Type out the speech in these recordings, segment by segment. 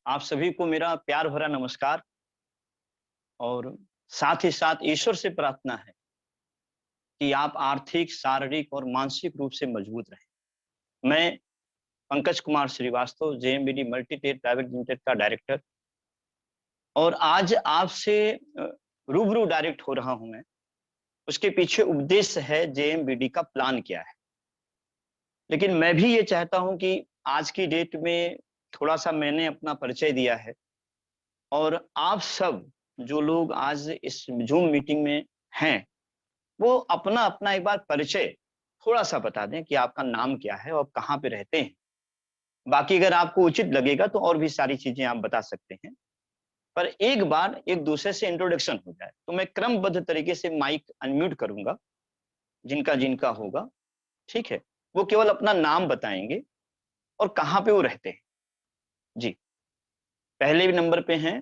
आप सभी को मेरा प्यार भरा नमस्कार और साथ ही साथ ईश्वर से प्रार्थना है कि आप आर्थिक, शारीरिक और मानसिक रूप से मजबूत रहें। मैं Pankaj Kumar Shrivastava, JMBD multitech private limited का डायरेक्टर और आज आपसे रूबरू डायरेक्ट हो रहा हूं मैं। उसके पीछे उद्देश्य है जेएमबीडी का प्लान क्या है। लेकिन मैं भी ये चाहता हूं कि आज की डेट में थोड़ा-सा मैंने अपना परिचय दिया है और आप सब जो लोग आज इस ज़ूम मीटिंग में हैं, वो अपना-अपना एक बार परिचय थोड़ा-सा बता दें कि आपका नाम क्या है और कहाँ पे रहते हैं। बाकी अगर आपको उचित लगेगा तो और भी सारी चीज़ें आप बता सकते हैं। पर एक बार एक-दूसरे से इंट्रोडक्शन हो जाए, तो मैं क्रमबद्ध तरीके से माइक अनम्यूट करूँगा, जिनका-जिनका होगा, ठीक है? वो केवल अपना नाम बताएँगे और कहाँ पे वो रहते हैं। जी, पहले भी नंबर पे हैं,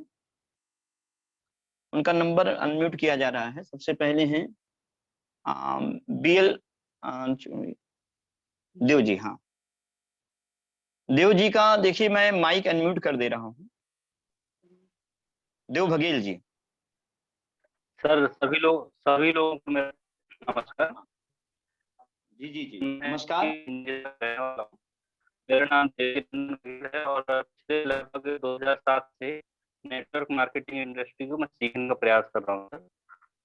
उनका नंबर अनम्यूट किया जा रहा है। सबसे पहले हैं बीएल देव जी, हाँ। देव जी का देखिए मैं माइक अनम्यूट कर दे रहा हूँ। देव भगेल जी। सर सभी लोगों को मेरा नमस्कार। जी। नमस्कार। मेरा नाम देवेंद्र है और पिछले लगभग 2007 से नेटवर्क मार्केटिंग इंडस्ट्री को मैं सीखने का प्रयास कर रहा हूँ सर।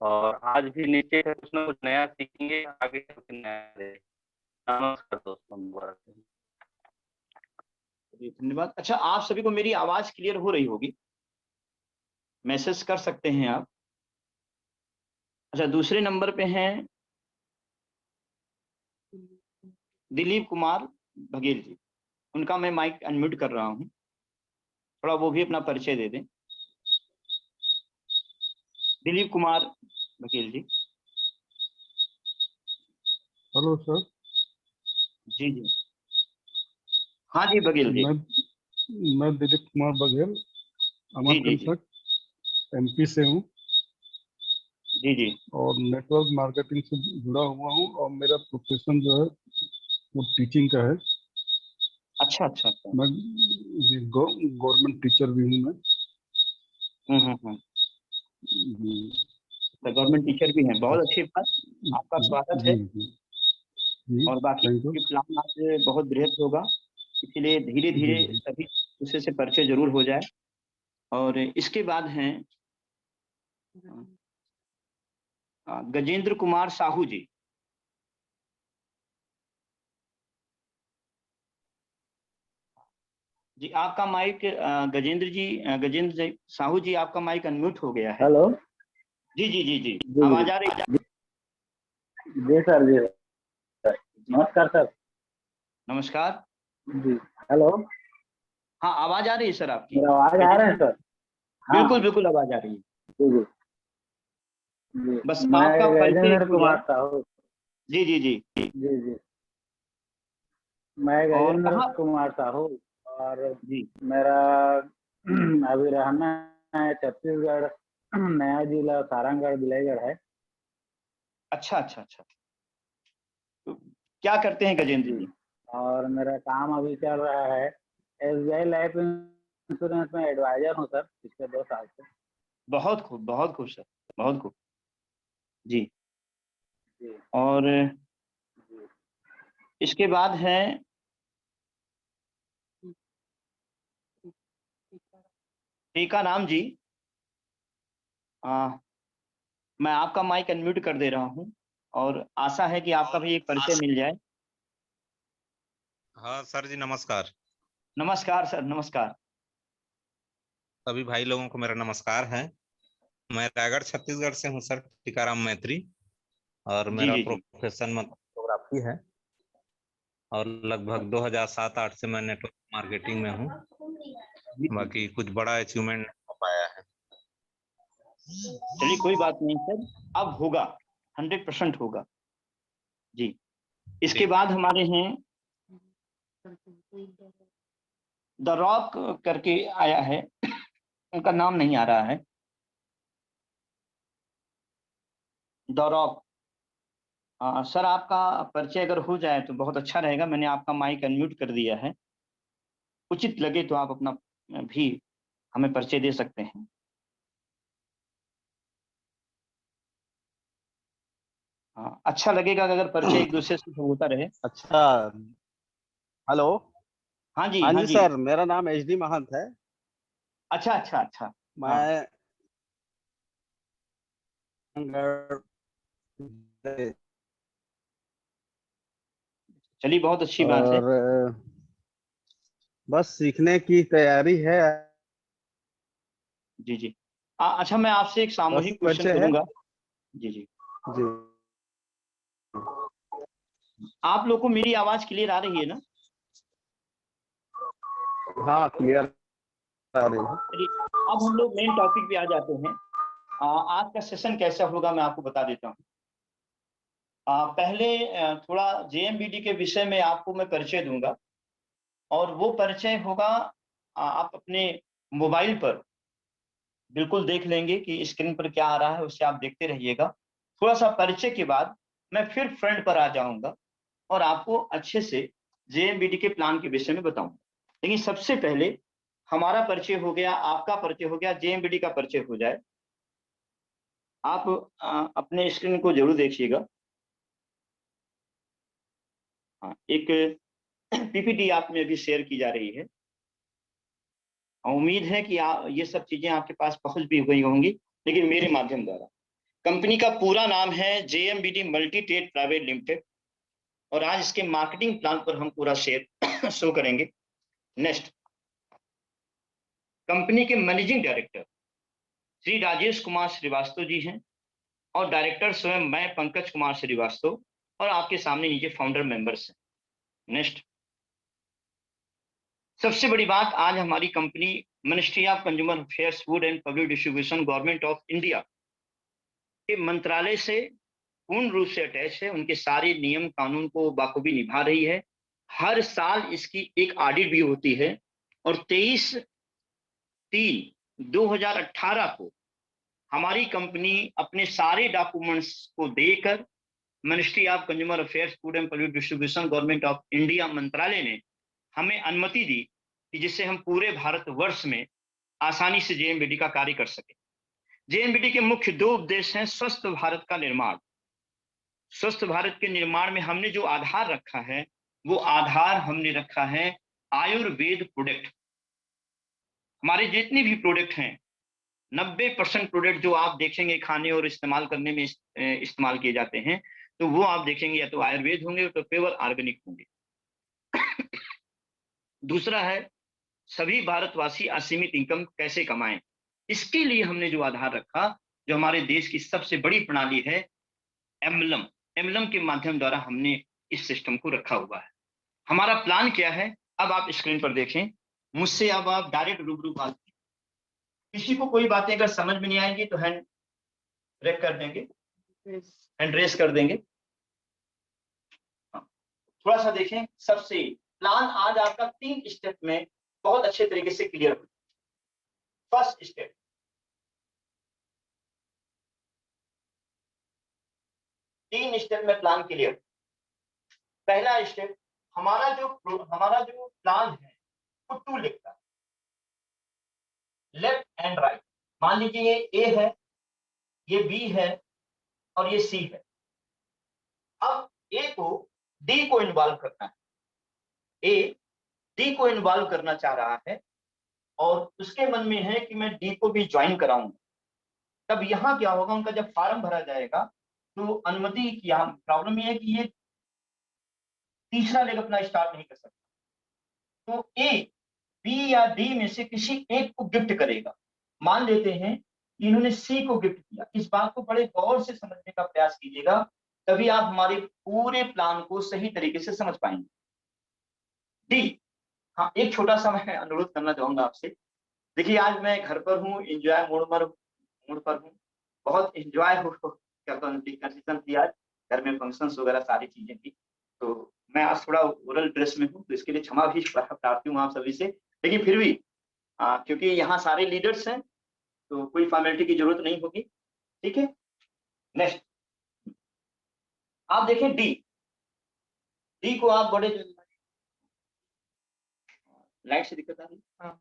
और आज भी नीचे है कुछ ना कुछ नया सीखेंगे, आगे कुछ नया। नमस्कार दोस्तों, मुबारक। धन्यवाद। अच्छा, आप सभी को मेरी आवाज क्लियर हो रही होगी? मैसेज कर सकते हैं आप। अच्छा, दूसरे नंबर पे हैं दिलीप कुमार बघेल जी। उनका मैं माइक अनम्यूट कर रहा हूँ। थोड़ा वो भी अपना परिचय दे दें। दिलीप कुमार बघेल जी। Hello sir. जी। हाँ जी, बघेल जी। मैं दिलीप कुमार बघेल, जी। अमरकंटक एमपी से हूँ जी। और नेटवर्क मार्केटिंग से जुड़ा हुआ हूँ और मेरा प्रोफेशन जो है वो टीचिंग का है। अच्छा। मैं गवर्नमेंट टीचर भी हूँ मैं। हम्म। जी। गवर्नमेंट टीचर भी हैं, बहुत अच्छी बात। आपका स्वागत है। जी और बाकी थैंक यू। प्लान आज बहुत बृहद होगा, इसीलिए धीरे-धीरे जी सभी दूसरे से परिचय जरूर हो जाए। और इसके बाद हैं गजेंद्र कुमार साहू जी। जी, आपका माइक गजेंद्र साहू जी, आपका माइक अनम्यूट हो गया है। हेलो। जी। आवाज आ रही है? जी सर, जी नमस्कार सर। नमस्कार। जी हेलो। हाँ, आवाज आ रही है सर आपकी। मेरा आवाज आ रहा है सर? हाँ बिल्कुल आवाज आ रही है। जी। बस मैं आपका परिचय गजेंद्र हो कुमार जाए। साहू। जी। जी। मैं और गजेंद्र कहाँ? कुमार साहू और जी। मेरा अभी रहना है छत्तीसगढ़, नया जिला सारंगगढ़ बिलाईगढ़ है। अच्छा। तो क्या करते हैं गजेंद्र जी। जी? और मेरा काम अभी चल रहा है एसबीआई लाइफ इंश्योरेंस में एडवाइजर हूँ सर, पिछले 2 साल से। बहुत खूब सर, बहुत खूब। जी। जी। और जी। इसके बाद है टीकाराम जी। मैं आपका माइक अनम्यूट कर दे रहा हूँ और आशा है कि आपका भी एक परिचय मिल जाए। हाँ सर जी, नमस्कार। नमस्कार सर, नमस्कार। सभी भाई लोगों को मेरा नमस्कार है। मैं रायगढ़ छत्तीसगढ़ से हूँ सर, टीकाराम मैत्री। और मेरा जी। प्रोफेशन मतलब फोटोग्राफी है और लगभग 2007-8 से मैं नेटवर्क मार्केटिंग में हूँ। बाकी कुछ बड़ा अचीवमेंट नहीं हो पाया है। चलिए, कोई बात नहीं सर, अब होगा, 100% होगा। जी। इसके बाद हमारे हैं द रॉक करके आया है, उनका नाम नहीं आ रहा है। The rock. सर, आपका परिचय अगर हो जाए तो बहुत अच्छा रहेगा। मैंने आपका माइक अनम्यूट कर दिया है। उचित लगे तो आप अपना भी हमें परिचय दे सकते हैं? हाँ, अच्छा लगेगा अगर परिचय एक दूसरे से होता रहे। अच्छा। हेलो। हाँ जी, हाँ हाँ जी जी। सर, मेरा नाम एच डी महंत है। अच्छा अच्छा अच्छा। हाँ, मैं चलिए बहुत अच्छी बात है। और बस सीखने की तैयारी है। जी जी। अच्छा, मैं आपसे एक बस सामूहिक क्वेश्चन परिचय है। करूंगा। जी जी। जी। आप लोग को मेरी आवाज क्लियर आ रही है ना? हाँ, क्लियर आ रही है। चलिए, अब हम लोग मेन टॉपिक पे आ जाते हैं। आज का सेशन कैसा होगा मैं आपको बता देता हूँ। पहले थोड़ा जेएमबीडी के विषय में आपको मैं परिचय दूंगा, और वो परिचय होगा आप अपने मोबाइल पर बिल्कुल देख लेंगे कि स्क्रीन पर क्या आ रहा है, उससे आप देखते रहिएगा। थोड़ा सा परिचय के बाद मैं फिर फ्रंट पर आ जाऊंगा और आपको अच्छे से जेएमबीडी के प्लान के विषय में बताऊंगा। लेकिन सबसे पहले हमारा परिचय हो गया, आपका परिचय हो गया, जेएमबीडी का परिचय हो जाए। आप अपने स्क्रीन को जरूर देखिएगा। हाँ, एक पीपीटी आप में अभी शेयर की जा रही है। उम्मीद है कि ये सब चीजें आपके पास पहुंच भी गई होंगी, लेकिन मेरे माध्यम द्वारा। कंपनी का पूरा नाम है जेएमबीडी मल्टी ट्रेड प्राइवेट लिमिटेड, और आज इसके मार्केटिंग प्लान पर हम पूरा शेयर शो करेंगे। नेक्स्ट, कंपनी के मैनेजिंग डायरेक्टर श्री राजेश कुमार श्रीवास्तव जी हैं, और डायरेक्टर स्वयं मैं पंकज कुमार श्रीवास्तव, और आपके सामने नीचे फाउंडर मेंबर्स हैं। नेक्स्ट, सबसे बड़ी बात, आज हमारी company ministry of consumer affairs, food and public distribution, government of India के मंत्रालय से पूर्ण रूप से अटैच है। उनके सारे नियम कानून को बाखूबी निभा रही है। हर साल इसकी एक ऑडिट भी होती है, और 23/3/2018 को हमारी कंपनी अपने सारे डॉक्यूमेंट्स को देकर ministry of consumer affairs, food and public distribution, government of India मंत्रालय ने हमें अनुमति दी कि जिससे हम पूरे भारतवर्ष में आसानी से जेएमबीडी का कार्य कर सके। जेएमबीडी के मुख्य 2 उद्देश्य हैं। स्वस्थ भारत का निर्माण। स्वस्थ भारत के निर्माण में हमने जो आधार रखा है, वो आधार हमने रखा है आयुर्वेद प्रोडक्ट। हमारे जितने भी प्रोडक्ट हैं, 90% प्रोडक्ट जो आप देखेंगे खाने और इस्तेमाल करने में इस्तेमाल किए जाते हैं, तो वो आप देखेंगे या तो आयुर्वेद होंगे, तो प्योर ऑर्गेनिक होंगे। दूसरा है, सभी भारतवासी असीमित इनकम कैसे कमाएं। इसके लिए हमने जो आधार रखा, जो हमारे देश की सबसे बड़ी प्रणाली है एमलम, एमलम के माध्यम द्वारा हमने इस सिस्टम को रखा हुआ है। हमारा प्लान क्या है, अब आप स्क्रीन पर देखें। मुझसे अब आप डायरेक्ट रूबरू बात, किसी को कोई बातें अगर समझ में नहीं आएंगी तो हैंड रेक कर देंगे, हैंड रेस कर देंगे। थोड़ा सा देखें। सबसे प्लान आज आपका 3 स्टेप में बहुत अच्छे तरीके से क्लियर हो। फर्स्ट स्टेप, तीन स्टेप में प्लान क्लियर। पहला स्टेप, हमारा जो प्लान है वो 2 लिखता है, लेफ्ट एंड राइट। मान लीजिए ये ए है, ये बी है, और ये सी है। अब ए को डी को इन्वॉल्व करना है। ए डी को इन्वॉल्व करना चाह रहा है, और उसके मन में है कि मैं डी को भी ज्वाइन कराऊंगा। तब यहाँ क्या होगा, उनका जब फॉर्म भरा जाएगा तो अनुमति की प्रॉब्लम ये है कि ये तीसरा लेग अपना स्टार्ट नहीं कर सकता। तो ए, बी या डी में से किसी एक को गिफ्ट करेगा। मान लेते हैं कि इन्होंने सी को गिफ्ट किया। इस बात को बड़े गौर से समझने का प्रयास कीजिएगा, तभी आप हमारे पूरे प्लान को सही तरीके से समझ पाएंगे। डी, हाँ, एक छोटा सा मैं अनुरोध करना चाहूंगा आपसे। देखिए, आज मैं घर पर हूँ, एंजॉय मूड पर हूँ, बहुत एंजॉय करता हूँ। कंडीशन थी आज, घर में फंक्शंस वगैरह सारी चीजें थी, तो मैं आज थोड़ा ओरल ड्रेस में हूँ, तो इसके लिए क्षमा भी प्रार्थी हूँ आप सभी से। लेकिन फिर भी क्योंकि यहाँ सारे लीडर्स हैं, तो कोई फॉर्मेलिटी की जरूरत नहीं होगी। ठीक है। नेक्स्ट, आप देखें डी। डी को आप बड़े लाइट से दिक्कत आ रही है।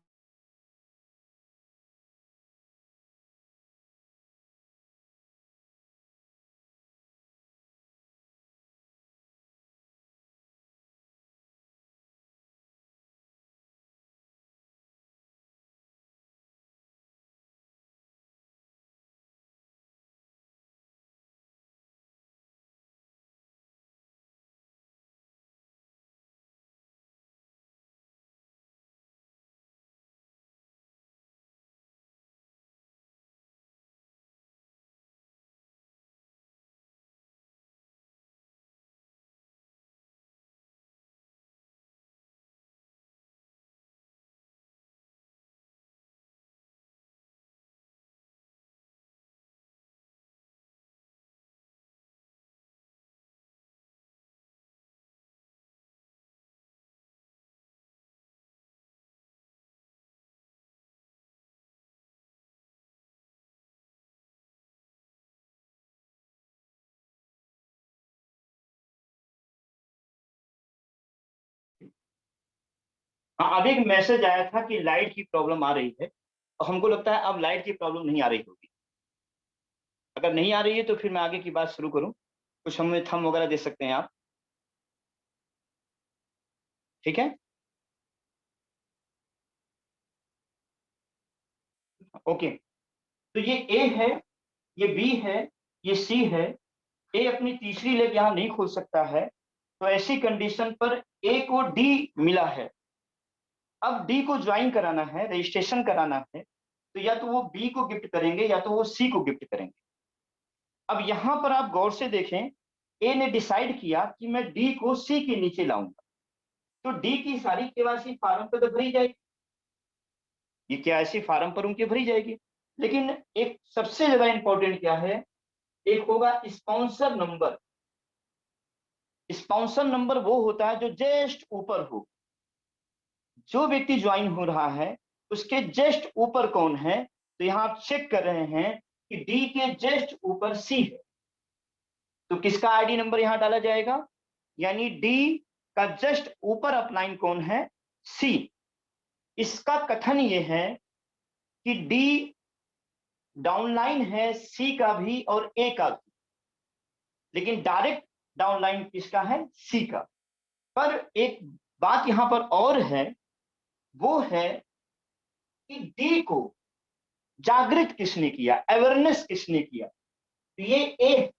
हाँ, अब एक मैसेज आया था कि लाइट की प्रॉब्लम आ रही है, तो हमको लगता है अब लाइट की प्रॉब्लम नहीं आ रही होगी। अगर नहीं आ रही है तो फिर मैं आगे की बात शुरू करूं, कुछ हमें थंब वगैरह दे सकते हैं आप, ठीक है? ओके, तो ये ए है, ये बी है, ये सी है। ए अपनी तीसरी लेग यहां नहीं खोल सकता है, तो ऐसी कंडीशन पर ए को डी मिला है। अब डी को ज्वाइन कराना है, रजिस्ट्रेशन कराना है, तो या तो वो बी को गिफ्ट करेंगे या तो वो सी को गिफ्ट करेंगे। अब यहां पर आप गौर से देखें, ए ने डिसाइड किया कि मैं डी को सी के नीचे लाऊंगा, तो डी की सारी केवाईसी फार्म पर तो भरी जाएगी, ये केवाईसी फार्म पर उनकी भरी जाएगी। लेकिन एक सबसे ज्यादा इंपॉर्टेंट क्या है, एक होगा स्पॉन्सर नंबर। स्पॉन्सर नंबर वो होता है जो जस्ट ऊपर हो, जो व्यक्ति ज्वाइन हो रहा है उसके जस्ट ऊपर कौन है। तो यहां आप चेक कर रहे हैं कि डी के जस्ट ऊपर सी है, तो किसका आईडी नंबर यहां डाला जाएगा, यानी डी का जस्ट ऊपर अपलाइन कौन है, सी। इसका कथन ये है कि डी डाउनलाइन है सी का भी और ए का भी, लेकिन डायरेक्ट डाउनलाइन किसका है, सी का। पर एक बात यहां पर और है, वो है कि डी को जागृत किसने किया, अवेयरनेस किसने किया। तो ये ए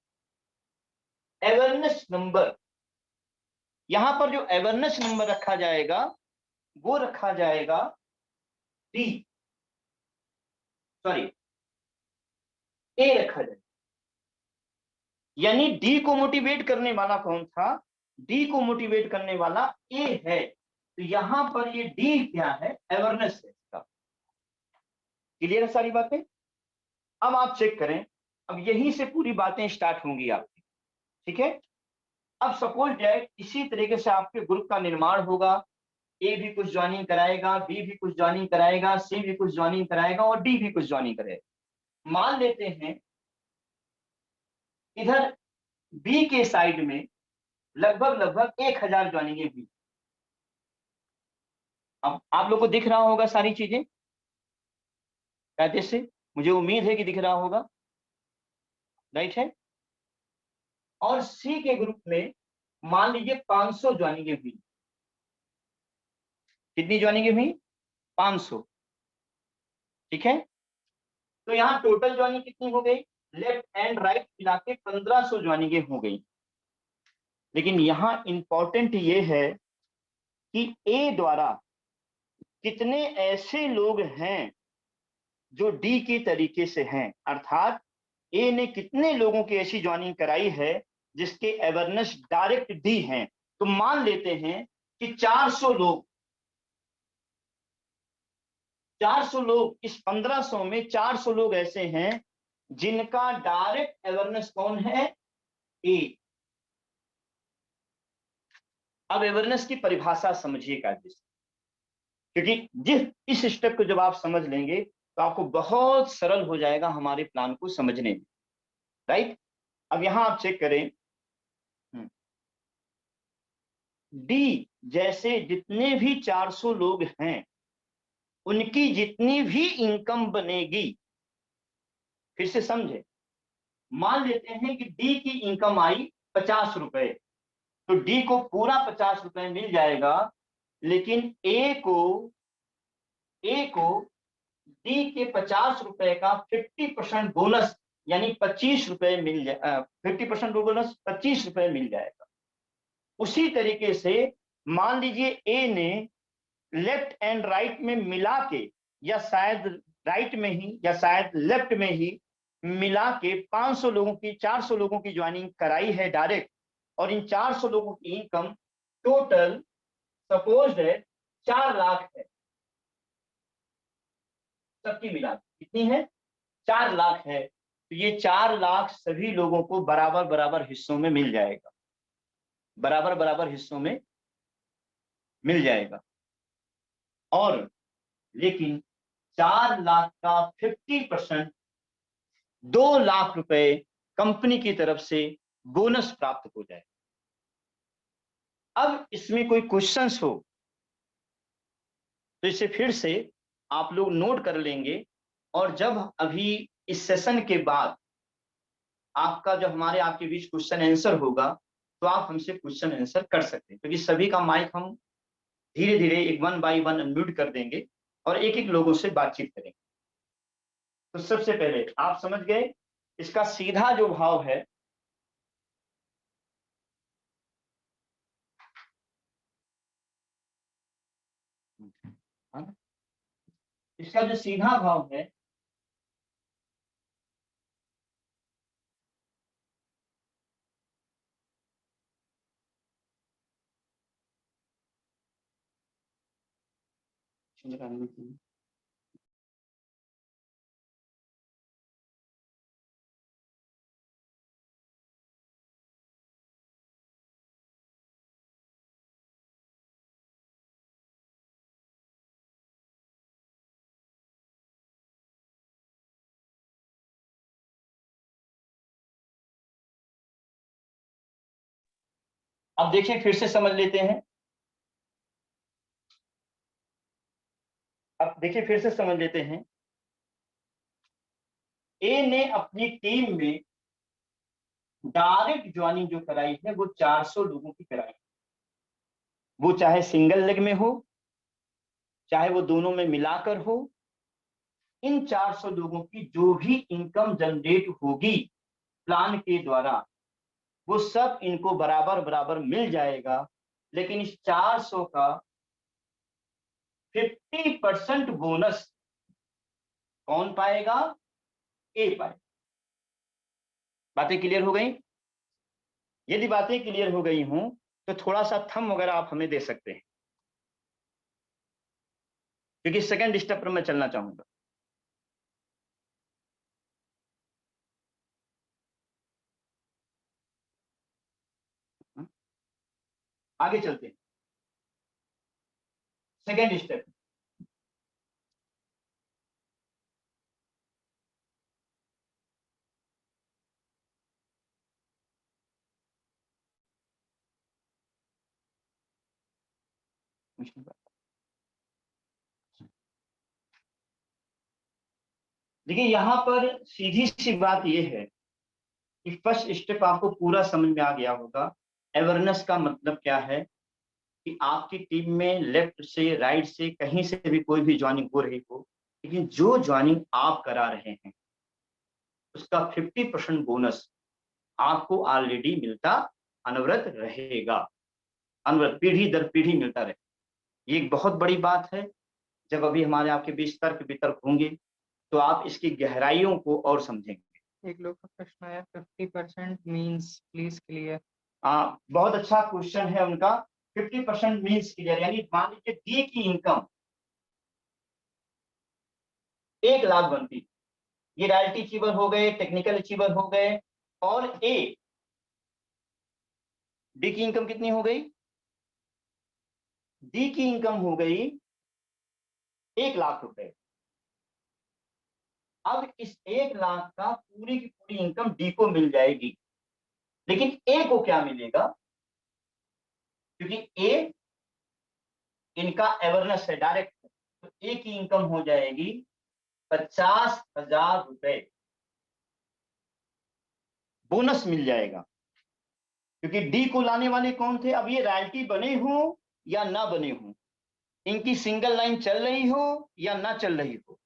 अवेयरनेस नंबर, यहां पर जो अवेयरनेस नंबर रखा जाएगा वो रखा जाएगा डी, सॉरी ए रखा जाएगा। यानी डी को मोटिवेट करने वाला कौन था, डी को मोटिवेट करने वाला ए है, तो यहां पर ये डी क्या है, अवेयरनेस है इसका। क्लियर है सारी बातें? अब आप चेक करें, अब यहीं से पूरी बातें स्टार्ट होंगी आपकी, ठीक है? अब सपोज दैट इसी तरीके से आपके ग्रुप का निर्माण होगा, ए भी कुछ ज्वाइनिंग कराएगा, बी भी कुछ ज्वाइनिंग कराएगा, सी भी कुछ ज्वाइनिंग कराएगा और डी भी कुछ ज्वाइनिंग करेगा। मान लेते हैं इधर बी के साइड में लगभग लगभग 1000 ज्वाइनिंग हुई। अब आप लोग को दिख रहा होगा सारी चीजें कहते से, मुझे उम्मीद है कि दिख रहा होगा, राइट है? और सी के ग्रुप में मान लीजिए 500 ज्वाइनिंग हुई। कितनी ज्वाइनिंग हुई, 500, ठीक है? तो यहाँ टोटल ज्वाइनिंग कितनी हो गई, लेफ्ट एंड राइट मिला के 1500 ज्वाइनिंग हो गई। लेकिन यहाँ इंपॉर्टेंट ये है कि ए द्वारा कितने ऐसे लोग हैं जो डी के तरीके से हैं, अर्थात ए ने कितने लोगों की ऐसी ज्वाइनिंग कराई है जिसके अवेयरनेस डायरेक्ट डी हैं। तो मान लेते हैं कि 400 लोग, 400 लोग, इस 1500 में 400 लोग ऐसे हैं जिनका डायरेक्ट अवेयरनेस कौन है, ए। अब अवेयरनेस की परिभाषा समझिएगा, क्योंकि इस स्टेप को जब आप समझ लेंगे तो आपको बहुत सरल हो जाएगा हमारे प्लान को समझने में, राइट? अब यहां आप चेक करें, डी जैसे जितने भी 400 लोग हैं उनकी जितनी भी इनकम बनेगी, फिर से समझे, मान लेते हैं कि डी की इनकम आई 50 रुपए, तो डी को पूरा 50 रुपए मिल जाएगा, लेकिन ए को डी के 50 रुपए का 50% बोनस यानी 25 रुपए मिल जाए, 50% बोनस 25 रुपए मिल जाएगा। उसी तरीके से मान लीजिए ए ने लेफ्ट एंड राइट में मिला के, या शायद राइट में ही या शायद लेफ्ट में ही मिला के 500 लोगों की, 400 लोगों की ज्वाइनिंग कराई है डायरेक्ट, और इन 400 लोगों की इनकम टोटल सपोज है 4 लाख है, सबकी मिला कितनी है, 4 लाख है। तो ये 4 लाख सभी लोगों को बराबर बराबर हिस्सों में मिल जाएगा, बराबर बराबर हिस्सों में मिल जाएगा। और लेकिन 4 लाख का 50% 2 लाख रुपए कंपनी की तरफ से बोनस प्राप्त हो जाए। अब इसमें कोई क्वेश्चंस हो तो इसे फिर से आप लोग नोट कर लेंगे, और जब अभी इस सेशन के बाद आपका जो हमारे आपके बीच क्वेश्चन आंसर होगा, तो आप हमसे क्वेश्चन आंसर कर सकते हैं, क्योंकि सभी का माइक हम धीरे धीरे एक 1 बाय 1 अनम्यूट कर देंगे और एक एक लोगों से बातचीत करेंगे। तो सबसे पहले आप समझ गए, इसका सीधा जो भाव है, इसका जो सीधा भाव है, अब देखिए फिर से समझ लेते हैं। अब देखिए फिर से समझ लेते हैं। ए ने अपनी टीम में डायरेक्ट ज्वाइनिंग जो कराई है वो 400 लोगों की कराई, वो चाहे सिंगल लेग में हो, चाहे वो दोनों में मिलाकर हो। इन 400 लोगों की जो भी इनकम जनरेट होगी प्लान के द्वारा, वो सब इनको बराबर बराबर मिल जाएगा। लेकिन इस 400 का 50% बोनस कौन पाएगा? ए पाएगा। बातें क्लियर हो गई? यदि बातें क्लियर हो गई हों तो थोड़ा सा थंब वगैरह आप हमें दे सकते हैं, क्योंकि सेकंड स्टेप पर मैं चलना चाहूंगा। आगे चलते हैं। सेकंड स्टेप, देखिए यहां पर सीधी सी बात यह है कि फर्स्ट स्टेप आपको पूरा समझ में आ गया होगा। अवेयरनेस का मतलब क्या है कि आपकी टीम में लेफ्ट से राइट से कहीं से भी कोई भी ज्वाइनिंग हो रही हो, लेकिन जो ज्वाइनिंग आप करा रहे हैं उसका 50% बोनस आपको ऑलरेडी मिलता अनवरत रहेगा, अनवरत पीढ़ी दर पीढ़ी मिलता रहे। ये एक बहुत बड़ी बात है। जब अभी हमारे आपके बीच तर्क वितर्क होंगे तो आप इसकी गहराइयों को और समझेंगे। एक लोग का प्रश्न आया 50% मींस प्लीज क्लियर। बहुत अच्छा क्वेश्चन है उनका। 50% मींस क्लियर, यानी मान लीजिए डी की इनकम 1 लाख बनती, ये रॉयल्टी अचीवर हो गए, टेक्निकल अचीवर हो गए, और ए डी की इनकम कितनी हो गई? डी की इनकम हो गई 1 लाख रुपए। अब इस 1 लाख का पूरी की पूरी इनकम डी को मिल जाएगी, लेकिन ए को क्या मिलेगा? क्योंकि ए इनका अवेयरनेस है डायरेक्ट, तो ए की इनकम हो जाएगी 50,000 रुपए बोनस मिल जाएगा। क्योंकि डी को लाने वाले कौन थे? अब ये रॉयल्टी बने हो या ना बने हो, इनकी सिंगल लाइन चल रही हो या ना चल रही हो,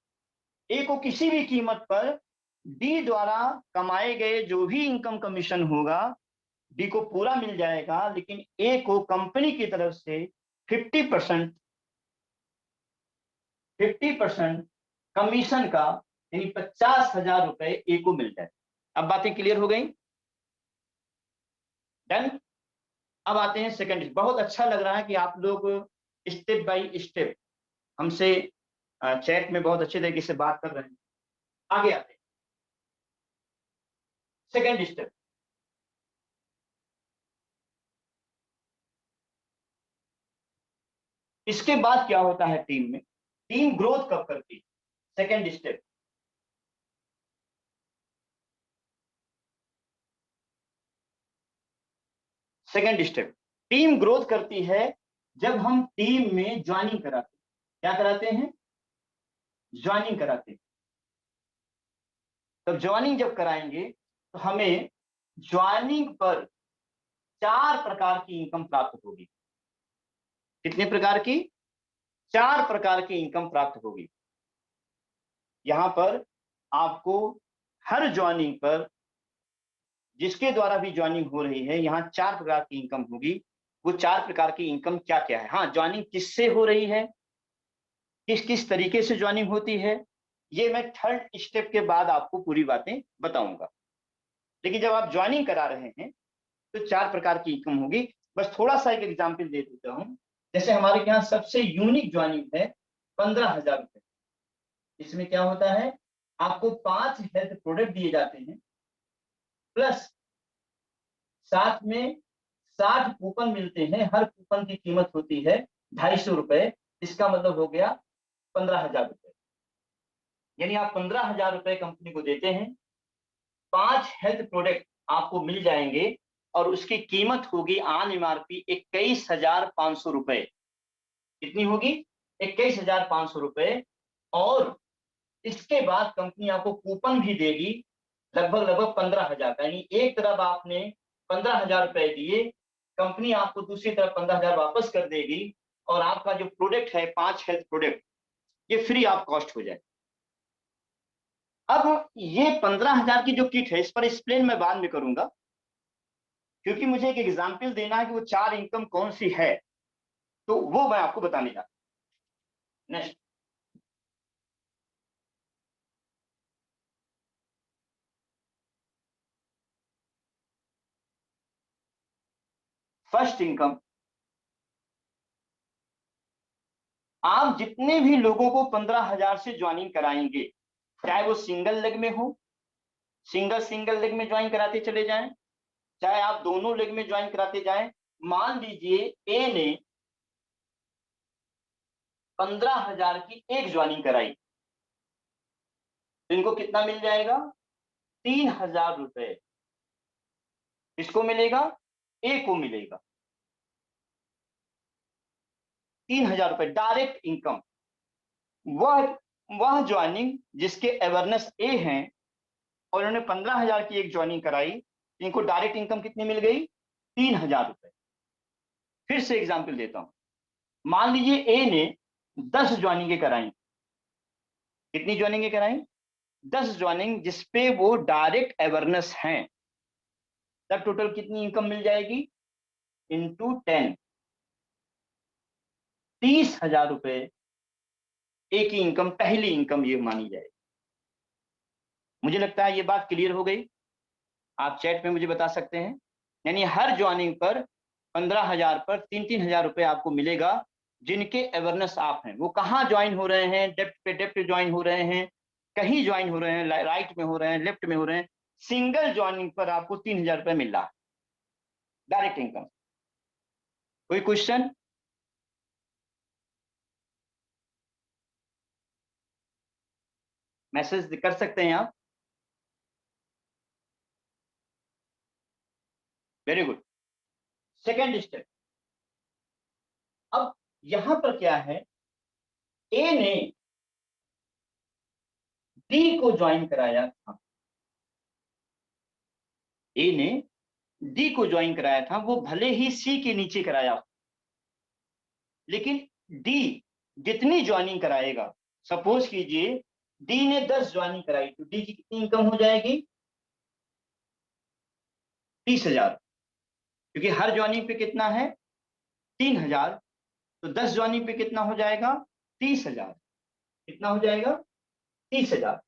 ए को किसी भी कीमत पर डी द्वारा कमाए गए जो भी इनकम कमीशन होगा डी को पूरा मिल जाएगा, लेकिन ए को कंपनी की तरफ से 50% कमीशन का, यानी 50,000 रुपए ए को मिल जाए। अब बातें क्लियर हो गई? डन। अब आते हैं सेकंड। बहुत अच्छा लग रहा है कि आप लोग स्टेप बाय स्टेप हमसे चैट में बहुत अच्छे तरीके से बात कर रहे हैं। आगे आते हैं सेकंड स्टेप। इसके बाद क्या होता है टीम में? टीम ग्रोथ कब करती है? Second step, second step team growth करती है जब हम टीम में ज्वाइनिंग कराते हैं। क्या कराते हैं? ज्वाइनिंग कराते हैं। तब ज्वाइनिंग जब कराएंगे तो हमें ज्वाइनिंग पर 4 प्रकार की इनकम प्राप्त होगी। कितने प्रकार की? 4 प्रकार की इनकम प्राप्त होगी। यहां पर आपको हर ज्वाइनिंग पर, जिसके द्वारा भी ज्वाइनिंग हो रही है, यहाँ 4 प्रकार की इनकम होगी। वो 4 प्रकार की इनकम क्या क्या है? हाँ, ज्वाइनिंग किससे हो रही है, किस किस तरीके से ज्वाइनिंग होती है, ये मैं थर्ड स्टेप के बाद आपको पूरी बातें बताऊंगा। लेकिन जब आप ज्वाइनिंग करा रहे हैं तो 4 प्रकार की इनकम होगी। बस थोड़ा सा एक एग्जाम्पल दे देता हूं। जैसे हमारे यहाँ सबसे यूनिक ज्वाइनिंग है 15,000 रुपए। इसमें क्या होता है? आपको 5 हेल्थ प्रोडक्ट दिए जाते हैं, प्लस साथ में 60 कूपन मिलते हैं। हर कूपन की कीमत होती है 250 रुपए। इसका मतलब हो गया 15,000 रुपए। यानी आप 15,000 रुपए कंपनी को देते हैं, 5 हेल्थ प्रोडक्ट आपको मिल जाएंगे और उसकी कीमत होगी ऑन एमआरपी 21,500 रुपए। कितनी होगी? 21,500 रुपए। और इसके बाद कंपनी आपको कूपन भी देगी लगभग 15,000 का। यानी एक तरफ आपने 15,000 रुपए दिए, कंपनी आपको दूसरी तरफ 15,000 वापस कर देगी और आपका जो प्रोडक्ट है 5 हेल्थ प्रोडक्ट, ये फ्री ऑफ कॉस्ट हो जाए। अब ये 15,000 की जो किट है, इस पर एक्सप्लेन मैं बाद में करूंगा, क्योंकि मुझे एक एग्जाम्पल देना है कि वो 4 इनकम कौन सी है, तो वो मैं आपको बताने जा रहा हूं। Next, first income. आप जितने भी लोगों को 15,000 से ज्वाइनिंग कराएंगे, चाहे वो सिंगल लेग में हो, सिंगल लेग में ज्वाइन कराते चले जाएं, चाहे आप दोनों लेग में ज्वाइन कराते जाएं। मान लीजिए ए ने 15,000 की एक ज्वाइनिंग कराई, तो इनको कितना मिल जाएगा? 3,000 रुपए। किसको मिलेगा? ए को मिलेगा 3,000 रुपए डायरेक्ट इनकम। वह ज्वाइनिंग जिसके अवेयरनेस ए हैं और उन्होंने 15,000 की एक ज्वाइनिंग कराई, इनको डायरेक्ट इनकम कितनी मिल गई? 3,000 रुपए। फिर से एग्जाम्पल देता हूं। मान लीजिए ए ने 10 ज्वाइनिंग कराई। कितनी ज्वाइनिंग कराई? 10 ज्वाइनिंग, जिसपे वो डायरेक्ट अवेयरनेस हैं। तब टोटल कितनी इनकम मिल जाएगी? इंटू 10, 30,000 रुपए एक ही इनकम, पहली इनकम ये मानी जाएगी। मुझे लगता है ये बात क्लियर हो गई। आप चैट में मुझे बता सकते हैं। यानी हर ज्वाइनिंग पर 15,000 पर 3-3,000 रुपए आपको मिलेगा, जिनके अवेयरनेस आप हैं। वो कहाँ ज्वाइन हो रहे हैं? डेप्थ पे डेप्थ ज्वाइन हो रहे हैं, कहीं ज्वाइन हो रहे हैं, राइट में हो रहे हैं, लेफ्ट में हो रहे हैं। सिंगल ज्वाइनिंग पर आपको 3,000 रुपए मिल रहा है डायरेक्ट इनकम। कोई क्वेश्चन? मैसेज कर सकते हैं आप। Very good. Second step. अब यहां पर क्या है? ए ने डी को ज्वाइन कराया था। ए ने डी को ज्वाइन कराया था, वो भले ही सी के नीचे कराया, लेकिन डी जितनी ज्वाइनिंग कराएगा, सपोज कीजिए डी ने 10 ज्वाइनिंग कराई, तो डी की कितनी इनकम हो जाएगी? 30,000। क्योंकि हर ज्वाइनिंग पे कितना है? 3,000। तो 10 ज्वाइनिंग पे कितना हो जाएगा? 30,000। कितना हो जाएगा? 30,000।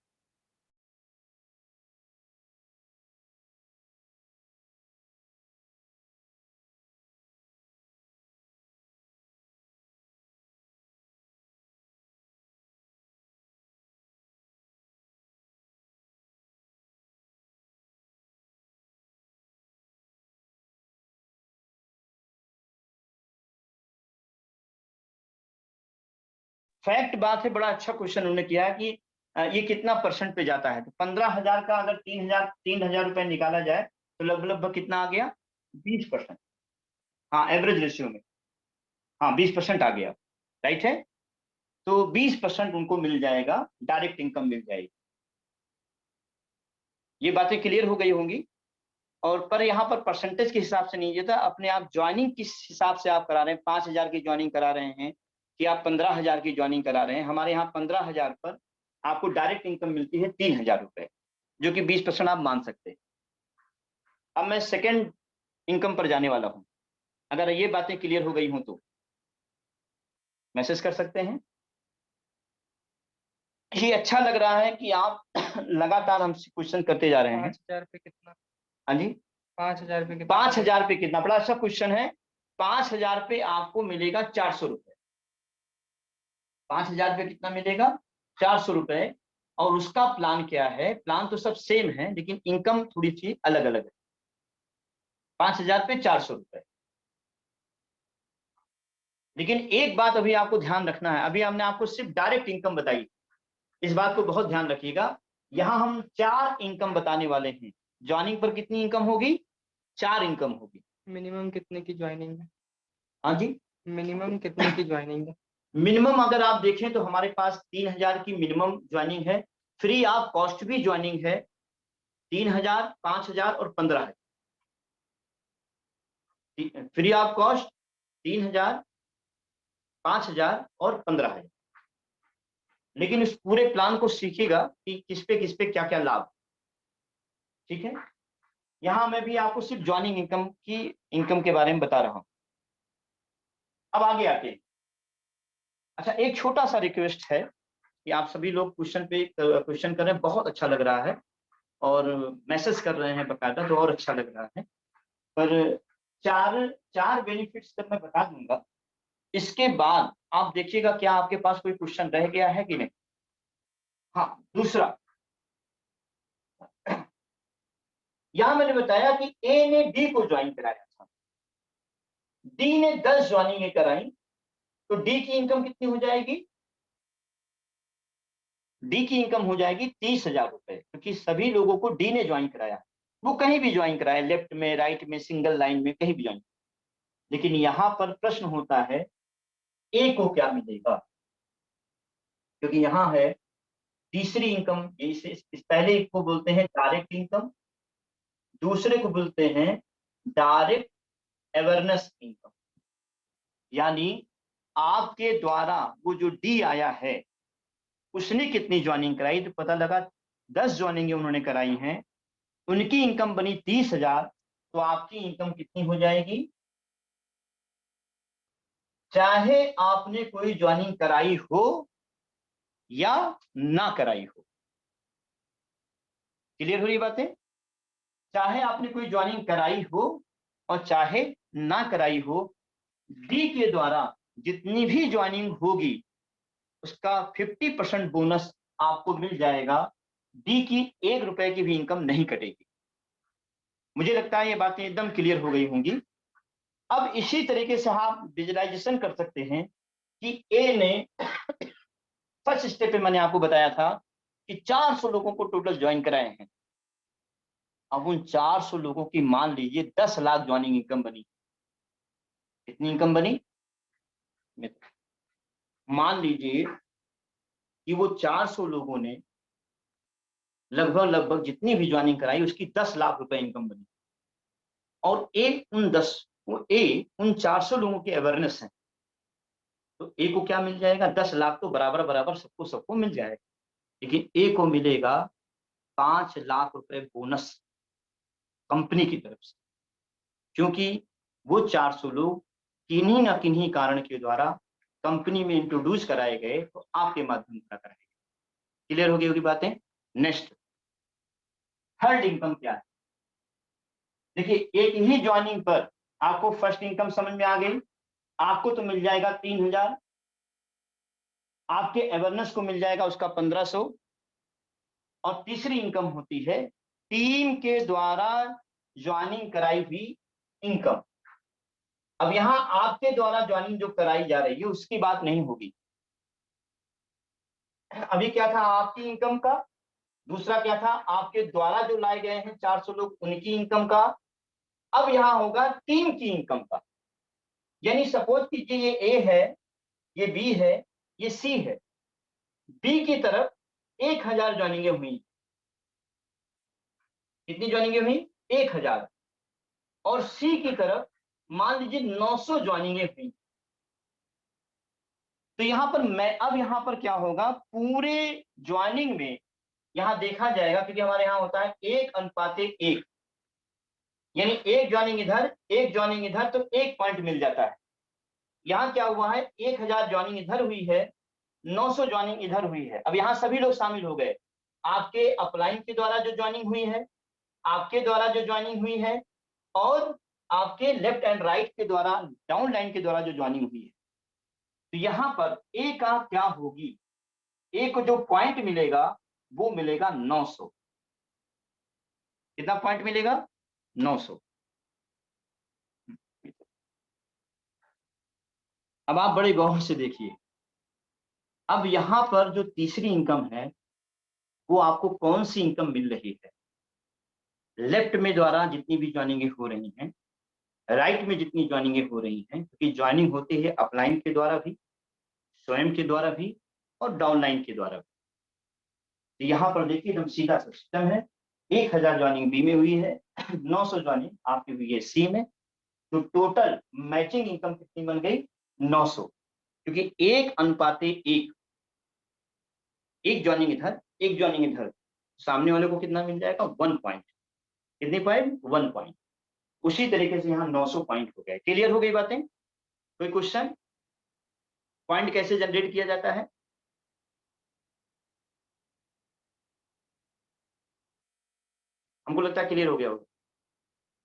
फैक्ट बात है, बड़ा अच्छा क्वेश्चन उन्होंने किया कि ये कितना परसेंट पे जाता है। तो 15,000 का अगर 3,000 रुपए निकाला जाए तो लगभग कितना आ गया? 20%। हाँ, एवरेज रेशियो में हाँ 20% आ गया। राइट है। तो 20% उनको मिल जाएगा, डायरेक्ट इनकम मिल जाएगी। ये बातें क्लियर हो गई होंगी। और पर यहाँ पर परसेंटेज के हिसाब से नहीं देता, अपने आप ज्वाइनिंग किस हिसाब से आप करा रहे हैं, 5,000 की ज्वाइनिंग करा रहे हैं कि आप 15,000 की ज्वाइनिंग करा रहे हैं। हमारे यहाँ 15,000 पर आपको डायरेक्ट इनकम मिलती है 3,000 रुपए, जो कि 20% आप मान सकते हैं। अब मैं सेकेंड इनकम पर जाने वाला हूँ। अगर ये बातें क्लियर हो गई हों तो मैसेज कर सकते हैं। ये अच्छा लग रहा है कि आप लगातार हमसे क्वेश्चन करते जा रहे हैं। 5,000 पे कितना? हाँ जी, 5,000 पे कितना? 5,000 पे कितना? बड़ा अच्छा क्वेश्चन है। 5,000 पे आपको मिलेगा 400 रुपए। 5,000 पे कितना मिलेगा? 400 रुपए। और उसका प्लान क्या है? प्लान तो सब सेम है, लेकिन इनकम थोड़ी सी अलग अलग है। 5,000 पे 400 रुपए। लेकिन एक बात अभी आपको ध्यान रखना है, अभी हमने आपको सिर्फ डायरेक्ट इनकम बताई, इस बात को बहुत ध्यान रखिएगा। यहां हम 4 इनकम बताने वाले हैं। ज्वाइनिंग पर कितनी इनकम होगी? 4 इनकम होगी। मिनिमम कितने की ज्वाइनिंग है? हाँ जी, मिनिमम कितने की ज्वाइनिंग है? मिनिमम अगर आप देखें तो हमारे पास 3,000 की मिनिमम ज्वाइनिंग है। फ्री ऑफ कॉस्ट भी ज्वाइनिंग है 3,000, 5,000 और 15,000। फ्री ऑफ कॉस्ट 3,000, 5,000 और 15,000। लेकिन इस पूरे प्लान को सीखिएगा कि किस पे क्या क्या लाभ। ठीक है, यहां मैं भी आपको सिर्फ ज्वाइनिंग इनकम के बारे में बता रहा हूं। अब आगे आते हैं। अच्छा, एक छोटा सा रिक्वेस्ट है कि आप सभी लोग क्वेश्चन कर रहे हैं, बहुत अच्छा लग रहा है, और मैसेज कर रहे हैं बकायदा, तो और अच्छा लग रहा है। पर चार बेनिफिट्स जब मैं बता दूंगा, इसके बाद आप देखिएगा क्या आपके पास कोई क्वेश्चन रह गया है कि नहीं। हाँ, दूसरा, यहां मैंने बताया कि ए ने डी को ज्वाइन कराया था, डी ने 10 ज्वाइनिंग कराई, तो डी की इनकम कितनी हो जाएगी? डी की इनकम हो जाएगी 30,000 रुपए, क्योंकि सभी लोगों को डी ने ज्वाइन कराया। वो कहीं भी ज्वाइन कराया, लेफ्ट में, राइट में, सिंगल लाइन में, कहीं भी ज्वाइन। लेकिन यहां पर प्रश्न होता है ए को क्या मिलेगा, क्योंकि यहां है तीसरी इनकम। इस पहले को बोलते हैं डायरेक्ट इनकम, दूसरे को बोलते हैं डायरेक्ट अवेयरनेस इनकम। यानी आपके द्वारा वो जो डी आया है, उसने कितनी ज्वाइनिंग कराई, तो पता लगा 10 ज्वाइनिंग उन्होंने कराई हैं, उनकी इनकम बनी 30,000। तो आपकी इनकम कितनी हो जाएगी? चाहे आपने कोई ज्वाइनिंग कराई हो या ना कराई हो। क्लियर हो रही बातें? चाहे आपने कोई ज्वाइनिंग कराई हो और चाहे ना कराई हो, डी के द्वारा जितनी भी ज्वाइनिंग होगी उसका 50% बोनस आपको मिल जाएगा। डी की 1 रुपए की भी इनकम नहीं कटेगी। मुझे लगता है ये बातें एकदम क्लियर हो गई होंगी। अब इसी तरीके से आप विजुअलाइजेशन कर सकते हैं कि ए ने फर्स्ट स्टेप पे मैंने आपको बताया था कि 400 लोगों को टोटल ज्वाइन कराए हैं। अब उन 400 लोगों की मान लीजिए 10 लाख ज्वाइनिंग इनकम बनी। कितनी इनकम बनी? मान लीजिए कि वो 400 लोगों ने लगभग जितनी भी ज्वाइनिंग कराई उसकी 10 लाख रुपए इनकम बनी। और ए उन 400 लोगों की अवेयरनेस है, तो ए को क्या मिल जाएगा? 10 लाख तो बराबर सबको मिल जाएगा। लेकिन ए को मिलेगा 5 लाख रुपए बोनस कंपनी की तरफ से, क्योंकि वो 400 लोग किन्हीं ना किन्हीं कारण के द्वारा कंपनी में इंट्रोड्यूस कराए गए, तो आपके माध्यम से कराए गए। क्लियर हो गई होगी बातें। नेक्स्ट, थर्ड इनकम क्या है? देखिए, एक ही ज्वाइनिंग पर आपको फर्स्ट इनकम समझ में आ गई, आपको तो मिल जाएगा 3,000, आपके अवेयरनेस को मिल जाएगा उसका 1,500, और तीसरी इनकम होती है टीम के द्वारा ज्वाइनिंग कराई हुई इनकम। अब यहां आपके द्वारा ज्वाइनिंग जो कराई जा रही है उसकी बात नहीं होगी। अभी क्या था? आपकी इनकम का। दूसरा क्या था? आपके द्वारा जो लाए गए हैं 400 लोग, उनकी इनकम का। अब यहां होगा टीम की इनकम का। यानी सपोज कीजिए ये ए है, ये बी है, ये सी है। बी की तरफ 1000 ज्वाइनिंगें हुई। कितनी ज्वाइनिंगें हुई? 1000। और सी की तरफ मान लीजिए 900 ज्वाइनिंगें हुई। तो यहां पर अब यहां पर क्या होगा, पूरे ज्वाइनिंग में यहां देखा जाएगा, क्योंकि हमारे यहां होता है 1:1, यानी एक ज्वाइनिंग इधर एक ज्वाइनिंग इधर, तो 1 पॉइंट मिल जाता है। यहां क्या हुआ है, 1000 ज्वाइनिंग इधर हुई है, 900 ज्वाइनिंग इधर हुई है। अब यहां सभी लोग शामिल हो गए, आपके अपलाइन के द्वारा जो ज्वाइनिंग हुई है, आपके द्वारा जो ज्वाइनिंग हुई है, और आपके लेफ्ट एंड राइट के द्वारा, डाउन लाइन के द्वारा जो ज्वाइनिंग हुई है। तो यहां पर ए का क्या होगी, ए को जो पॉइंट मिलेगा वो मिलेगा 900। कितना पॉइंट मिलेगा? 900। अब आप बड़े गौर से देखिए, अब यहां पर जो तीसरी इनकम है वो आपको कौन सी इनकम मिल रही है? लेफ्ट में द्वारा जितनी भी ज्वाइनिंगें हो रही हैं, राइट में जितनी ज्वाइनिंगें हो रही हैं, क्योंकि ज्वाइनिंग होती है अपलाइन के द्वारा भी, स्वयं के द्वारा भी, और डाउनलाइन के द्वारा भी। तो यहाँ पर देखिए एकदम सीधा सा सिस्टम है। 1000 ज्वाइनिंग बी में हुई है, 900 ज्वाइनिंग आपकी हुई है सी में। तो टोटल मैचिंग इनकम कितनी बन गई? 900, क्योंकि 1:1, एक ज्वाइनिंग इधर एक ज्वाइनिंग इधर, सामने वाले को कितना मिल जाएगा? 1 पॉइंट। कितनी पॉइंट? 1 पॉइंट। उसी तरीके से यहाँ 900 पॉइंट हो गए। क्लियर हो गई बातें? कोई क्वेश्चन? पॉइंट कैसे जनरेट किया जाता है? हमको लगता है क्लियर हो गया होगा।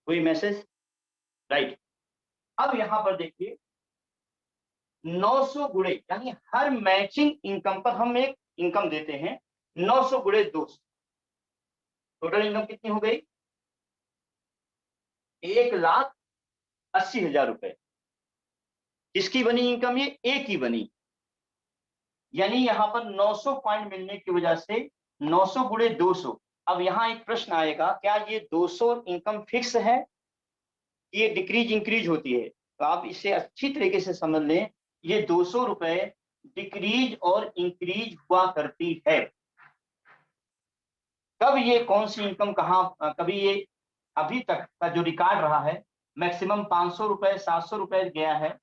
कोई मैसेज? राइट। अब यहां पर देखिए 900 गुणे, यानी हर मैचिंग इनकम पर हम एक इनकम देते हैं, 900 गुणे 200। टोटल इनकम कितनी हो गई? 1,80,000 रुपए। किसकी बनी इनकम? ये ए की बनी। यानी यहां पर 900 पॉइंट मिलने की वजह से 900 गुणे 200। अब यहां एक प्रश्न आएगा, क्या ये 200 इनकम फिक्स है, ये डिक्रीज इंक्रीज होती है? तो आप इसे अच्छी तरीके से समझ लें, ये 200 रुपए डिक्रीज और इंक्रीज हुआ करती है। कब ये कौन सी इनकम कहाँ, कभी ये अभी तक का जो रिकॉर्ड रहा है मैक्सिमम 500 रुपए 700 रुपए गया है,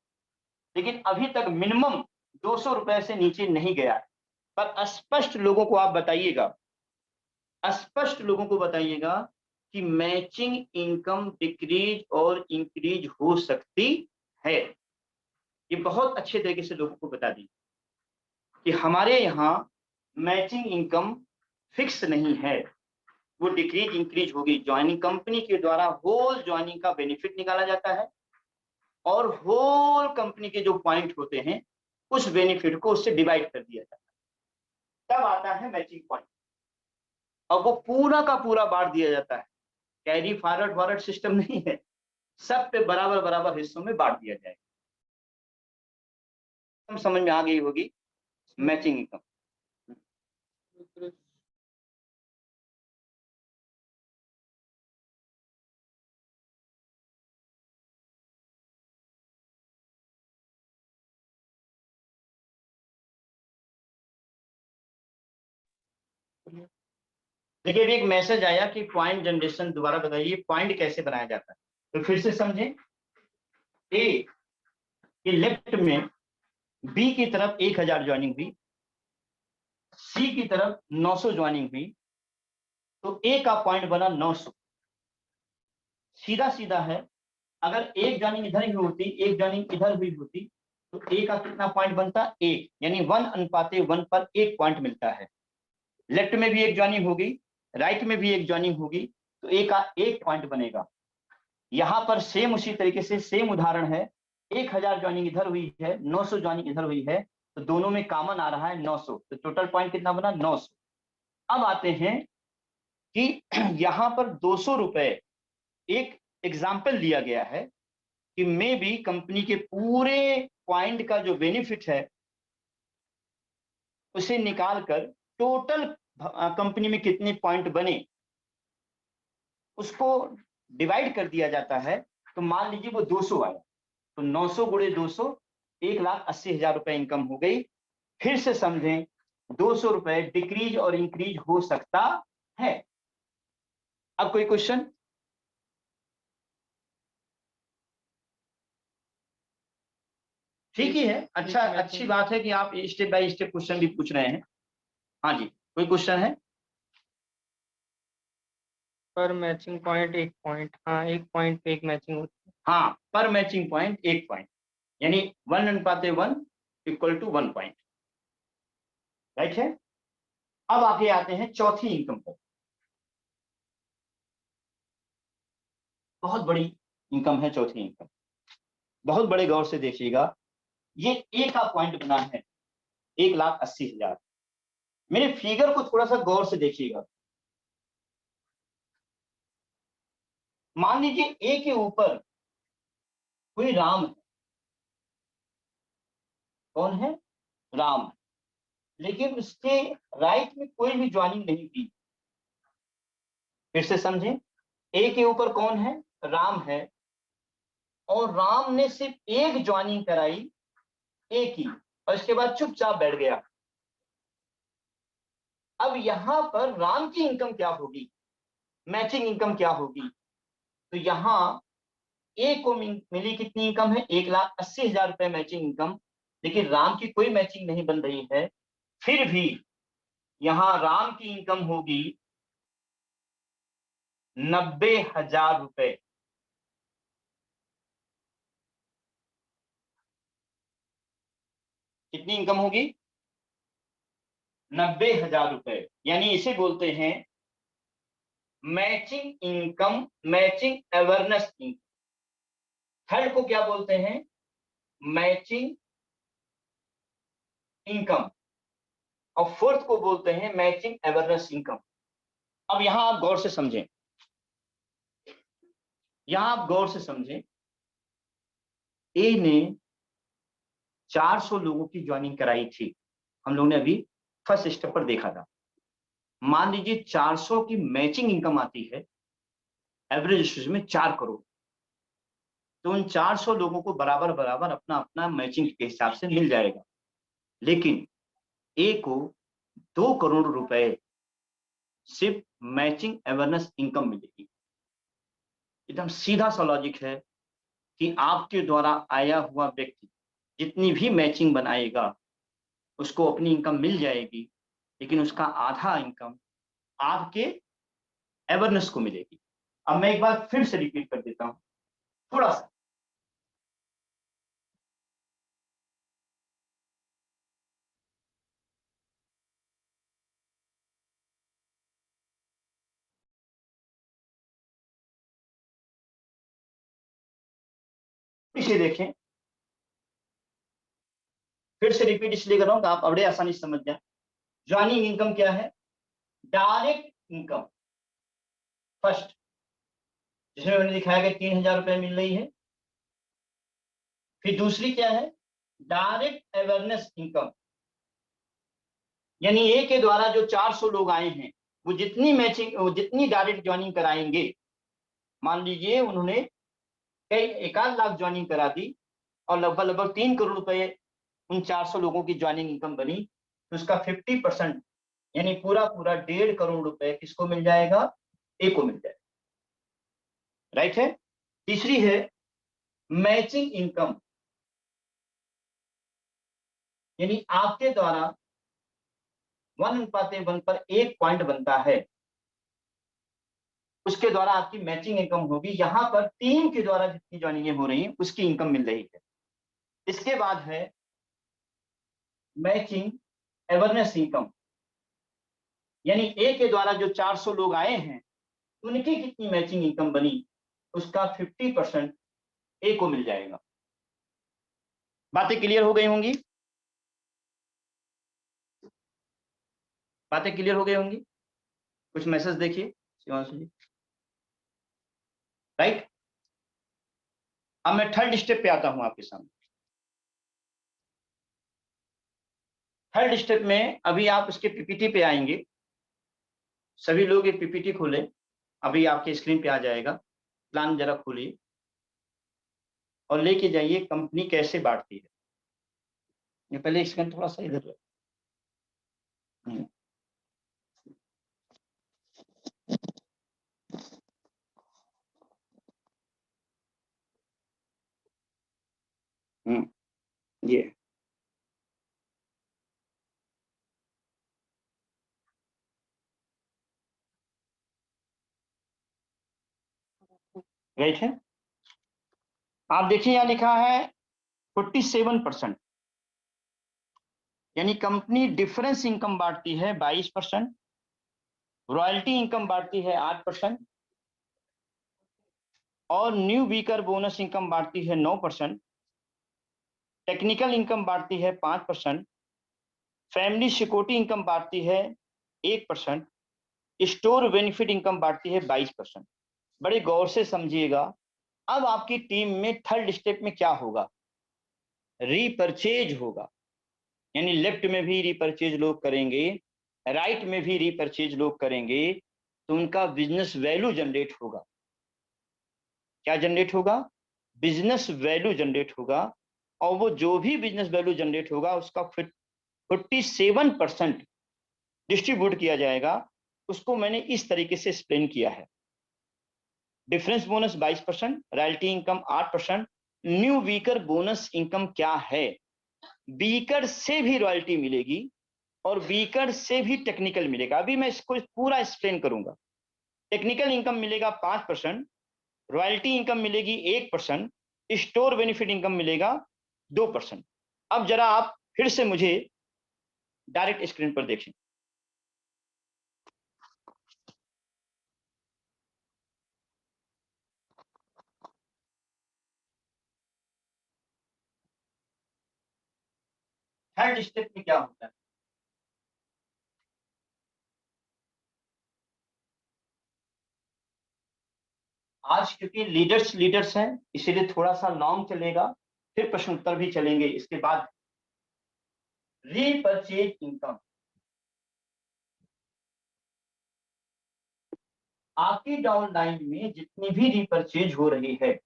लेकिन अभी तक मिनिमम 200 रुपए से नीचे नहीं गया है। पर स्पष्ट लोगों को आप बताइएगा, स्पष्ट लोगों को बताइएगा कि मैचिंग इनकम डिक्रीज और इंक्रीज हो सकती है। ये बहुत अच्छे तरीके से लोगों को बता दी कि हमारे यहाँ मैचिंग इनकम फिक्स नहीं है, वो डिक्रीज इंक्रीज होगी। ज्वाइनिंग कंपनी के द्वारा होल ज्वाइनिंग का बेनिफिट निकाला जाता है, और होल कंपनी के जो पॉइंट होते हैं उस बेनिफिट को उससे डिवाइड कर दिया जाता है, तब आता है मैचिंग पॉइंट, और वो पूरा का पूरा बांट दिया जाता है। कैरी फॉरवर्ड सिस्टम नहीं है, सब पे बराबर बराबर हिस्सों में बांट दिया जाएगा। समझ में आ गई होगी मैचिंग इनकम। देखिए अभी एक मैसेज आया कि पॉइंट जनरेशन दोबारा बताइए, पॉइंट कैसे बनाया जाता है? तो फिर से समझें, ए के लेफ्ट में बी की तरफ 1000 ज्वाइनिंग हुई, सी की तरफ 900 ज्वाइनिंग हुई, तो ए का पॉइंट बना 900। सीधा सीधा है, अगर एक ज्वाइनिंग इधर ही होती, एक ज्वाइनिंग इधर हुई होती, तो ए का कितना पॉइंट बनता? 1, यानी 1:1 पर 1 पॉइंट मिलता है। लेफ्ट में भी एक ज्वाइनिंग होगी, राइट में भी एक ज्वाइनिंग होगी, तो ए का 1 पॉइंट बनेगा। यहां पर सेम उसी तरीके से सेम उदाहरण है, 1000 ज्वाइनिंग इधर हुई है, 900 ज्वाइनिंग इधर हुई है, तो दोनों में कॉमन आ रहा है 900, तो टोटल पॉइंट कितना बना? 900। अब आते हैं कि यहां पर 200 रुपए एक एग्जाम्पल दिया गया है कि मे बी कंपनी के पूरे पॉइंट का जो बेनिफिट है उसे निकालकर टोटल कंपनी में कितने पॉइंट बने उसको डिवाइड कर दिया जाता है। तो मान लीजिए वो 200 आया, तो 900 गुणे 200, 1,80,000 रुपए इनकम हो गई। फिर से समझें, 200 रुपए डिक्रीज और इंक्रीज हो सकता है। अब कोई क्वेश्चन? ठीक ही है, अच्छा, अच्छी बात है कि आप स्टेप बाय स्टेप क्वेश्चन भी पूछ रहे हैं। हाँ जी, कोई क्वेश्चन है? पर मैचिंग पॉइंट 1 पॉइंट, हाँ 1 पॉइंट पे एक मैचिंग होती है। हाँ, पर मैचिंग पॉइंट 1 पॉइंट, यानी 1:1 इक्वल टू 1 पॉइंट, राइट है। अब आगे आते हैं चौथी इनकम पर। बहुत बड़ी इनकम है चौथी इनकम, बहुत बड़े गौर से देखिएगा। ये ए का पॉइंट बना है 1,80,000। मेरे फिगर को थोड़ा सा गौर से देखिएगा। मान लीजिए ए के ऊपर कोई राम है। कौन है? राम है। लेकिन उसके राइट में कोई भी ज्वाइनिंग नहीं की। फिर से समझें, ए के ऊपर कौन है? राम है, और राम ने सिर्फ एक ज्वाइनिंग कराई ए की, और इसके बाद चुपचाप बैठ गया। अब यहां पर राम की इनकम क्या होगी? मैचिंग इनकम क्या होगी? तो यहां ए को मिली कितनी इनकम है? 1,80,000 रुपए मैचिंग इनकम। लेकिन राम की कोई मैचिंग नहीं बन रही है, फिर भी यहां राम की इनकम होगी 90,000 रुपए। कितनी इनकम होगी? 90,000 रुपए, यानी इसे बोलते हैं matching income, matching awareness income. Third को क्या बोलते हैं? मैचिंग इनकम, और फोर्थ को बोलते हैं मैचिंग अवेयरनेस इनकम। अब यहां आप गौर से समझें, यहां आप गौर से समझें। ए ने 400 लोगों की ज्वाइनिंग कराई थी, हम लोगों ने अभी फर्स्ट स्टेप पर देखा था। मान लीजिए 400 की मैचिंग इनकम आती है, एवरेज में 4 करोड़। तो उन 400 लोगों को बराबर बराबर अपना अपना मैचिंग के हिसाब से मिल जाएगा। लेकिन ए को 2 करोड़ रुपए सिर्फ मैचिंग अवेयरनेस इनकम मिलेगी। एकदम सीधा सा लॉजिक है कि आपके द्वारा आया हुआ व्यक्ति जितनी भी मैचिंग बनाएगा उसको अपनी इनकम मिल जाएगी, लेकिन उसका आधा इनकम आपके अवेयरनेस को मिलेगी। अब मैं एक बार फिर से रिपीट कर देता हूं थोड़ा सा। इसे देखें, फिर से रिपीट इसलिए कर रहा हूं कि आप बड़े आसानी से समझ जाए। ज्वाइनिंग इनकम क्या है? डायरेक्ट इनकम फर्स्ट, जिसमें मैंने दिखाया कि 3,000 रुपए मिल रही है। फिर दूसरी क्या है? डायरेक्ट अवेयरनेस इनकम, यानी ए के द्वारा जो 400 लोग आए हैं वो जितनी मैचिंग, वो जितनी डायरेक्ट ज्वाइनिंग कराएंगे, मान लीजिए उन्होंने कई 1,00,000 ज्वाइनिंग करा दी और लगभग लगभग 3 करोड़ रुपए उन 400 लोगों की ज्वाइनिंग इनकम बनी, तो उसका 50% यानी पूरा पूरा 1.5 करोड़ रुपए किसको मिल जाएगा? ए को मिल जाएगा, राइट है। तीसरी है मैचिंग इनकम, यानी आपके द्वारा 1:1 पर 1 पॉइंट बनता है, उसके द्वारा आपकी मैचिंग इनकम होगी। यहां पर टीम के द्वारा जितनी ज्वाइनिंग हो रही है उसकी इनकम मिल रही है। इसके बाद है मैचिंग अवेयरनेस इनकम, यानी ए के द्वारा जो 400 लोग आए हैं उनकी कितनी मैचिंग इनकम बनी, उसका 50% ए को मिल जाएगा। बातें क्लियर हो गई होंगी? बातें क्लियर हो गई होंगी? कुछ मैसेज देखिए शिवांशु जी, राइट। अब मैं थर्ड स्टेप पे आता हूं आपके सामने। थर्ड स्टेप में अभी आप उसके पीपीटी पे आएंगे। सभी लोग एक पीपीटी खोलें, अभी आपके स्क्रीन पे आ जाएगा। प्लान जरा खोलिए और लेके जाइए कंपनी कैसे बांटती है। ये पहले स्क्रीन थोड़ा सा इधर ये राइट है। आप देखिए यहाँ लिखा है 47%, यानी कंपनी डिफरेंस इनकम बांटती है 22%, रॉयल्टी इनकम बांटती है 8%, और न्यू वीकर बोनस इनकम बांटती है 9%, टेक्निकल इनकम बांटती है 5%, फैमिली सिक्योरिटी इनकम बांटती है 1%, स्टोर बेनिफिट इनकम बांटती है 22%। बड़े गौर से समझिएगा। अब आपकी टीम में थर्ड स्टेप में क्या होगा, रीपरचेज होगा, यानी लेफ्ट में भी रीपरचेज लोग करेंगे, राइट में भी रीपरचेज लोग करेंगे, तो उनका बिजनेस वैल्यू जनरेट होगा। क्या जनरेट होगा, बिजनेस वैल्यू जनरेट होगा, और वो जो भी बिजनेस वैल्यू जनरेट होगा उसका 47% डिस्ट्रीब्यूट किया जाएगा। उसको मैंने इस तरीके से एक्सप्लेन किया है। Difference bonus 22%, royalty income 8%। New weaker bonus income क्या है, वीकर से भी रॉयल्टी मिलेगी और वीकर से भी टेक्निकल मिलेगा। अभी मैं इसको पूरा एक्सप्लेन करूंगा। टेक्निकल इनकम मिलेगा 5%, रॉयल्टी इनकम मिलेगी 1%, स्टोर बेनिफिट इनकम मिलेगा 2%। अब जरा आप फिर से मुझे डायरेक्ट स्क्रीन पर देखें। थर्ड स्टेप में क्या होता है, आज क्योंकि लीडर्स हैं इसीलिए थोड़ा सा लॉन्ग चलेगा, फिर प्रश्न उत्तर भी चलेंगे इसके बाद। रीपरचेज इनकम, आपकी डाउन लाइन में जितनी भी रीपरचेज हो रही है।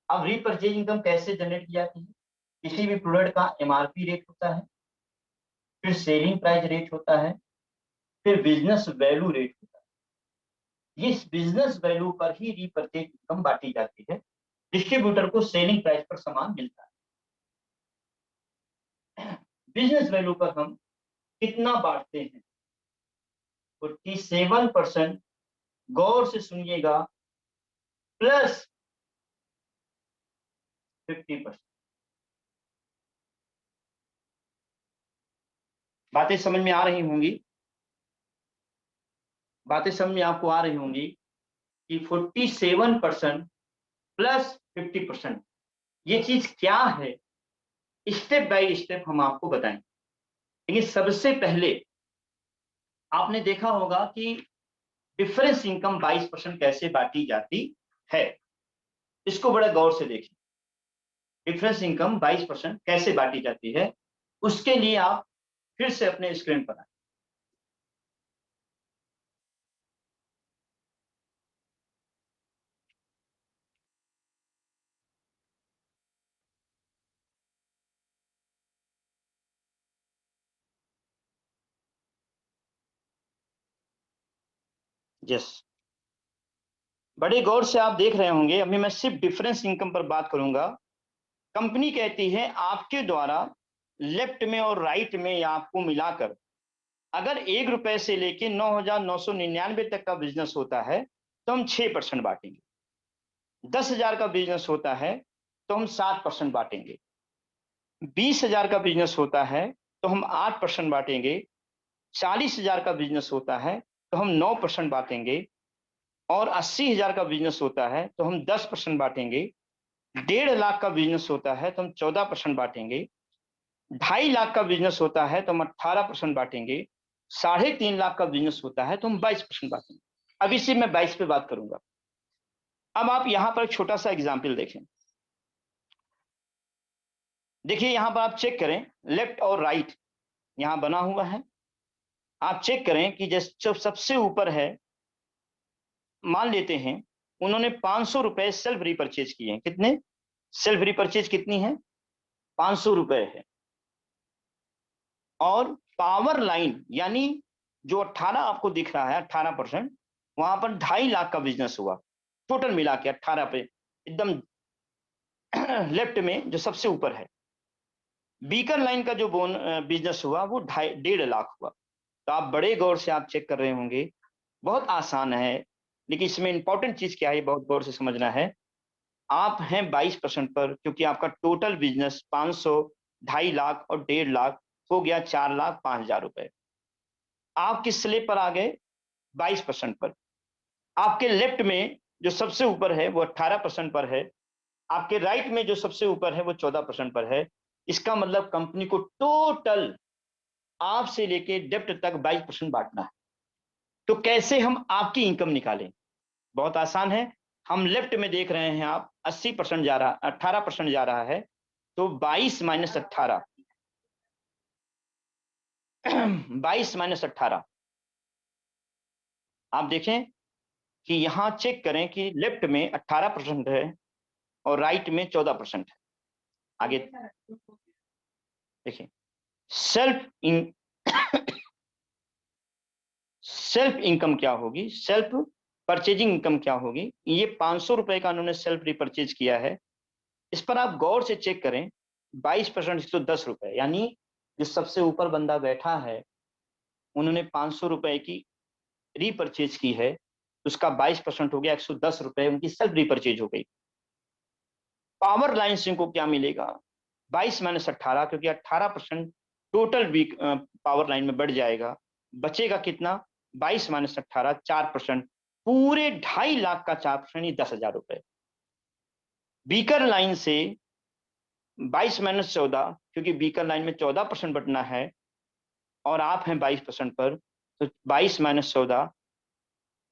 अब रीपरचेज इनकम कैसे जनरेट की जाती है, किसी भी प्रोडक्ट का एमआरपी रेट होता है, फिर सेलिंग प्राइस रेट होता है, फिर बिजनेस वैल्यू रेट होता है। इस बिजनेस वैल्यू पर ही रीपरचेज इनकम बांटी जाती है। डिस्ट्रीब्यूटर को सेलिंग प्राइस पर सामान मिलता है। बिजनेस वैल्यू पर हम कितना बांटते हैं, 47%, गौर से सुनिएगा, प्लस 50%। बातें समझ में आ रही होंगी, बातें समझ में आपको आ रही होंगी कि 47% प्लस 50%, ये चीज क्या है, स्टेप बाय स्टेप हम आपको बताएं। लेकिन सबसे पहले आपने देखा होगा कि डिफरेंस इनकम 22% कैसे बांटी जाती है, इसको बड़े गौर से देखिए। डिफरेंस इनकम 22% कैसे बांटी जाती है, उसके लिए आप फिर से अपने स्क्रीन पर आए। यस, बड़े गौर से आप देख रहे होंगे। अभी मैं सिर्फ डिफरेंस इनकम पर बात करूंगा। कंपनी कहती है आपके द्वारा लेफ्ट में और राइट में आपको मिलाकर अगर 1 रुपए से लेके 9,999 तक का बिजनेस होता है तो हम 6% बांटेंगे। 10,000 का बिजनेस होता है तो हम 7% बांटेंगे। 20,000 का बिजनेस होता है तो हम 8% बांटेंगे। 40,000 का बिजनेस होता है तो हम 9% बांटेंगे। और 80,000 का बिजनेस होता है तो हम 10% बांटेंगे। 1.5 लाख का बिजनेस होता है तो हम 14% बांटेंगे। 2.5 लाख का बिजनेस होता है तो हम 18% बांटेंगे। 3.5 लाख का बिजनेस होता है तो हम 22% बांटेंगे। अब इसी मैं 22 पे बात करूंगा। अब आप यहां पर एक छोटा सा एग्जाम्पल देखें। देखिए यहां पर आप चेक करें, लेफ्ट और राइट यहां बना हुआ है। आप चेक करें कि जैसे सबसे ऊपर है, मान लेते हैं उन्होंने 500 रुपए सेल्फ रीपरचेज किए हैं। कितने सेल्फ रीपरचेज कितनी है, 500 रुपए है। और पावर लाइन यानी जो 18 आपको दिख रहा है 18%, वहां पर 2.5 लाख का बिजनेस हुआ टोटल मिला के 18 पे एकदम लेफ्ट में जो सबसे ऊपर है। बीकन लाइन का जो बिजनेस हुआ वो 1.5 लाख हुआ। तो आप बड़े गौर से आप चेक कर रहे होंगे, बहुत आसान है, लेकिन इसमें इंपॉर्टेंट चीज क्या है बहुत गौर से समझना है। आप हैं 22% पर, क्योंकि आपका टोटल बिजनेस 500, 2.5 लाख और 1.5 लाख हो गया 4,05,000 रुपए। आप किस स्लेब पर आ गए? 22% पर। आपके लेफ्ट में जो सबसे ऊपर है वो 18% पर है, आपके राइट में जो सबसे ऊपर है वो 14% पर है। इसका मतलब कंपनी को टोटल आप से लेके डेप्ट तक 22% बांटना है। तो कैसे हम आपकी इनकम निकालें? बहुत आसान है। हम लेफ्ट में देख रहे हैं आप 80% जा रहा, 18% जा रहा है, तो 22 माइनस 18 22 माइनस 18 आप देखें कि यहां चेक करें कि लेफ्ट में 18% है और राइट में 14% है। आगे देखिए, सेल्फ इनकम क्या होगी, सेल्फ परचेजिंग इनकम क्या होगी। ये 500 रुपए का उन्होंने सेल्फ रिपर्चेज किया है। इस पर आप गौर से चेक करें, 22% 110 रुपए, यानी जो सबसे ऊपर बंदा बैठा है उन्होंने 500 रुपए की रीपरचेज की है, उसका 22% हो गया 110 रुपए, उनकी सेल्फ रीपरचेज हो गई। पावर लाइन से को क्या मिलेगा? 22 माइनस 18, क्योंकि 18% टोटल वीक पावर लाइन में बढ़ जाएगा। बचेगा कितना? 22 माइनस 18 4%, पूरे 2.5 लाख का 4% 10,000 रुपए। बीकर लाइन से 22 माइनस 14, क्योंकि बीकर लाइन में 14% बटना है और आप हैं 22% पर, तो 22 माइनस 14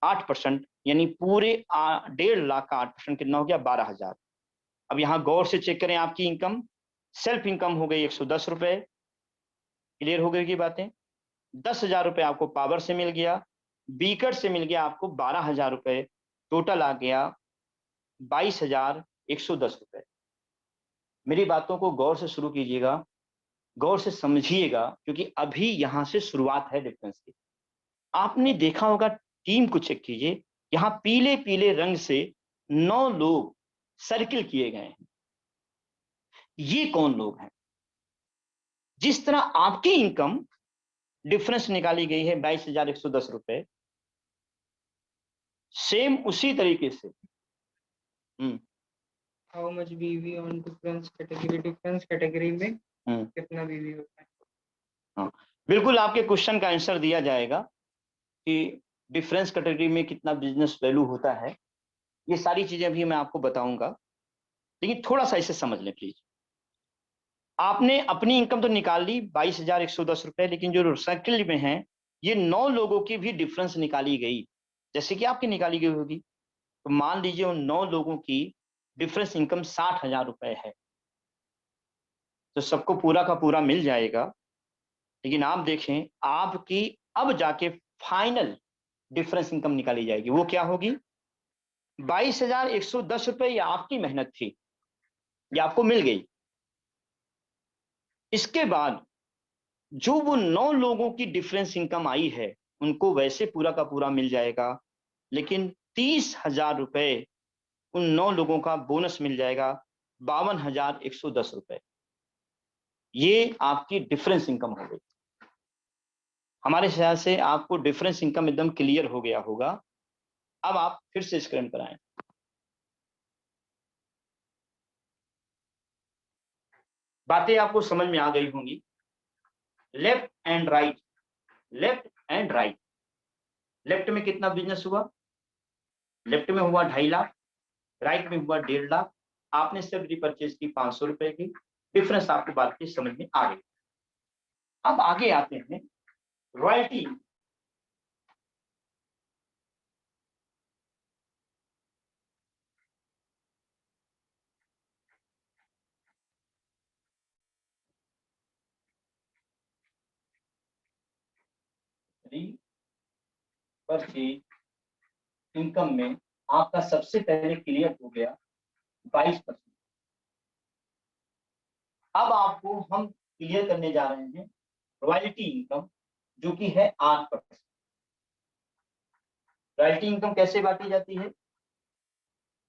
8%, यानी पूरे 1.5 लाख का 8% कितना हो गया? 12,000। अब यहां गौर से चेक करें आपकी इनकम, सेल्फ इनकम हो गई 110 रुपए। क्लियर हो गई की बातें? 10,000 रुपए आपको पावर से मिल गया, बीकर से मिल गया आपको 12,000 रुपए, टोटल आ गया 22,110 रुपए। मेरी बातों को गौर से शुरू कीजिएगा, गौर से समझिएगा, क्योंकि अभी यहां से शुरुआत है डिफरेंस की। आपने देखा होगा, टीम को चेक कीजिए, यहां पीले पीले रंग से 9 लोग सर्किल किए गए हैं। ये कौन लोग हैं? जिस तरह आपकी इनकम डिफरेंस निकाली गई है 22,110 रुपए, सेम उसी तरीके से हाउ मच बीवी ऑन डिफरेंस कैटेगरी में कितना बीवी होता है? हाँ, बिल्कुल आपके क्वेश्चन का आंसर दिया जाएगा कि डिफरेंस कैटेगरी में कितना बिजनेस वैल्यू होता है। ये सारी चीजें अभी मैं आपको बताऊंगा, लेकिन थोड़ा सा इसे समझ लें प्लीज। आपने अपनी इनकम तो निकाल ली 22,110 रुपए, लेकिन जो सर्किल में है ये 9 लोगों की भी डिफरेंस निकाली गई, जैसे कि आपकी निकाली गई होगी। तो मान लीजिए उन 9 लोगों की डिफरेंस इनकम 60,000 रुपए है, तो सबको पूरा का पूरा मिल जाएगा। लेकिन आप देखें, आपकी अब जाके फाइनल डिफरेंस इनकम निकाली जाएगी, वो क्या होगी? 22,110 रुपए ये आपकी मेहनत थी, ये आपको मिल गई। इसके बाद जो वो 9 लोगों की डिफरेंस इनकम आई है उनको वैसे पूरा का पूरा मिल जाएगा, लेकिन 30,000 रुपए उन 9 लोगों का बोनस मिल जाएगा, 52,110 रुपए। ये आपकी डिफरेंस इनकम हो गई। हमारे ख्याल से आपको डिफरेंस इनकम एकदम क्लियर हो गया होगा। अब आप फिर से स्क्रीन पर आए। बातें आपको समझ में आ गई होंगी। Left and right, left and right. Left में कितना बिजनेस हुआ? लेफ्ट में हुआ 2.5 लाख, राइट में हुआ 1.5 लाख। आपने सिर्फ रिपर्चेज की 500 रुपए की। डिफरेंस आपको बात की समझ में आ गई। अब आगे आते हैं रॉयल्टी। परचेज इनकम में आपका सबसे पहले क्लियर हो गया 22%। अब आपको हम क्लियर करने जा रहे हैं रॉयल्टी इनकम जो कि है 8%। रॉयल्टी इनकम कैसे बांटी जाती है?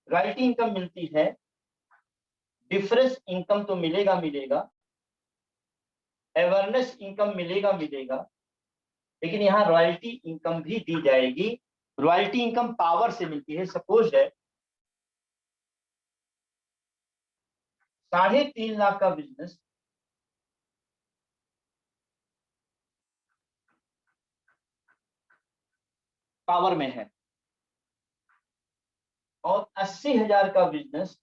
रॉयल्टी इनकम मिलती है, डिफरेंस इनकम तो मिलेगा, अवेयरनेस इनकम मिलेगा, लेकिन यहाँ रॉयल्टी इनकम भी दी जाएगी। रॉयल्टी इनकम पावर से मिलती है। सपोज है 3.5 लाख का बिजनेस पावर में है और 80,000 का बिजनेस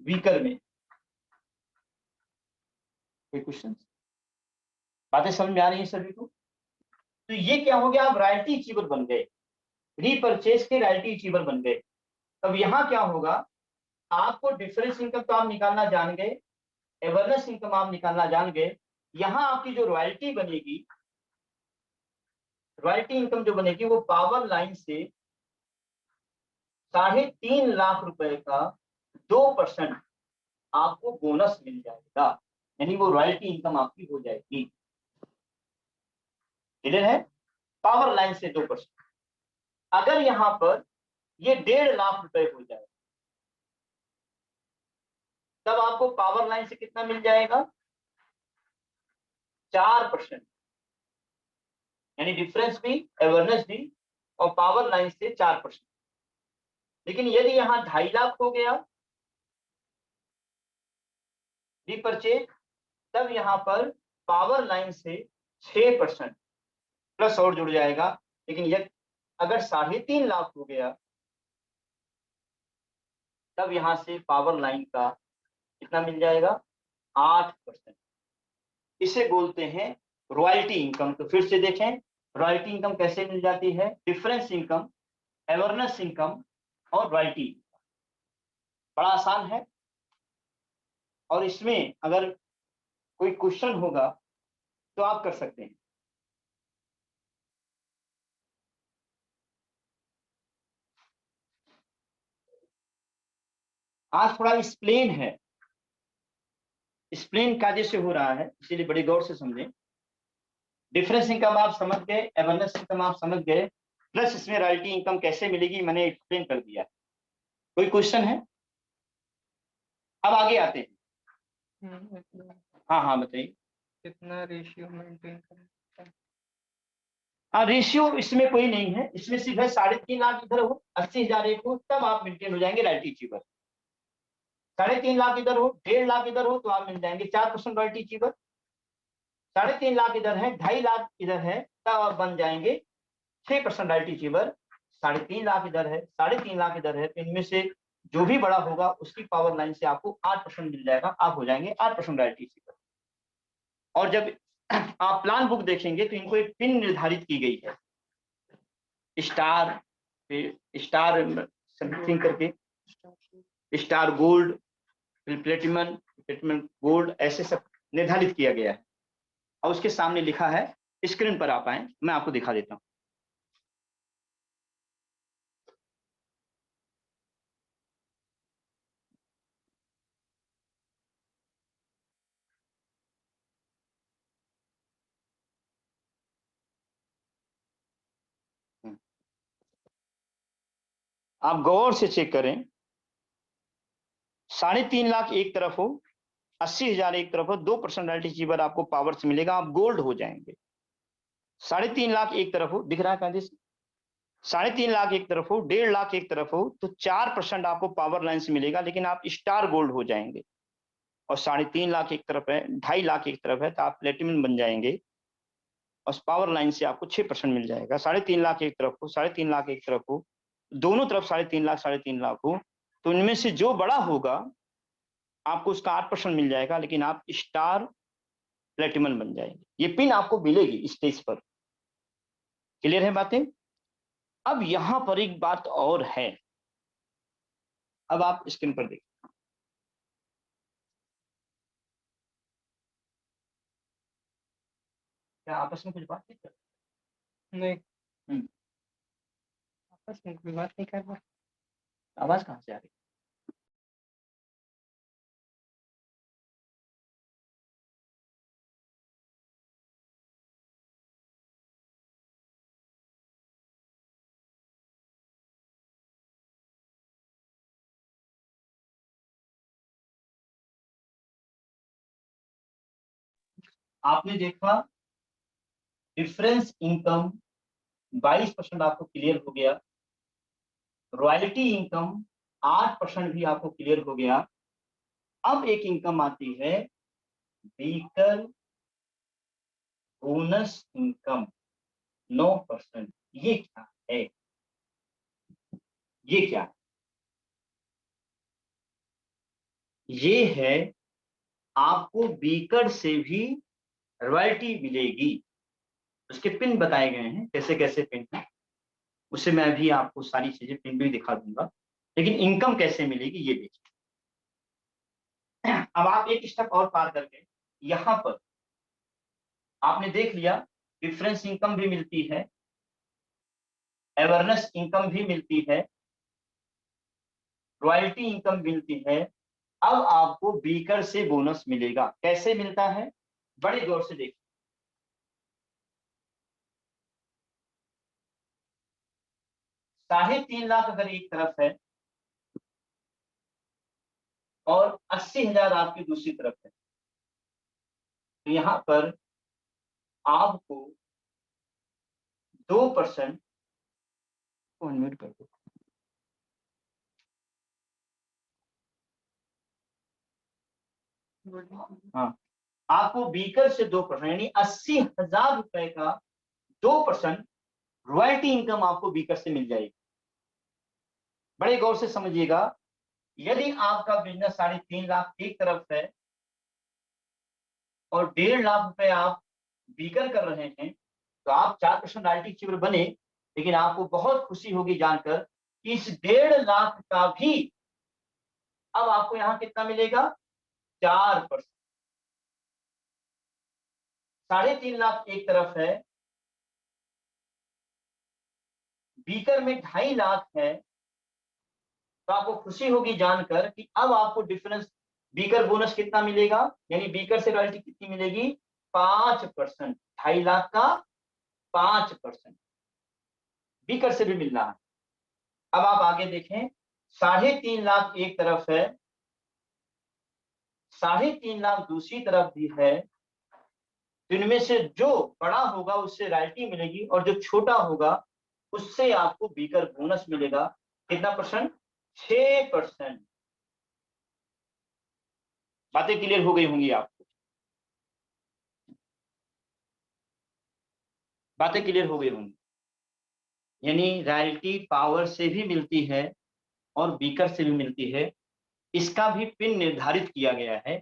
वीकर में। कोई क्वेश्चन? बातें समझ में आ रही है सभी को? तो ये क्या हो गया, आप रॉयल्टी अचीवर बन गए, रीपरचेज के रॉयल्टी अचीवर बन गए। तब यहाँ क्या होगा, आपको डिफरेंस इनकम तो आप निकालना जान गए, एवरनेस इनकम आप निकालना जान गए। यहाँ आपकी जो रॉयल्टी बनेगी, रॉयल्टी इनकम जो बनेगी वो पावर लाइन से 3.5 लाख रुपए का 2% आपको बोनस मिल जाएगा, यानी वो रॉयल्टी इनकम आपकी हो जाएगी। क्लियर है? पावर लाइन से 2%। अगर यहां पर ये 1.5 लाख रुपए हो जाए तब आपको पावर लाइन से कितना मिल जाएगा? 4%, यानी डिफरेंस भी, अवेयरनेस भी और पावर लाइन से 4%। लेकिन यदि यहां 2.5 लाख हो गया रीपरचेज, तब यहां पर पावर लाइन से 6% प्लस और जुड़ जाएगा। लेकिन यदि अगर 3.5 लाख हो गया तब यहां से पावर लाइन का कितना मिल जाएगा? 8%। इसे बोलते हैं रॉयल्टी इनकम। तो फिर से देखें, रॉयल्टी इनकम कैसे मिल जाती है? डिफरेंस इनकम, अवेयरनेस इनकम और रॉयल्टी। बड़ा आसान है। और इसमें अगर कोई क्वेश्चन होगा तो आप कर सकते हैं। आज थोड़ा एक्सप्लेन है, एक्सप्लेन कायदे से हो रहा है, इसीलिए बड़ी गौर से समझें। डिफरेंस इनकम आप समझ गए, अवेयरनेस इनकम आप समझ गए, प्लस इसमें रॉयल्टी इनकम कैसे मिलेगी मैंने एक्सप्लेन कर दिया। कोई क्वेश्चन है? अब आगे आते हैं। हाँ हाँ बताइए। कितना रेशियो मेंटेन करें? रेशियो इसमें कोई नहीं है, इसमें सिर्फ है 3.5 लाख इधर हो, 80,000 एक हो, तब आप मेंटेन हो जाएंगे रॉयल्टी अचीवर। 3.5 लाख इधर हो, 1.5 लाख इधर हो, तो आप मिल जाएंगे 4% रॉयल्टी अचीवर। 3.5 लाख इधर है, 2.5 लाख इधर है, तब आप बन जाएंगे 6% रॉयल्टी अचीवर। 3.5 लाख इधर है, 3.5 लाख इधर है, तो इनमें से जो भी बड़ा होगा उसकी पावर लाइन से आपको 8% मिल जाएगा, आप हो जाएंगे 8% रॉयल्टी अचीवर। और जब आप प्लान बुक देखेंगे तो इनको एक पिन निर्धारित की गई है, स्टार, स्टार समथिंग करके, star gold, platinum, platinum gold, ऐसे सब निर्धारित किया गया है। और उसके सामने लिखा है, स्क्रीन पर आप आए, मैं आपको दिखा देता हूं। आप गौर से चेक करें, 3.5 लाख एक तरफ हो, 80,000 एक तरफ हो, 2% रॉयल्टी अचीवर आपको पावर से मिलेगा, आप गोल्ड हो जाएंगे। 3.5 लाख एक तरफ हो, दिख रहा है कायदे से? 3.5 लाख एक तरफ हो, 1.5 लाख एक तरफ हो, तो 4% आपको पावर लाइन से मिलेगा, लेकिन आप स्टार गोल्ड हो जाएंगे। और 3.5 लाख एक तरफ है, 2.5 लाख एक तरफ है, तो आप प्लेटिनम बन जाएंगे और पावर लाइन से आपको 6% मिल जाएगा। 3.5 लाख एक तरफ हो, 3.5 लाख एक तरफ हो, दोनों तरफ 3.5 लाख हो, तो इनमें से जो बड़ा होगा आपको उसका 8% मिल जाएगा, लेकिन आप स्टार प्लेटिनम बन जाएंगे। ये पिन आपको मिलेगी स्टेज पर। क्लियर है बातें? अब यहां पर एक बात और है, अब आप स्क्रीन पर देखिए। क्या आपस में कुछ बात नहीं कर? नहीं, आपस में कोई बात नहीं कर रहा। आवाज कहां से आ रही? आपने देखा डिफरेंस इनकम 22% आपको क्लियर हो गया, रॉयल्टी इनकम 8% भी आपको क्लियर हो गया। अब एक इनकम आती है व्हीकल बोनस इनकम 9%। ये क्या है? ये क्या है? ये है आपको बीकर से भी रॉयल्टी मिलेगी। उसके पिन बताए गए हैं, कैसे कैसे पिन है, उससे मैं भी आपको सारी चीजें पिन भी दिखा दूंगा, लेकिन इनकम कैसे मिलेगी ये देखिए। अब आप एक स्टेप और पार करके यहां पर आपने देख लिया डिफरेंस इनकम भी मिलती है, अवेयरनेस इनकम भी मिलती है, रॉयल्टी इनकम मिलती है। अब आपको बीकर से बोनस मिलेगा। कैसे मिलता है? बड़े गौर से देखिए। 3.5 लाख अगर एक तरफ है और 80,000 आपकी दूसरी तरफ है, तो यहां पर आपको 2% को अनम्यूट कर दो। हाँ, आपको बीकर से 2% यानी 80,000 रुपए का 2% रॉयल्टी इनकम आपको बीकर से मिल जाएगी। बड़े गौर से समझिएगा, यदि आपका बिजनेस 3.5 लाख एक तरफ है और 1.5 लाख रुपए आप बीकर कर रहे हैं, तो आप 4% रॉयल्टी चिवर बने, लेकिन आपको बहुत खुशी होगी जानकर कि इस 1.5 लाख का भी अब आपको यहां कितना मिलेगा? 4%। 3.5 लाख एक तरफ है, बीकर में 2.5 लाख है, तो आपको खुशी होगी जानकर कि अब आपको डिफरेंस बीकर बोनस कितना मिलेगा, यानी बीकर से रॉयल्टी कितनी मिलेगी? 5%। 2.5 लाख का 5% बीकर से भी मिल रहा है। अब आप आगे देखें, 3.5 लाख एक तरफ है, 3.5 लाख दूसरी तरफ भी है। इनमें से जो बड़ा होगा उससे रॉयल्टी मिलेगी और जो छोटा होगा उससे आपको बीकर बोनस मिलेगा। कितना परसेंट? 6%। बातें क्लियर हो गई होंगी आपको? बातें क्लियर हो गई होंगी। यानी रॉयल्टी पावर से भी मिलती है और बीकर से भी मिलती है। इसका भी पिन निर्धारित किया गया है।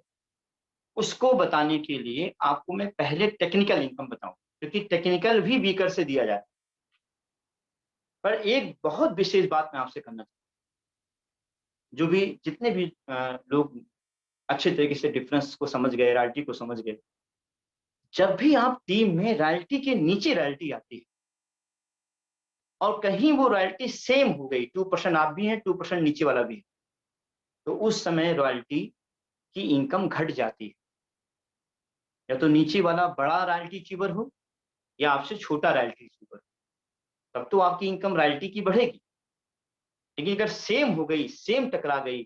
उसको बताने के लिए आपको मैं पहले टेक्निकल इनकम बताऊं, क्योंकि टेक्निकल भी बीकर से दिया जाता है। पर एक बहुत विशेष बात मैं आपसे करना चाहता हूं, जो भी जितने भी लोग अच्छे तरीके से डिफरेंस को समझ गए, रॉयल्टी को समझ गए, जब भी आप टीम में रॉयल्टी के नीचे रॉयल्टी आती है और कहीं वो रॉयल्टी सेम हो गई, 2% आप भी हैं, 2% नीचे वाला भी है, तो उस समय रॉयल्टी की इनकम घट जाती है। या तो नीचे वाला बड़ा रॉयल्टी अचीवर हो या आपसे छोटा रॉयल्टी अचीवर, तब तो आपकी इनकम रॉयल्टी की बढ़ेगी। लेकिन अगर सेम हो गई, सेम टकरा गई,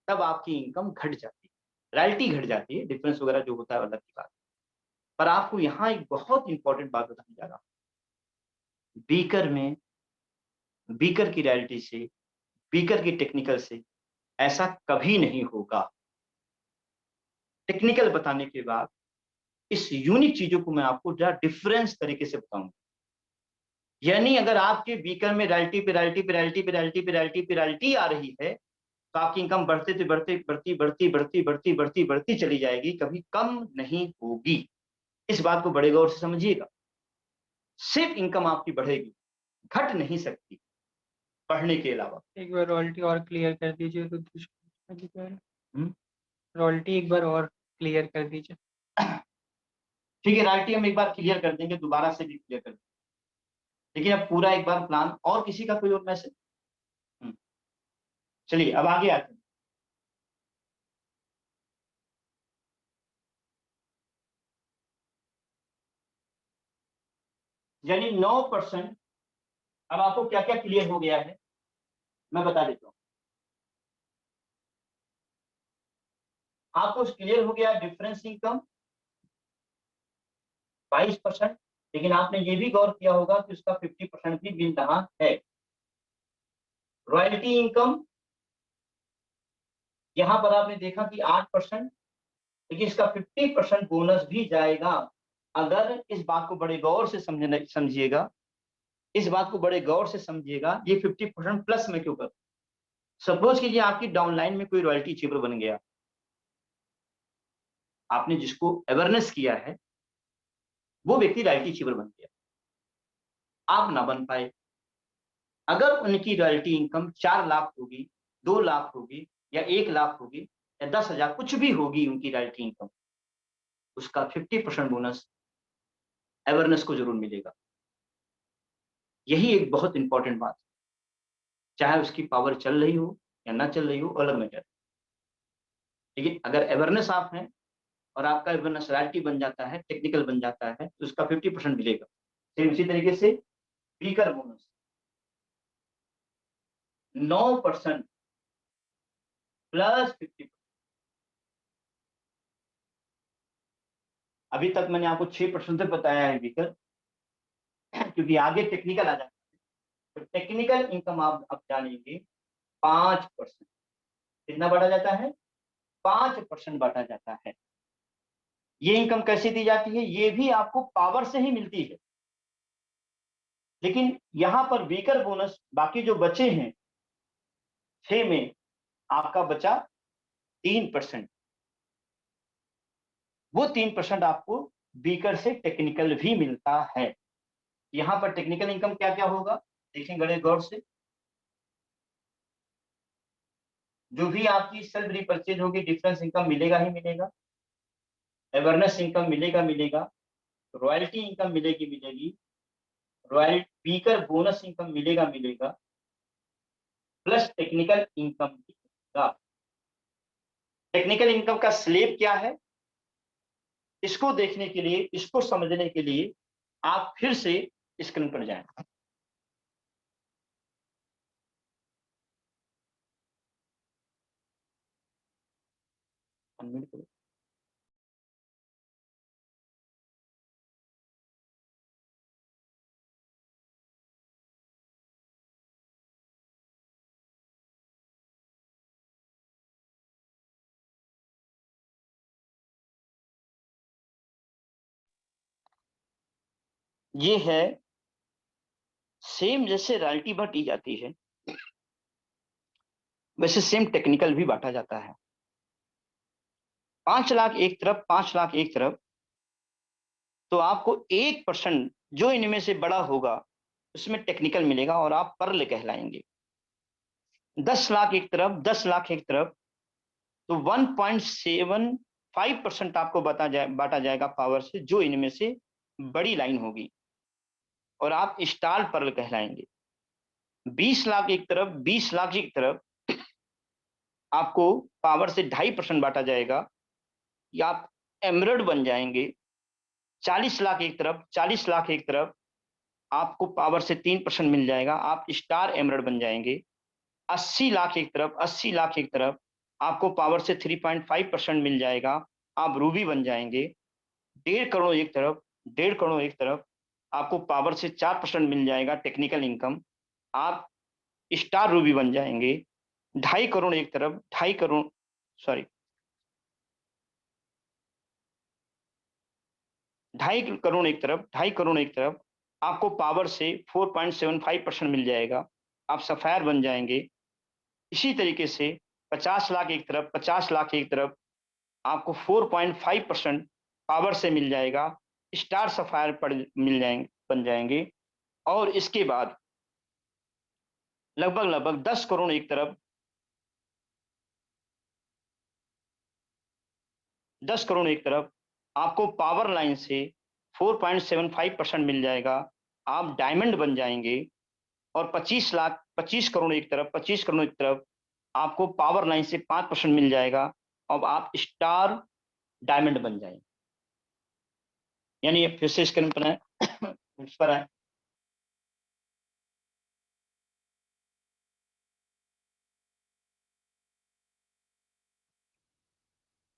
तब आपकी इनकम घट जाती है, रॉयल्टी घट जाती है। डिफरेंस वगैरह जो होता है अलग की बात। पर आपको यहाँ एक बहुत इंपॉर्टेंट बात बताने जा रहा हूँ। बीकर में बीकर की रॉयल्टी से, बीकर की टेक्निकल से ऐसा कभी नहीं होगा। टेक्निकल बताने के बाद इस यूनिक चीजों को मैं आपको जरा डिफरेंस तरीके से बताऊंगा। यानी अगर आपके बीकर में रॉयल्टी पे रॉयल्टी पे रॉयल्टी पे रॉयल्टी पे रॉयल्टी पे रॉयल्टी आ रही है, तो आपकी इनकम बढ़ते थे बढ़ती बढ़ती बढ़ती बढ़ती बढ़ती बढ़ती बढ़ती चली जाएगी, कभी कम नहीं होगी। इस बात को बड़े गौर से समझिएगा। सिर्फ इनकम आपकी बढ़ेगी, घट नहीं सकती बढ़ने के अलावा। एक बार रॉयल्टी और क्लियर कर दीजिए रॉयल्टी एक बार और क्लियर कर दीजिए। ठीक है, रॉयल्टी हम एक बार क्लियर कर देंगे, दोबारा से भी क्लियर कर देंगे, लेकिन अब पूरा एक बार प्लान। और किसी का कोई और मैसेज? चलिए अब आगे आते हैं। यानी 9%। अब आपको क्या क्या क्लियर हो गया है मैं बता देता हूं। आपको क्लियर हो गया डिफरेंस इनकम, 22%, लेकिन आपने ये भी गौर किया होगा कि उसका 50% भी मिल रहा है। रॉयल्टी इनकम यहां पर आपने देखा कि 8%, लेकिन इसका 50% बोनस भी जाएगा। अगर इस बात को बड़े गौर से समझिएगा, इस बात को बड़े गौर से समझिएगा, ये 50% प्लस में क्यों कर, सपोज कीजिए आपकी डाउनलाइन में कोई रॉयल्टी अचीवर बन गया, आपने जिसको अवेयरनेस किया है वो व्यक्ति रॉयल्टी अचीवर बन गया, आप ना बन पाए। अगर उनकी रॉयल्टी इनकम 4 लाख होगी, 2 लाख होगी, या 1 लाख होगी, या 10,000 कुछ भी होगी उनकी रॉयल्टी इनकम, उसका 50% बोनस अवेयरनेस को जरूर मिलेगा। यही एक बहुत इंपॉर्टेंट बात है। चाहे उसकी पावर चल रही हो या ना चल रही हो, अलग मैटर, लेकिन अगर अवेयरनेस आप हैं और आपका अवेयरनेस रॉयल्टी बन जाता है, टेक्निकल बन जाता है, तो उसका 50% मिलेगा। फिर उसी तरीके से स्पीकर बोनस 9% प्लस 50%। अभी तक मैंने आपको 6% बताया है बीकर, क्योंकि आगे टेक्निकल आ जाता है। तो टेक्निकल इनकम आप अब जानेंगे 5%। कितना बांटा जाता है? 5% बांटा जाता है। ये इनकम कैसे दी जाती है? ये भी आपको पावर से ही मिलती है, लेकिन यहां पर बीकर बोनस बाकी जो बचे हैं 6 में, आपका बचा 3%। वो 3% आपको बीकर से टेक्निकल भी मिलता है। यहां पर टेक्निकल इनकम क्या क्या होगा देखें बड़े गौर से। जो भी आपकी सेल्फ रिपर्चेज होगी, डिफरेंस इनकम मिलेगा ही मिलेगा, अवेयरनेस इनकम मिलेगा, रॉयल्टी इनकम मिलेगी, रॉयल बीकर बोनस इनकम मिलेगा, प्लस टेक्निकल इनकम का। टेक्निकल इनकम का स्लेब क्या है, इसको देखने के लिए, इसको समझने के लिए आप फिर से स्क्रीन पर जाएं। ये है सेम जैसे रॉयल्टी बांटी जाती है, वैसे सेम टेक्निकल भी बांटा जाता है। 5 लाख एक तरफ, 5 लाख एक तरफ, तो आपको 1% जो इनमें से बड़ा होगा उसमें टेक्निकल मिलेगा और आप परले कहलाएंगे। 10 लाख एक तरफ, 10 लाख एक तरफ, तो 1.75% आपको बांटा जाएगा पावर से, जो इनमें से बड़ी लाइन होगी, और आप स्टार परल कहलाएंगे। 20 लाख एक तरफ, 20 लाख एक तरफ, आपको पावर से 2.5% बांटा जाएगा, या आप एमरल्ड बन जाएंगे। 40 लाख एक तरफ, 40 लाख एक तरफ, आपको पावर से 3% मिल जाएगा, आप स्टार एमरल्ड बन जाएंगे। 80 लाख एक तरफ, 80 लाख एक तरफ, आपको पावर से 3.5% मिल जाएगा, आप रूबी बन जाएंगे। 1.5 करोड़ एक तरफ, 1.5 करोड़ एक तरफ, आपको पावर से 4% मिल जाएगा टेक्निकल इनकम, आप स्टार रूबी बन जाएंगे। 2.5 करोड़ एक तरफ, 2.5 करोड़, सॉरी 2.5 करोड़ एक तरफ, 2.5 करोड़ एक तरफ, आपको पावर से 4.75% मिल जाएगा, आप सफायर बन जाएंगे। इसी तरीके से 50 लाख एक तरफ, 50 लाख एक तरफ, आपको 4.5% पावर से मिल जाएगा, स्टार सफायर पर मिल जाएंगे, बन जाएंगे। और इसके बाद लगभग 10 करोड़ एक तरफ, 10 करोड़ एक तरफ, आपको पावर लाइन से 4.75% मिल जाएगा, आप डायमंड बन जाएंगे। और 25 करोड़ एक तरफ, 25 करोड़ एक तरफ, आपको पावर लाइन से 5% मिल जाएगा, अब आप स्टार डायमंड बन जाएंगे। यानी फिर से स्क्रीन पर है, उस पर है।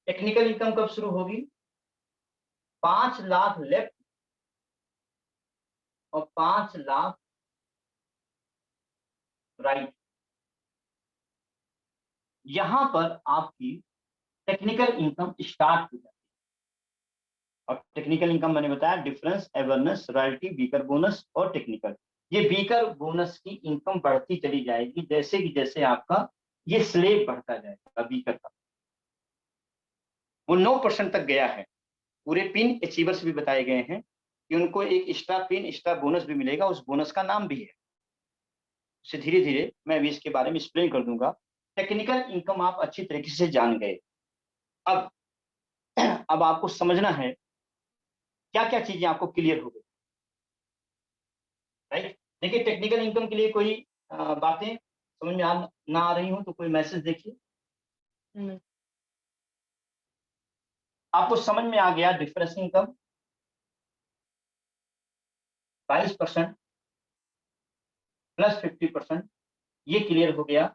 टेक्निकल इनकम कब शुरू होगी? 5 लाख लेफ्ट और 5 लाख राइट। यहां पर आपकी टेक्निकल इनकम स्टार्ट हो जाती है। और टेक्निकल इनकम मैंने बताया difference, awareness, royalty, beaker bonus और टेक्निकल। ये बीकर बोनस की इनकम बढ़ती चली जाएगी जैसे कि जैसे आपका ये स्लेब बढ़ता जाएगा बीकर का। वो 9% तक गया है। पूरे पिन अचीवर्स भी बताए गए हैं कि उनको एक एक्स्ट्रा पिन, एक्स्ट्रा बोनस भी मिलेगा, उस बोनस का नाम भी है। उसे धीरे धीरे मैं भी इसके बारे में एक्सप्लेन कर दूंगा। टेक्निकल इनकम आप अच्छी तरीके से जान गए। अब अब आपको समझना है क्या क्या चीजें आपको क्लियर हो गई, राइट। देखिए टेक्निकल इनकम के लिए कोई बातें समझ में ना आ रही हो तो कोई मैसेज देखिए। आपको समझ में आ गया डिफरेंस इनकम 22% प्लस 50%, ये क्लियर हो गया।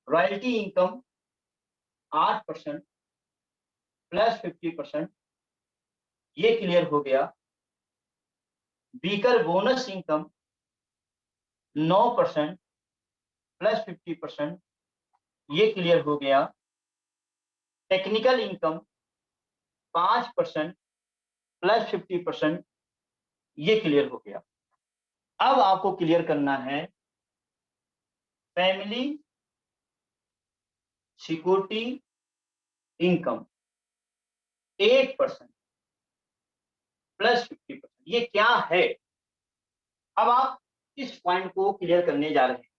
रॉयल्टी इनकम 8% प्लस 50%, ये क्लियर हो गया। बीकर बोनस इनकम 9% प्लस 50%, ये क्लियर हो गया। टेक्निकल इनकम 5% प्लस 50%, ये क्लियर हो गया। अब आपको क्लियर करना है फैमिली सिक्योरिटी इनकम 8% प्लस 50%, ये क्या है। अब आप इस पॉइंट को क्लियर करने जा रहे हैं,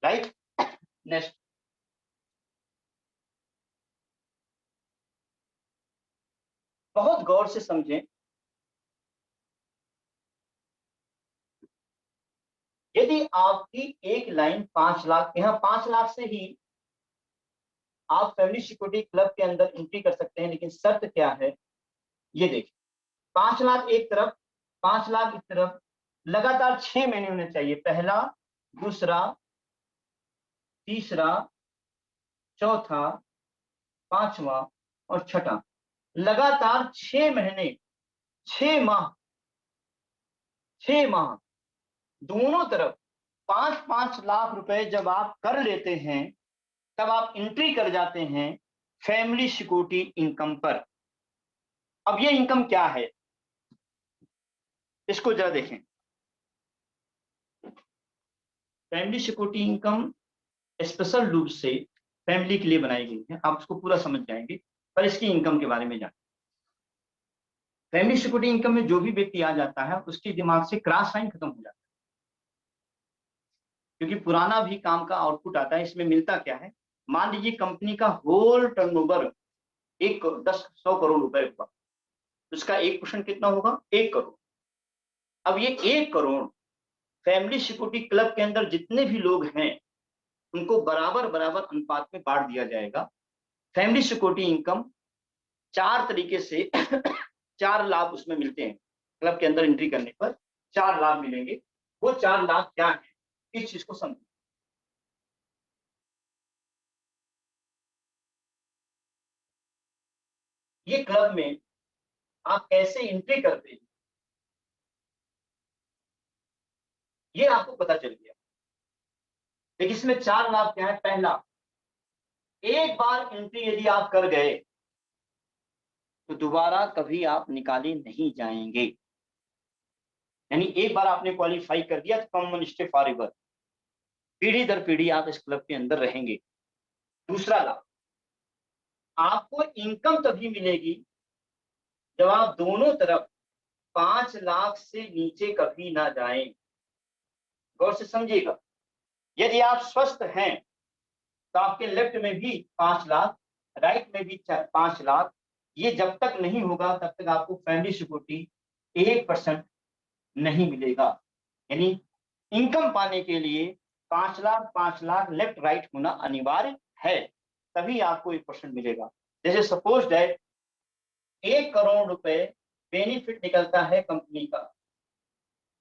राइट। नेक्स्ट, बहुत गौर से समझें। यदि आपकी एक लाइन 5 लाख, यहाँ 5 लाख से ही आप फैमिली सिक्योरिटी क्लब के अंदर एंट्री कर सकते हैं, लेकिन शर्त क्या है ये देखिए। 5 लाख एक तरफ, 5 लाख एक तरफ, लगातार 6 महीने होने चाहिए। पहला, दूसरा, तीसरा, चौथा, पांचवा और छठा। लगातार 6 महीने, 6 माह, 6 माह दोनों तरफ 5-5 लाख रुपए जब आप कर लेते हैं तब आप एंट्री कर जाते हैं फैमिली सिक्योरिटी इनकम पर। अब ये इनकम क्या है इसको जरा देखें। फैमिली सिक्योरिटी इनकम स्पेशल रूप से फैमिली के लिए बनाई गई है, आप उसको पूरा समझ जाएंगे, पर इसकी इनकम के बारे में जानें। फैमिली सिक्योरिटी इनकम में जो भी व्यक्ति आ जाता है उसके दिमाग से क्रॉस लाइन खत्म हो जाता है, क्योंकि पुराना भी काम का आउटपुट आता है। इसमें मिलता क्या है, मान लीजिए कंपनी का होल टर्नओवर 100 करोड़ रुपए हुआ, उसका 1% कितना होगा, 1 करोड़। अब ये 1 करोड़ फैमिली सिक्योरिटी क्लब के अंदर जितने भी लोग हैं उनको बराबर बराबर अनुपात में बांट दिया जाएगा। फैमिली सिक्योरिटी इनकम 4 तरीके से 4 लाभ उसमें मिलते हैं। क्लब के अंदर एंट्री करने पर 4 लाभ मिलेंगे। वो 4 लाभ क्या है, इस चीज को समझें। ये क्लब में आप कैसे एंट्री करते हैं ये आपको पता चल गया। लेकिन इसमें 4 लाभ क्या है। पहला, एक बार एंट्री यदि आप कर गए तो दोबारा कभी आप निकाले नहीं जाएंगे। यानी एक बार आपने क्वालिफाई कर दिया तो कॉमन स्टे फॉरएवर, पीढ़ी दर पीढ़ी आप इस क्लब के अंदर रहेंगे। दूसरा लाभ, आपको इनकम तभी मिलेगी जब आप दोनों तरफ 5 लाख से नीचे कभी ना जाएं। गौर से समझिएगा, यदि आप स्वस्थ हैं तो आपके लेफ्ट में भी 5 लाख, राइट में भी 5 लाख। ये जब तक नहीं होगा तब तक आपको फैमिली सिक्योरिटी 1% नहीं मिलेगा। यानी इनकम पाने के लिए 5 लाख 5 लाख लेफ्ट राइट होना अनिवार्य है, तभी आपको 1% मिलेगा। जैसे सपोज दैट 1 करोड़ रुपए बेनिफिट निकलता है कंपनी का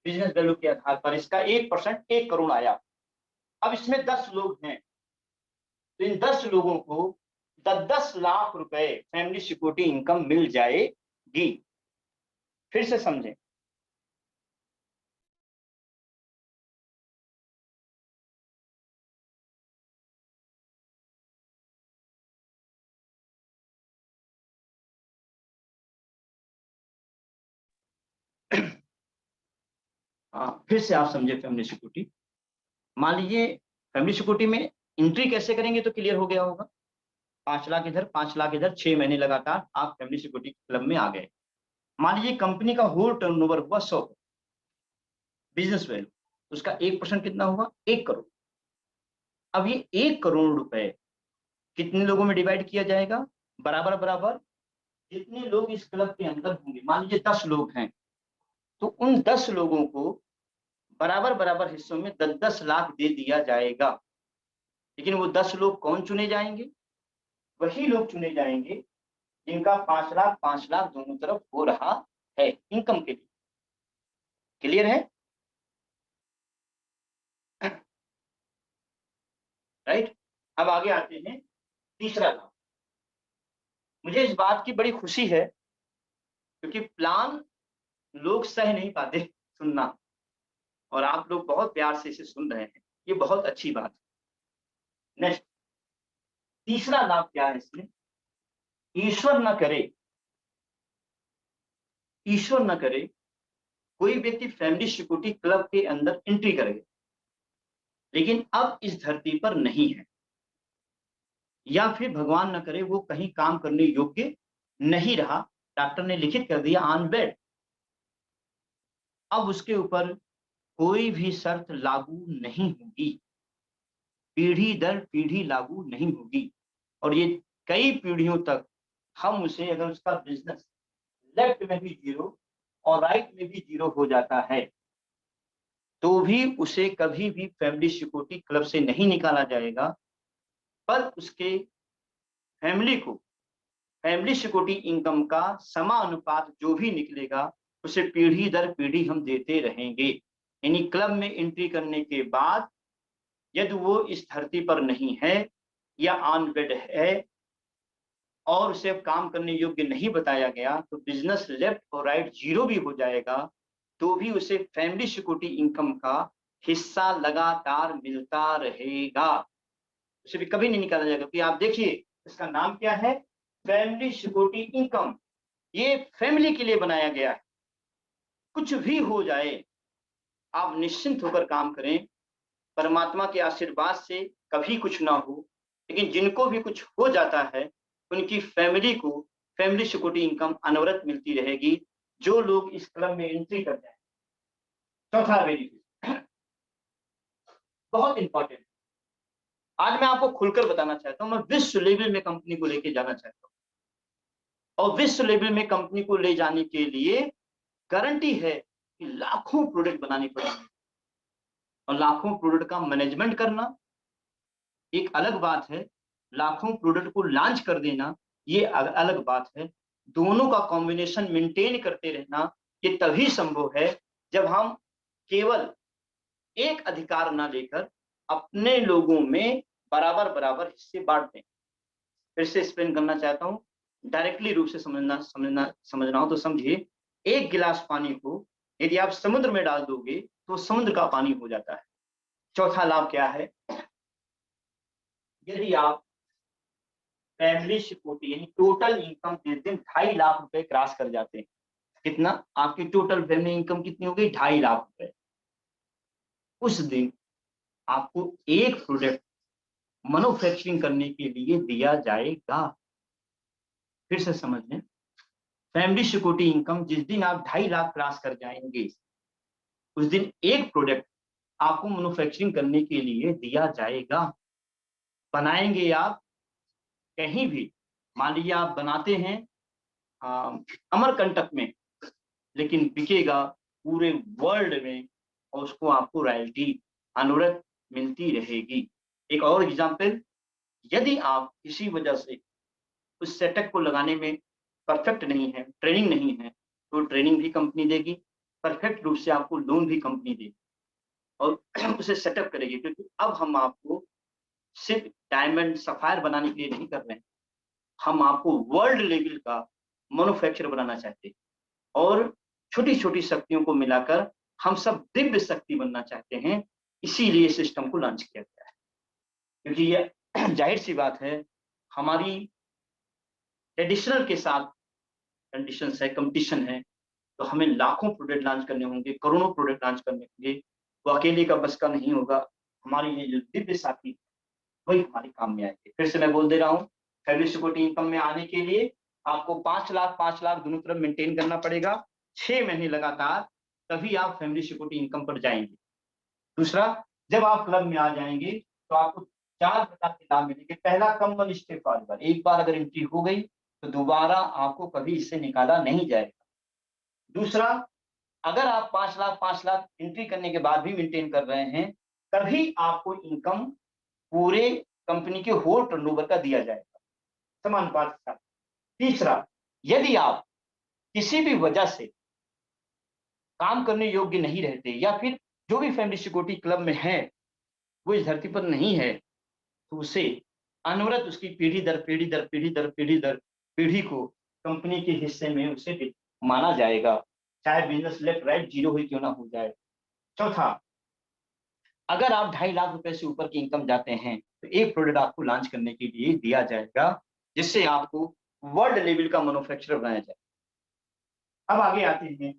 बिजनेस वैल्यू के आधार पर, इसका 1% 1 करोड़ आया। अब इसमें 10 लोग हैं तो इन 10 लोगों को 10 लाख रुपए फैमिली सिक्योरिटी इनकम मिल जाएगी। फिर से समझें। फिर से आप समझे फैमिली सिक्योरिटी। मान लीजिए फैमिली सिक्योरिटी में एंट्री कैसे करेंगे तो क्लियर हो गया होगा। 5 लाख इधर 5 लाख इधर, 6 महीने लगातार आप फैमिली सिक्योरिटी क्लब में आ गए। मान लीजिए कंपनी का होल टर्नओवर हुआ 100, बिजनेस वैल्यू, उसका 1% कितना होगा, 1 करोड़। अब ये 1 करोड़ रुपए कितने लोगों में डिवाइड किया जाएगा, बराबर बराबर जितने लोग इस क्लब के अंदर होंगे। मान लीजिए 10 लोग हैं, तो उन 10 लोगों को बराबर बराबर हिस्सों में 10-10 लाख दे दिया जाएगा। लेकिन वो 10 लोग कौन चुने जाएंगे, वही लोग चुने जाएंगे जिनका 5 लाख दोनों तरफ हो रहा है इनकम के लिए। क्लियर है? राइट। अब आगे आते हैं तीसरा लाभ। मुझे इस बात की बड़ी खुशी है क्योंकि प्लान लोग सह नहीं पाते सुनना, और आप लोग बहुत प्यार से इसे सुन रहे हैं, ये बहुत अच्छी बात है। नेक्स्ट, तीसरा लाभ क्या है इसमें, ईश्वर न करे कोई व्यक्ति फैमिली सिक्योरिटी क्लब के अंदर एंट्री करे, लेकिन अब इस धरती पर नहीं है, या फिर भगवान न करे वो कहीं काम करने योग्य नहीं रहा, डॉक्टर ने लिखित कर दिया ऑन बेड। अब उसके ऊपर कोई भी शर्त लागू नहीं होगी, पीढ़ी दर पीढ़ी लागू नहीं होगी, और ये कई पीढ़ियों तक हम उसे, अगर उसका बिजनेस लेफ्ट में भी 0 और राइट में भी 0 हो जाता है, तो भी उसे कभी भी फैमिली सिक्योरिटी क्लब से नहीं निकाला जाएगा, पर उसके फैमिली को फैमिली सिक्योरिटी इनकम का समानुपात जो भी निकलेगा उसे पीढ़ी दर पीढ़ी हम देते रहेंगे। यानी क्लब में एंट्री करने के बाद यदि वो इस धरती पर नहीं है या ऑन बेड है और उसे अब काम करने योग्य नहीं बताया गया, तो बिजनेस लेफ्ट और राइट 0 भी हो जाएगा, तो भी उसे फैमिली सिक्योरिटी इनकम का हिस्सा लगातार मिलता रहेगा, उसे भी कभी नहीं निकाला जाएगा। कि आप देखिए इसका नाम क्या है, फैमिली सिक्योरिटी इनकम। ये फैमिली के लिए बनाया गया है, कुछ भी हो जाए आप निश्चिंत होकर काम करें, परमात्मा के आशीर्वाद से कभी कुछ ना हो, लेकिन जिनको भी कुछ हो जाता है उनकी फैमिली को फैमिली सिक्योरिटी इनकम अनवरत मिलती रहेगी, जो लोग इस क्लब में एंट्री कर जाए। चौथा बेनिफिट बहुत इंपॉर्टेंट, आज मैं आपको खुलकर बताना चाहता हूं। मैं विश्व लेवल में कंपनी को लेके जाना चाहता हूं, और विश्व लेवल में कंपनी को ले जाने के लिए गारंटी है कि लाखों प्रोडक्ट बनाने पड़ेंगे, और लाखों प्रोडक्ट का मैनेजमेंट करना एक अलग बात है, लाखों प्रोडक्ट को लॉन्च कर देना ये अलग बात है। दोनों का कॉम्बिनेशन मेंटेन करते रहना ये तभी संभव है जब हम केवल एक अधिकार ना लेकर अपने लोगों में बराबर बराबर हिस्से बांट दें। फिर से एक्सप्लेन करना चाहता हूं, डायरेक्टली रूप से समझना हो तो समझिए, एक गिलास पानी को यदि आप समुद्र में डाल दोगे तो समुद्र का पानी हो जाता है। चौथा लाभ क्या है, यदि आप फैमिली सिक्योरिटी यानी टोटल इनकम जिस दिन 2.5 लाख रुपए क्रॉस कर जाते हैं, कितना आपकी टोटल फैमिली इनकम कितनी हो गई, 2.5 लाख रुपए, उस दिन आपको एक प्रोडक्ट मैन्युफैक्चरिंग करने के लिए दिया जाएगा। फिर से समझ लें, फैमिली सिक्योरिटी इनकम जिस दिन आप 2.5 लाख क्रॉस कर जाएंगे उस दिन एक प्रोडक्ट आपको मैन्युफैक्चरिंग करने के लिए दिया जाएगा। बनाएंगे आप कहीं भी, मान लीजिए आप बनाते हैं अमरकंटक में, लेकिन बिकेगा पूरे वर्ल्ड में और उसको आपको रॉयल्टी अनवरत मिलती रहेगी। एक और एग्जांपल, यदि आप किसी वजह से उस सेटअप को लगाने में परफेक्ट नहीं है, ट्रेनिंग नहीं है, तो ट्रेनिंग भी कंपनी देगी, परफेक्ट रूप से आपको लोन भी कंपनी देगी और उसे सेटअप करेगी। क्योंकि अब हम आपको सिर्फ डायमंड सफायर बनाने के लिए नहीं कर रहे हैं, हम आपको वर्ल्ड लेवल का मैन्युफैक्चर बनाना चाहते हैं। और छोटी छोटी शक्तियों को मिलाकर हम सब दिव्य शक्ति बनना चाहते हैं, इसीलिए सिस्टम को लॉन्च किया गया है। क्योंकि ये जाहिर सी बात है, हमारी ट्रेडिशनल के साथ कंडीशंस है, कंपटीशन है, तो हमें लाखों प्रोडक्ट लॉन्च करने होंगे, करोड़ों प्रोडक्ट लॉन्च करने होंगे। वो अकेले का बस का नहीं होगा। हमारी ये जो दिव्य साथी वही हमारे काम में आएंगे। फिर से मैं बोल दे रहा हूँ, फैमिली सिक्योरिटी इनकम में आने के लिए आपको 5 लाख दोनों तरफ मेंटेन करना पड़ेगा 6 महीने लगातार, तभी आप फैमिली सिक्योरिटी इनकम पर जाएंगे। दूसरा, जब आप क्लब में आ जाएंगे तो आपको 4 प्रकार के लाभ मिलेंगे। पहला, कम स्टे फॉरएवर, एक बार अगर एंट्री हो गई तो दोबारा आपको कभी इससे निकाला नहीं जाएगा। दूसरा, अगर आप 5 लाख एंट्री करने के बाद भी मेंटेन कर रहे हैं, तभी आपको इनकम पूरे कंपनी के होल टर्नओवर का दिया जाएगा समानुपात के साथ। तीसरा, यदि आप किसी भी वजह से काम करने योग्य नहीं रहते, या फिर जो भी फैमिली सिक्योरिटी क्लब में है वो इस धरती पर नहीं है, तो उसे अनवरत उसकी पीढ़ी दर पीढ़ी दर पीढ़ी दर पीढ़ी दर पीढ़ी को कंपनी के हिस्से में उसे माना जाएगा, चाहे बिजनेस लेफ्ट राइट जीरो ही क्यों ना हो जाए। चौथा, अगर आप 2.5 लाख रुपए से ऊपर की इनकम जाते हैं तो एक प्रोडक्ट आपको लॉन्च करने के लिए दिया जाएगा, जिससे आपको वर्ल्ड लेवल का मैन्युफैक्चरर बनाया जाए। अब आगे आते हैं,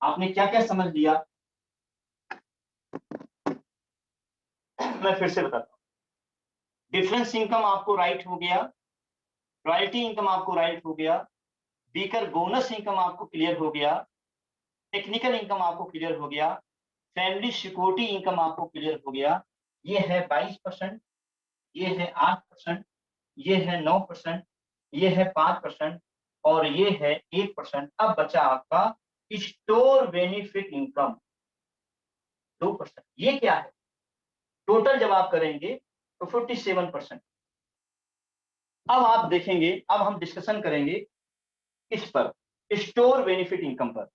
आपने क्या क्या समझ लिया, मैं फिर से बताता हूँ। डिफरेंस इनकम आपको राइट हो गया, रॉयल्टी इनकम आपको राइट हो गया, बीकर बोनस इनकम आपको क्लियर हो गया, टेक्निकल इनकम आपको क्लियर हो गया, फैमिली सिक्योरिटी इनकम आपको क्लियर हो गया। ये है 22%, ये है 8%, ये है 9%, ये है 5% और ये है 1%। अब बचा आपका स्टोर बेनिफिट इनकम 2%। ये क्या है? टोटल जब आप करेंगे तो 47%। अब आप देखेंगे, अब हम डिस्कशन करेंगे इस पर, स्टोर बेनिफिट इनकम पर।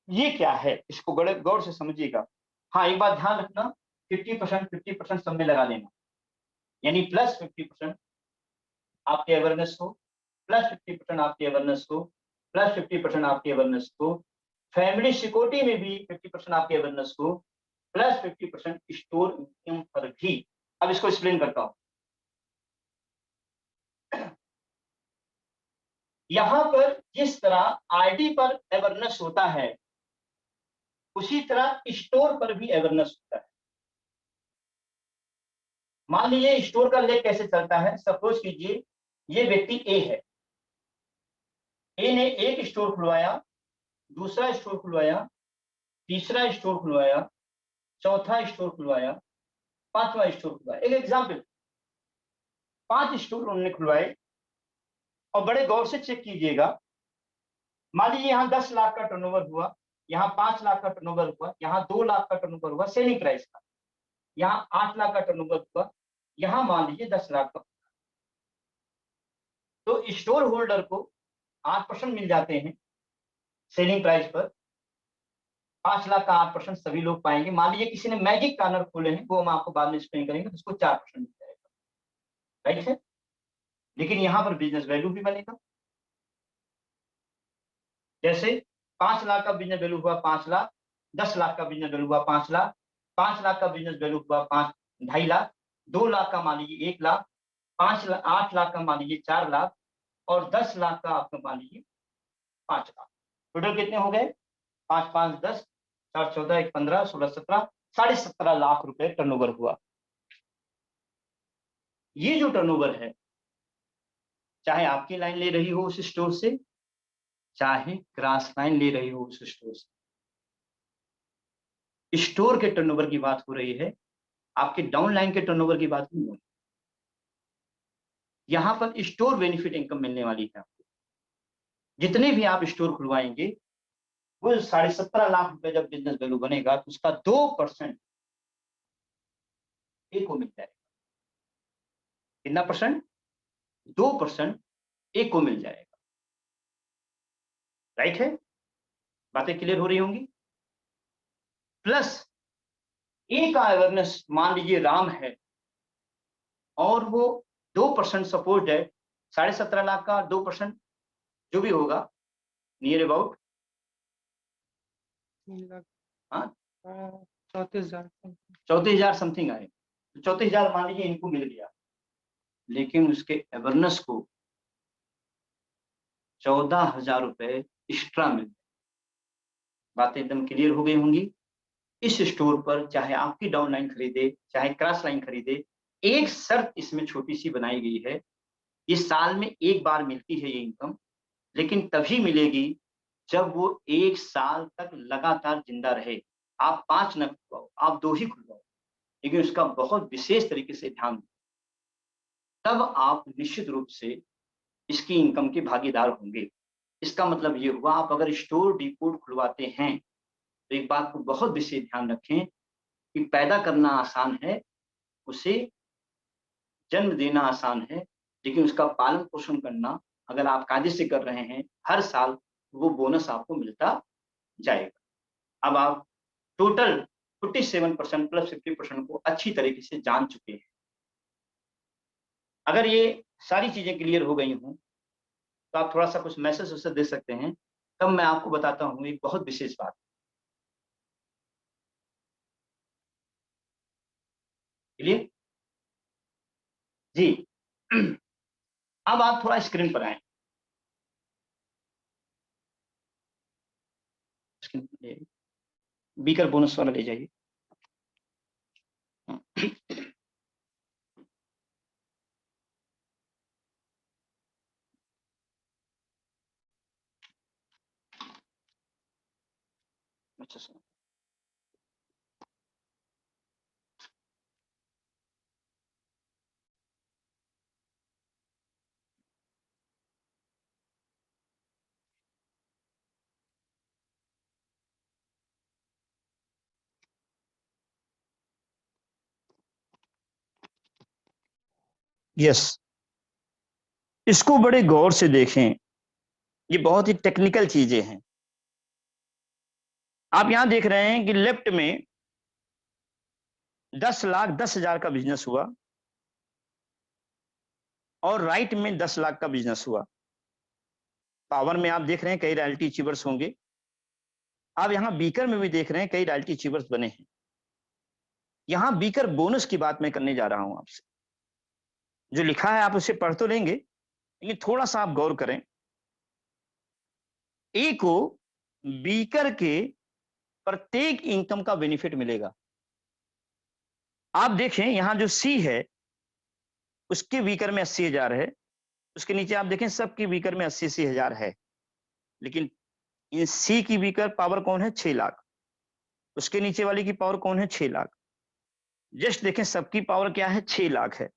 ये क्या है, इसको गौर से समझिएगा। हाँ, एक बात ध्यान रखना, 50% सब में लगा देना, यानी प्लस 50% आपके अवेयरनेस को, प्लस 50% आपके अवेयरनेस को, प्लस 50% आपके अवेयरनेस को, फैमिली सिक्योरिटी में भी 50% आपके अवेयरनेस को, प्लस 50% स्टोर इनकम पर भी। अब इसको एक्सप्लेन करता हूं। यहां पर जिस तरह आरडी पर अवेयरनेस होता है, उसी तरह स्टोर पर भी अवेयरनेस होता है। मान लीजिए स्टोर का लेग कैसे चलता है। सपोज कीजिए ये व्यक्ति ए है, ए ने एक स्टोर खुलवाया, दूसरा स्टोर खुलवाया, तीसरा स्टोर खुलवाया, चौथा स्टोर खुलवाया, 5वां स्टोर खुलवाया। एक एग्जाम्पल, 5 स्टोर उन्होंने खुलवाए और बड़े गौर से चेक कीजिएगा। मान लीजिए यहाँ 10 लाख का टर्नओवर हुआ, यहाँ 5 लाख का टर्नओवर हुआ, यहाँ 2 लाख का टर्नओवर हुआ सेलिंग प्राइस का, यहाँ 8 लाख का टर्नओवर हुआ, यहाँ मान लीजिए 10 लाख का। तो स्टोर होल्डर को 8% मिल जाते हैं सेलिंग प्राइस पर। 5 लाख का 8% सभी लोग पाएंगे। मान लीजिए किसी ने मैजिक कॉर्नर खोले हैं, वो हम आपको बाद में एक्सप्लेन करेंगे, तो उसको 4% मिल जाएगा, राइट है। लेकिन यहाँ पर बिजनेस वैल्यू भी बनेगा। जैसे 5 लाख का बिजनेस वैल्यू हुआ 5 लाख, 10 लाख का बिजनेस वैल्यू हुआ 5 लाख, 5 लाख का बिजनेस वैल्यू हुआ 2.5 लाख, 2 लाख का मान लीजिए 1 लाख, 8 लाख का मान लीजिए 4 लाख और 10 लाख का आपका मान लीजिए 5 लाख। टोटल कितने हो गए? 5 5 10, 4 14, 1 15, 16 17, 17.5 लाख रुपए टर्नओवर हुआ। ये जो टर्नओवर है, चाहे आपकी लाइन ले रही हो उस स्टोर से, चाहे क्रॉस लाइन ले रही हो उस स्टोर से, स्टोर के टर्नओवर की बात हो रही है, आपके डाउन लाइन के टर्नओवर की बात नहीं हो रही। यहां पर स्टोर बेनिफिट इनकम मिलने वाली है आपको। जितने भी आप स्टोर खुलवाएंगे, वो 17.5 लाख रुपए जब बिजनेस वैल्यू बनेगा तो उसका 2% एक को मिल जाएगा। कितना परसेंट? 2% एक को मिल जाएगा, राइट है। बातें क्लियर हो रही होंगी। प्लस ए का अवेयरनेस मान लीजिए राम है और वो 2% सपोर्ट है, 17.5 लाख का 2% जो भी होगा नियर अबाउट 3 लाख हाँ 34,000 34,000 समथिंग आए। 34,000 मान लीजिए इनको मिल गया, लेकिन उसके अवेयरनेस को 14,000 रुपए एक्स्ट्रा मिल गए। बातें एकदम क्लियर हो गई होंगी। इस स्टोर पर चाहे आपकी डाउन लाइन खरीदे चाहे क्रॉस लाइन खरीदे, एक शर्त इसमें छोटी सी बनाई गई है, ये साल में एक बार मिलती है ये इनकम, लेकिन तभी मिलेगी जब वो 1 साल तक लगातार जिंदा रहे। आप 5 न खुलवाओ, आप 2 ही खुलवाओ, लेकिन उसका बहुत विशेष तरीके से ध्यान दो, तब आप निश्चित रूप से इसकी इनकम के भागीदार होंगे। इसका मतलब ये हुआ, आप अगर स्टोर डिपोट खुलवाते हैं तो एक बात को बहुत विशेष ध्यान रखें कि पैदा करना आसान है, उसे जन्म देना आसान है, लेकिन उसका पालन पोषण करना अगर आप कायदे से कर रहे हैं, हर साल वो बोनस आपको मिलता जाएगा। अब आप टोटल 47% प्लस 50% को अच्छी तरीके से जान चुके हैं। अगर ये सारी चीजें क्लियर हो गई हों तो आप थोड़ा सा कुछ मैसेज वैसेज दे सकते हैं, तब मैं आपको बताता हूँ एक बहुत विशेष बात। क्लियर जी। अब आप थोड़ा स्क्रीन पर आए, बीकर बोनस वाला ले जाइए। अच्छा सर, यस, इसको बड़े गौर से देखें, ये बहुत ही टेक्निकल चीजें हैं। आप यहां देख रहे हैं कि लेफ्ट में 10,10,000 का बिजनेस हुआ और राइट में 10 लाख का बिजनेस हुआ। पावर में आप देख रहे हैं कई रॉयल्टी अचीवर्स होंगे, आप यहां बीकर में भी देख रहे हैं कई रॉयल्टी अचीवर्स बने हैं। यहां बीकर बोनस की बात मैं करने जा रहा हूं आपसे। जो लिखा है आप उसे पढ़ तो लेंगे, लेकिन थोड़ा सा आप गौर करें। ए को बीकर के प्रत्येक इनकम का बेनिफिट मिलेगा। आप देखें यहां जो सी है उसके बीकर में 80,000 है, उसके नीचे आप देखें सबकी बीकर में 80,000 है, लेकिन इन सी की बीकर पावर कौन है 6 लाख, उसके नीचे वाली की पावर कौन है 6 लाख। जस्ट देखें सबकी पावर क्या है 6 लाख है।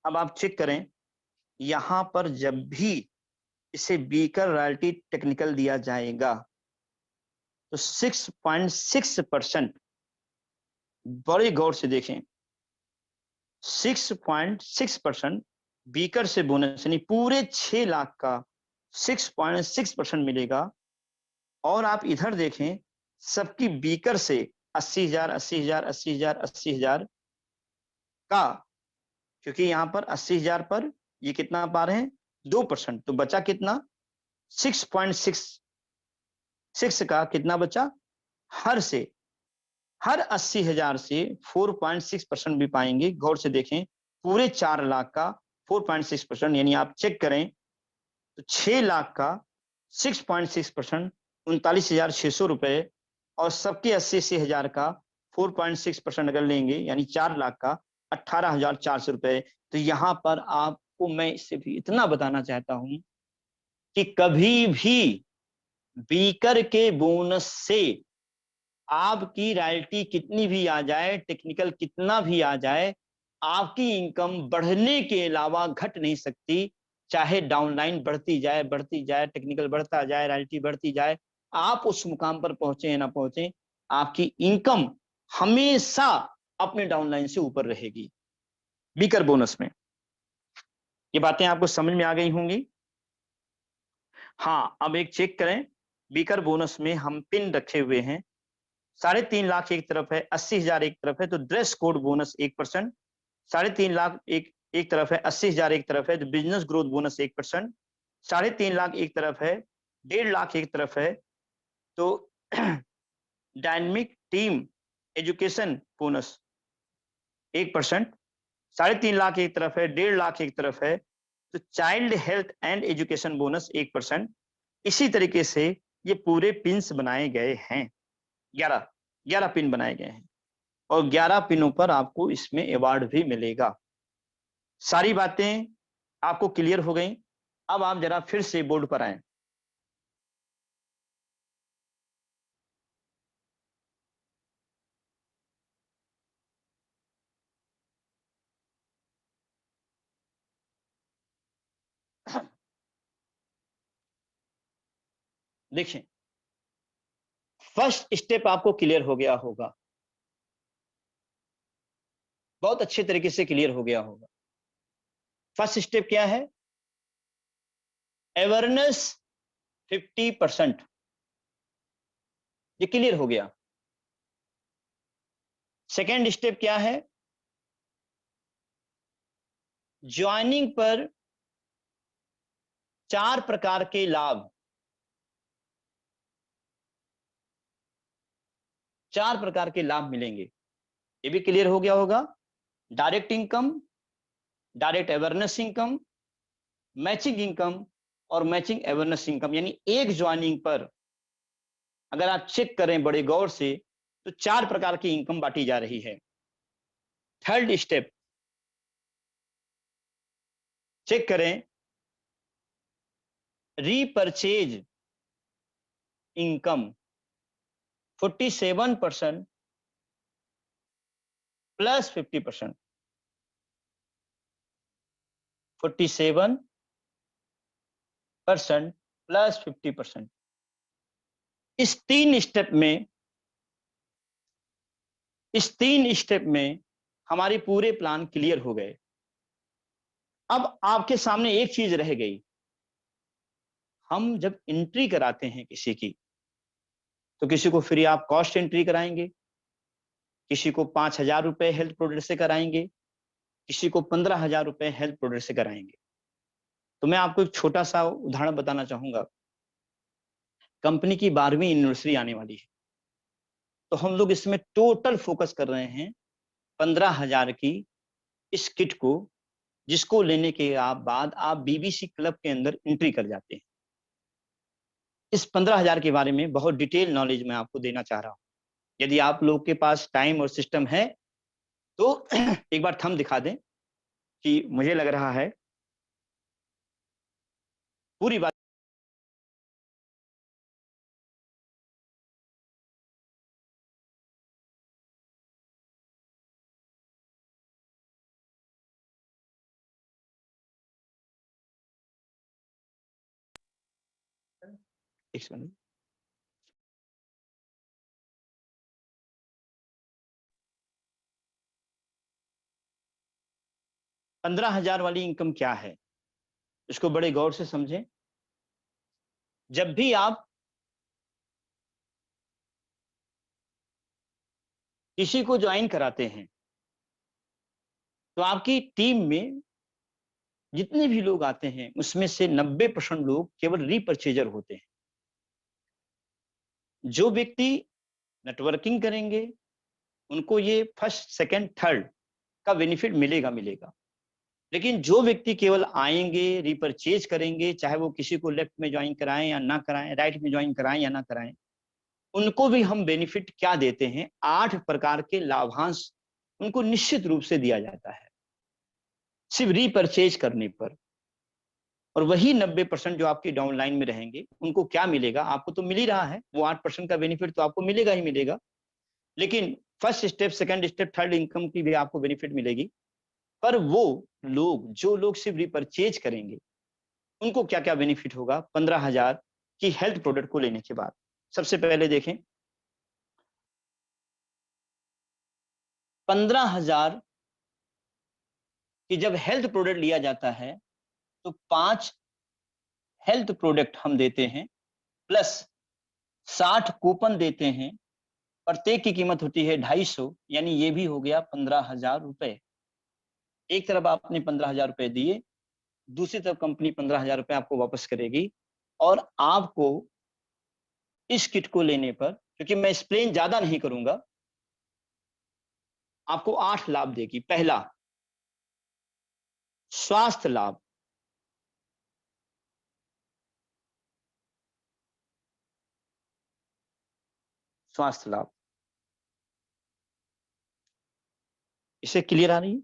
अब आप चेक करें, यहां पर जब भी इसे बीकर रॉयल्टी टेक्निकल दिया जाएगा तो 6.6%, बड़े गौर से देखें, 6.6% बीकर से बोनस, यानी पूरे 6 लाख का 6.6% मिलेगा। और आप इधर देखें सबकी बीकर से 80,000 80,000 80,000 80,000 का, क्योंकि यहां पर 80,000 पर ये कितना पा रहे हैं 2%, तो बचा कितना 6.6 का कितना बचा, हर 80,000 से 4.6% भी पाएंगे। गौर से देखें पूरे 4 लाख का 4.6%, यानी आप चेक करें तो 6 लाख का 6.6% 39,600 रुपए, और सबके 80,000 का 4.6% अगर लेंगे यानी 4 लाख का 18,400 रुपए। तो यहां पर आपको मैं इससे भी इतना बताना चाहता हूं कि कभी भी बीकर के बोनस से आपकी रॉयल्टी कितनी भी आ जाए, टेक्निकल कितना भी आ जाए, आपकी इनकम बढ़ने के अलावा घट नहीं सकती। चाहे डाउनलाइन बढ़ती जाए टेक्निकल बढ़ता जाए, रॉयल्टी बढ़ती जाए, आप उस मुकाम पर पहुंचे या ना पहुंचे, आपकी इनकम हमेशा अपने डाउनलाइन से ऊपर रहेगी बीकर बोनस में। ये बातें आपको समझ में आ गई होंगी। हाँ, अब एक चेक करें, बीकर बोनस में हम पिन रखे हुए हैं, 3.5 लाख एक तरफ है, 80,000 एक तरफ है, तो ड्रेस कोड बोनस 1%, 3.5 लाख एक तरफ है, 80,000 एक तरफ है, तो बिजनेस ग्रोथ बोनस 1%, 3.5 लाख एक तरफ है, 1.5 लाख एक तरफ है, तो dynamic team education bonus 1%, 3.5 lakh एक तरफ है, 1.5 लाख एक तरफ है, तो child health and education bonus 1%। इसी तरीके से ये पूरे पिन्स बनाए गए हैं, 11 पिन बनाए गए हैं, और 11 पिनों पर आपको इसमें अवार्ड भी मिलेगा। सारी बातें आपको क्लियर हो गई। अब आप जरा फिर से बोर्ड पर आए। देखिए, फर्स्ट स्टेप आपको क्लियर हो गया होगा, बहुत अच्छे तरीके से क्लियर हो गया होगा। फर्स्ट स्टेप क्या है? अवेयरनेस 50%, ये क्लियर हो गया। सेकेंड स्टेप क्या है? ज्वाइनिंग पर 4 प्रकार के लाभ, 4 प्रकार के लाभ मिलेंगे, ये भी क्लियर हो गया होगा। Direct income, direct awareness income, matching income और मैचिंग अवेयरनेस इनकम, यानी एक ज्वाइनिंग पर अगर आप चेक करें बड़े गौर से तो 4 प्रकार की इनकम बांटी जा रही है। थर्ड स्टेप चेक करें, रीपरचेज इनकम 47% प्लस 50%, 47% प्लस 50%। इस तीन स्टेप में हमारे पूरे प्लान क्लियर हो गए। अब आपके सामने एक चीज रह गई, हम जब एंट्री कराते हैं किसी की, तो किसी को फ्री ऑफ कॉस्ट एंट्री कराएंगे, किसी को 5,000 रुपए हेल्थ प्रोडक्ट से कराएंगे, किसी को 15,000 रुपए हेल्थ प्रोडक्ट से कराएंगे। तो मैं आपको एक छोटा सा उदाहरण बताना चाहूंगा। कंपनी की 12वीं एनिवर्सरी आने वाली है, तो हम लोग इसमें टोटल फोकस कर रहे हैं 15,000 की इस किट को, जिसको लेने के बाद आप बीबीसी क्लब के अंदर एंट्री कर जाते हैं। इस 15,000 के बारे में बहुत डिटेल नॉलेज मैं आपको देना चाह रहा हूं। यदि आप लोग के पास टाइम और सिस्टम है तो एक बार थंब दिखा दें कि मुझे लग रहा है पूरी बात। एक सेकंड, 15,000 वाली इनकम क्या है, इसको बड़े गौर से समझें। जब भी आप किसी को ज्वाइन कराते हैं, तो आपकी टीम में जितने भी लोग आते हैं उसमें से 90% लोग केवल रीपरचेजर होते हैं। जो व्यक्ति नेटवर्किंग करेंगे उनको ये फर्स्ट, सेकंड, थर्ड का बेनिफिट मिलेगा। लेकिन जो व्यक्ति केवल आएंगे, रीपरचेज करेंगे, चाहे वो किसी को लेफ्ट में ज्वाइन कराएं या ना कराएं, राइट में ज्वाइन कराएं या ना कराएं, उनको भी हम बेनिफिट क्या देते हैं? 8 प्रकार के लाभांश उनको निश्चित रूप से दिया जाता है सिर्फ रीपरचेज करने पर। और वही 90% जो आपके डाउनलाइन में रहेंगे उनको क्या मिलेगा? आपको तो मिल ही रहा है, वो 8% का बेनिफिट तो आपको मिलेगा ही मिलेगा। लेकिन first step, second step, third income की भी आपको बेनिफिट मिलेगी। पर वो लोग, जो लोग सिर्फ रिपरचेज करेंगे, उनको क्या क्या बेनिफिट होगा 15,000 की हेल्थ प्रोडक्ट को लेने के बाद? सबसे पहले देखें, 15,000 की जब हेल्थ प्रोडक्ट लिया जाता है तो 5 हेल्थ प्रोडक्ट हम देते हैं, प्लस 60 कूपन देते हैं। प्रत्येक की कीमत होती है 250, यानी ये भी हो गया 15,000 रुपए। एक तरफ आपने 15,000 रुपए दिए, दूसरी तरफ कंपनी 15,000 रुपए आपको वापस करेगी। और आपको इस किट को लेने पर, क्योंकि मैं एक्सप्लेन ज्यादा नहीं करूंगा, आपको 8 लाभ देगी। पहला, स्वास्थ्य लाभ। स्वास्थ्य लाभ, इसे क्लियर आ रही है?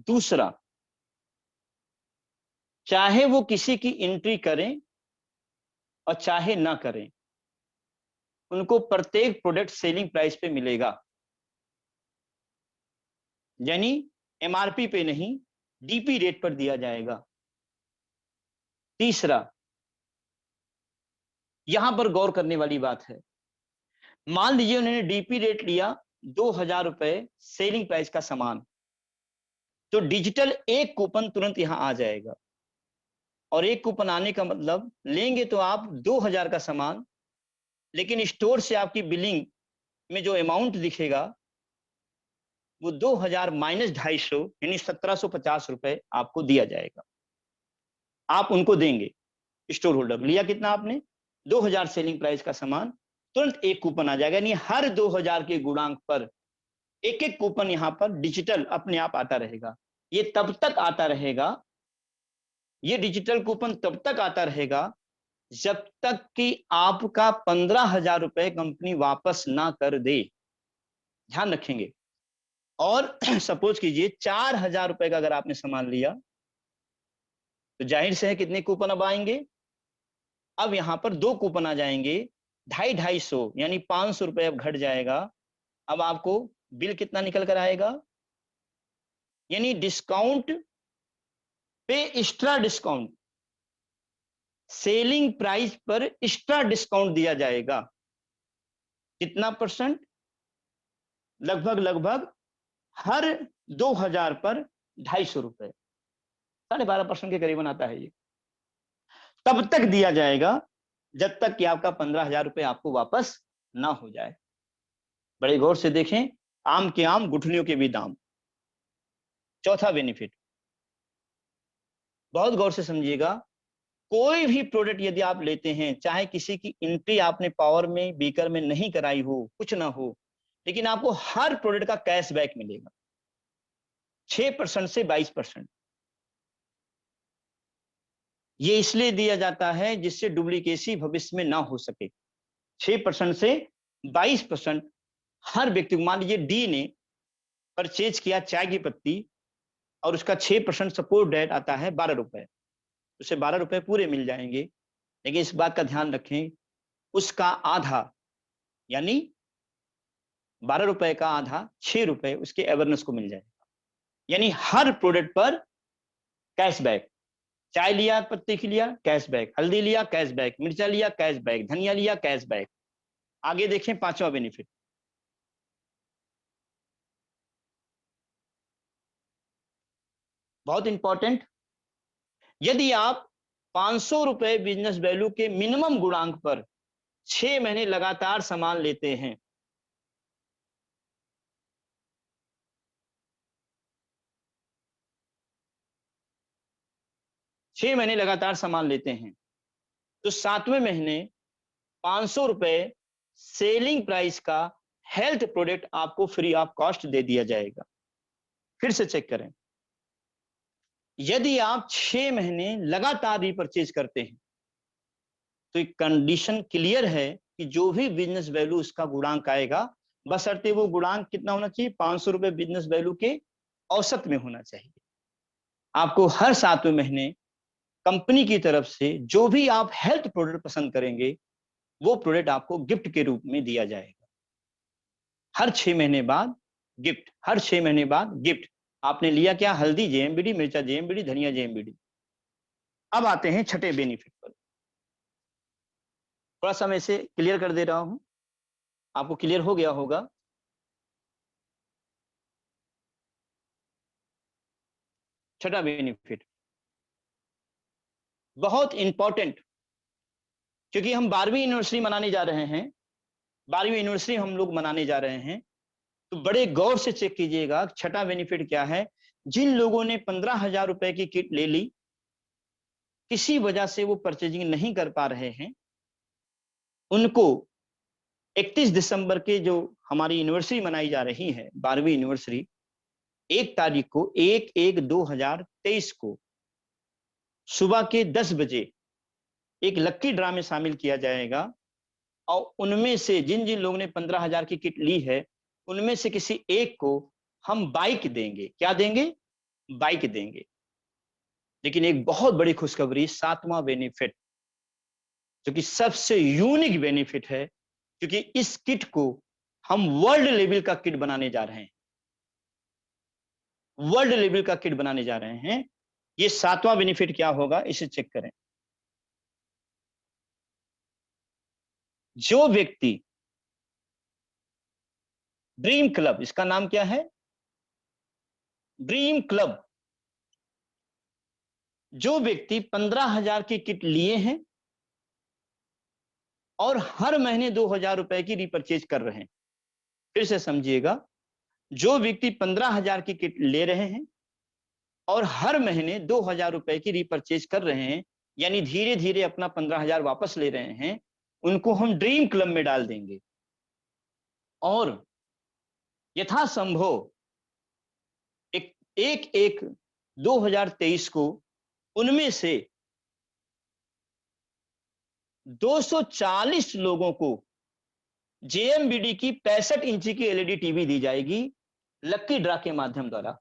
दूसरा, चाहे वो किसी की एंट्री करें और चाहे ना करें, उनको प्रत्येक प्रोडक्ट सेलिंग प्राइस पे मिलेगा, यानी एमआरपी पे नहीं, डीपी रेट पर दिया जाएगा। तीसरा, यहां पर गौर करने वाली बात है, मान लीजिए उन्होंने डीपी रेट लिया 2000 रुपए सेलिंग प्राइस का सामान, तो डिजिटल एक कूपन तुरंत यहां आ जाएगा, और एक कूपन आने का मतलब लेंगे तो आप 2000 का सामान, लेकिन स्टोर से आपकी बिलिंग में जो अमाउंट दिखेगा वो 2000 माइनस 250 यानी 1750 रुपए आपको दिया जाएगा। आप उनको देंगे, स्टोर होल्डर। लिया कितना आपने? 2000 सेलिंग प्राइस का सामान, तुरंत एक कूपन आ जाएगा, यानी हर 2000 के गुणांक पर एक एक कूपन यहां पर डिजिटल अपने आप आता रहेगा। ये तब तक आता रहेगा, ये डिजिटल कूपन तब तक आता रहेगा जब तक कि आपका 15,000 रुपए कंपनी वापस ना कर दे। ध्यान रखेंगे। और सपोज कीजिए 4,000 रुपए का अगर आपने सामान लिया, तो जाहिर से है कितने कूपन अब आएंगे? अब यहां पर 2 कूपन आ जाएंगे, 250 यानी 500 रुपए अब घट जाएगा। अब आपको बिल कितना निकल कर आएगा? यानी डिस्काउंट पे एक्स्ट्रा डिस्काउंट, सेलिंग प्राइस पर एक्स्ट्रा डिस्काउंट दिया जाएगा। कितना परसेंट? लगभग हर 2000 पर 250 रुपए, 12.5% के करीबन आता है ये। तब तक दिया जाएगा जब तक कि आपका 15,000 रुपए आपको वापस ना हो जाए। बड़े गौर से देखें, आम के आम गुठलियों के भी दाम। चौथा बेनिफिट, बहुत गौर से समझिएगा, कोई भी प्रोडक्ट यदि आप लेते हैं, चाहे किसी की एंट्री आपने पावर में, बीकर में नहीं कराई हो, कुछ ना हो, लेकिन आपको हर प्रोडक्ट का कैशबैक मिलेगा 6% से 22%। ये इसलिए दिया जाता है जिससे डुप्लीकेसी भविष्य में ना हो सके। 6% से 22% हर व्यक्ति को। मान लीजिए डी ने परचेज किया चाय की पत्ती और उसका 6% सपोर्ट डेट आता है 12 रुपए, उसे 12 रुपए पूरे मिल जाएंगे। लेकिन इस बात का ध्यान रखें, उसका आधा यानी 12 रुपए का आधा 6 रुपए उसके अवेयरनेस को मिल जाएगा। यानी हर प्रोडक्ट पर कैशबैक। चाय लिया, पत्ती की लिया, कैशबैक। हल्दी लिया, कैशबैक। मिर्चा लिया, कैशबैक। धनिया लिया, कैशबैक। आगे देखें 5वां बेनिफिट, बहुत इंपॉर्टेंट। यदि आप 500 रुपए बिजनेस वैल्यू के मिनिमम गुणांक पर 6 महीने लगातार सामान लेते हैं, लगातार सामान लेते हैं, तो 7वें महीने 500 रुपए सेलिंग प्राइस का हेल्थ प्रोडक्ट आपको फ्री ऑफ कॉस्ट दे दिया जाएगा। फिर से चेक करें, यदि आप 6 महीने लगातार रिपर्चेज करते हैं, तो एक कंडीशन क्लियर है कि जो भी बिजनेस वैल्यू उसका गुणांक आएगा, बशर्ते वो गुणांक कितना होना चाहिए? 500 रुपए बिजनेस वैल्यू के औसत में होना चाहिए। आपको हर 7वें महीने कंपनी की तरफ से जो भी आप हेल्थ प्रोडक्ट पसंद करेंगे, वो प्रोडक्ट आपको गिफ्ट के रूप में दिया जाएगा। हर 6 महीने बाद गिफ्ट, हर 6 महीने बाद गिफ्ट। आपने लिया क्या? हल्दी जेएमबीडी, मिर्चा जेएमबीडी, धनिया जेएमबीडी। अब आते हैं छठे बेनिफिट पर। थोड़ा सा मैं इसे क्लियर कर दे रहा हूं, आपको क्लियर हो गया होगा। छठा बेनिफिट बहुत इंपॉर्टेंट, क्योंकि हम 12वीं एनिवर्सरी मनाने जा रहे हैं। 12वीं एनिवर्सरी हम लोग मनाने जा रहे हैं, तो बड़े गौर से चेक कीजिएगा छठा बेनिफिट क्या है। जिन लोगों ने 15,000 रुपए की किट ले ली, किसी वजह से वो परचेजिंग नहीं कर पा रहे हैं, उनको 31 दिसंबर के जो हमारी यूनिवर्सिटी मनाई जा रही है 12वीं यूनिवर्सिटी, 1 तारीख को 1/1/2023 को सुबह के 10 बजे एक लक्की ड्रा में शामिल किया जाएगा और उनमें से जिन जिन लोगों ने 15,000 की किट ली है उनमें से किसी एक को हम बाइक देंगे। क्या देंगे? बाइक देंगे। लेकिन एक बहुत बड़ी खुशखबरी, 7वां बेनिफिट, जो कि सबसे यूनिक बेनिफिट है, क्योंकि इस किट को हम वर्ल्ड लेवल का किट बनाने जा रहे हैं। वर्ल्ड लेवल का किट बनाने जा रहे हैं। ये 7वां बेनिफिट क्या होगा, इसे चेक करें। जो व्यक्ति ड्रीम क्लब, इसका नाम क्या है? Dream club. जो व्यक्ति 15,000 की किट लिए हैं और हर महीने 2,000 रुपए की रिपर्चेज कर रहे हैं। फिर से समझिएगा, जो व्यक्ति 15,000 की किट ले रहे हैं और हर महीने 2,000 रुपए की रिपर्चेज कर रहे हैं, यानी धीरे धीरे अपना 15,000 वापस ले रहे हैं, उनको हम ड्रीम क्लब में डाल देंगे। और यथासंभव एक 2023 को उनमें से 240 लोगों को JMBD की 65 इंची की LED टीवी दी जाएगी लक्की ड्रा के माध्यम द्वारा,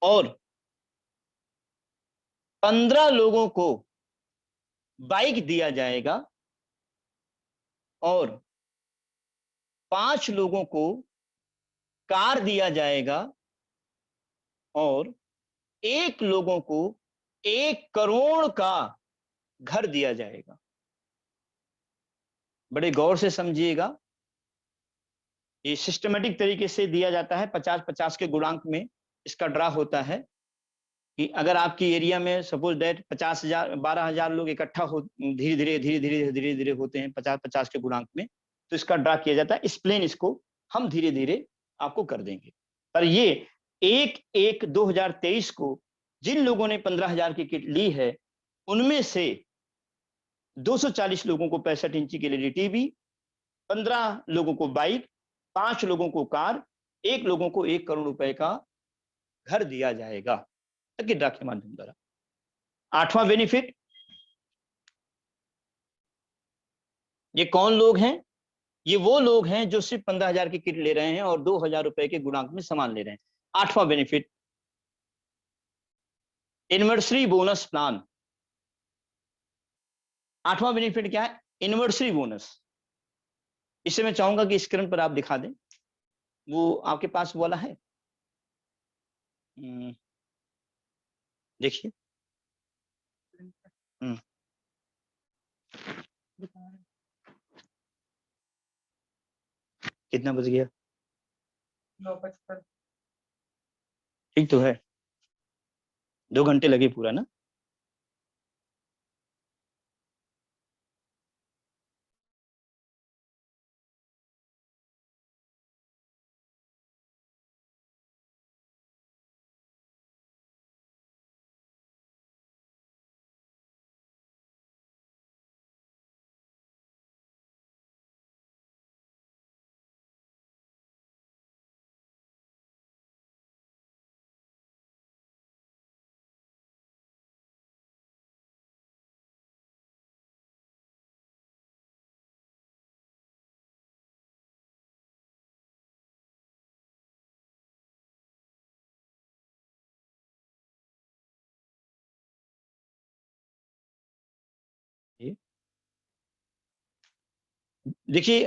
और 15 लोगों को बाइक दिया जाएगा और 5 लोगों को कार दिया जाएगा और 1 लोगों को 1 करोड़ का घर दिया जाएगा। बड़े गौर से समझिएगा, ये सिस्टमेटिक तरीके से दिया जाता है। 50-50 के गुणांक में इसका ड्रा होता है कि अगर आपकी एरिया में सपोज दैट 50,000 12,000 लोग इकट्ठा हो धीरे धीरे होते हैं 50-50 के गुणांक में, तो इसका ड्रा किया जाता है। एक्सप्लेन इसको हम धीरे धीरे आपको कर देंगे। पर ये 1/1/2023 को जिन लोगों ने 15,000 की किट ली है उनमें से 240 लोगों को 65 इंची की LED टीवी, 15 लोगों को बाइक, 5 लोगों को कार, 1 लोगों को 1 करोड़ रुपए का घर दिया जाएगा लकी ड्रा के माध्यम द्वारा। 8वां बेनिफिट, ये कौन लोग हैं? ये वो लोग हैं जो सिर्फ 15,000 की किट ले रहे हैं और 2,000 रुपए के गुणांक में सामान ले रहे हैं। 8वां बेनिफिट, एनिवर्सरी बोनस प्लान। 8वां बेनिफिट क्या है? Anniversary bonus. इसे मैं चाहूंगा कि स्क्रीन पर आप दिखा दें, वो आपके पास वाला है, देखिए। कितना बज गया? 9:55। ठीक तो है, 2 घंटे लगे पूरा ना। देखिए,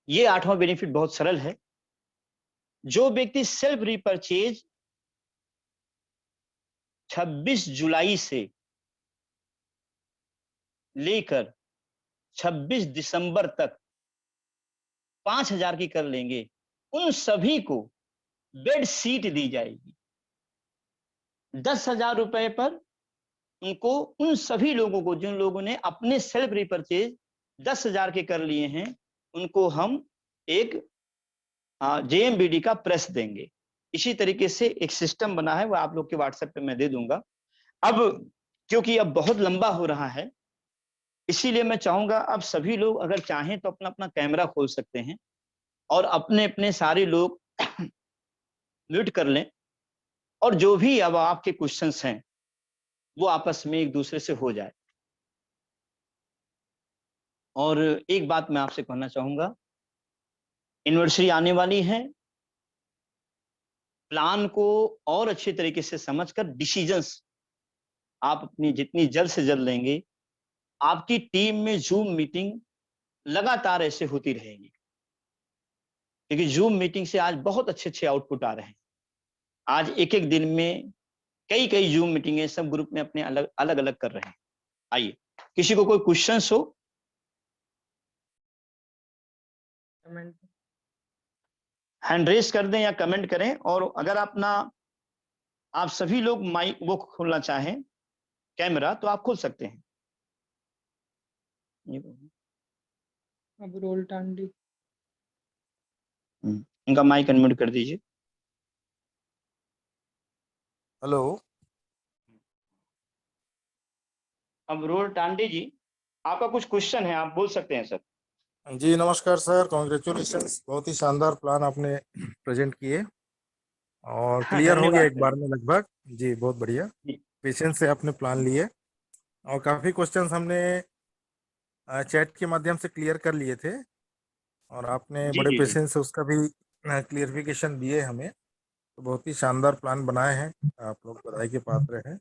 ये 8वां बेनिफिट बहुत सरल है। जो व्यक्ति सेल्फ रिपर्चेज 26 जुलाई से लेकर 26 दिसंबर तक 5,000 की कर लेंगे, उन सभी को बेड सीट दी जाएगी। 10,000 रुपए पर उनको, उन सभी लोगों को जिन लोगों ने अपने सेल्फ रिपर्चेज 10,000 के कर लिए हैं, उनको हम एक JMBD का प्रेस देंगे। इसी तरीके से एक सिस्टम बना है, वो आप लोग के व्हाट्सएप पे मैं दे दूंगा। अब क्योंकि अब बहुत लंबा हो रहा है, इसीलिए मैं चाहूंगा अब सभी लोग अगर चाहें तो अपना अपना कैमरा खोल सकते हैं और अपने अपने सारे लोग म्यूट कर लें, और जो भी अब आपके क्वेश्चंस हैं वो आपस में एक दूसरे से हो जाए। और एक बात मैं आपसे कहना चाहूंगा, एनिवर्सरी आने वाली है, प्लान को और अच्छे तरीके से समझकर डिसीजंस आप अपनी जितनी जल्द से जल्द लेंगे, आपकी टीम में जूम मीटिंग लगातार ऐसे होती रहेगी, क्योंकि जूम मीटिंग से आज बहुत अच्छे अच्छे आउटपुट आ रहे हैं। आज एक एक दिन में कई कई जूम मीटिंगें सब ग्रुप में अपने अलग अलग अलग कर रहे हैं। आइए, किसी को कोई क्वेश्चन हो, कमेंट। हैंड रेस कर दें या कमेंट करें। और अगर आप सभी लोग माइक वो खोलना चाहें कैमरा तो आप खोल सकते हैं। अब रोल टांडी। इनका माइक अनम्यूट कर दीजिए। हेलो। अब रोल टांडी जी, आपका कुछ क्वेश्चन है, आप बोल सकते हैं सर। जी नमस्कार सर, कॉन्ग्रेचुलेशंस, बहुत ही शानदार प्लान आपने प्रेजेंट किए और क्लियर हो गया धन्यवाद एक सर बार में लगभग। जी बहुत बढ़िया, जी। पेशेंस से आपने प्लान लिए और काफ़ी क्वेश्चंस हमने चैट के माध्यम से क्लियर कर लिए थे और आपने जी बड़े जी जी पेशेंस से उसका भी क्लियरिफिकेशन दिए हमें। तो बहुत ही शानदार प्लान बनाए हैं, आप लोग बधाई के पात्र हैं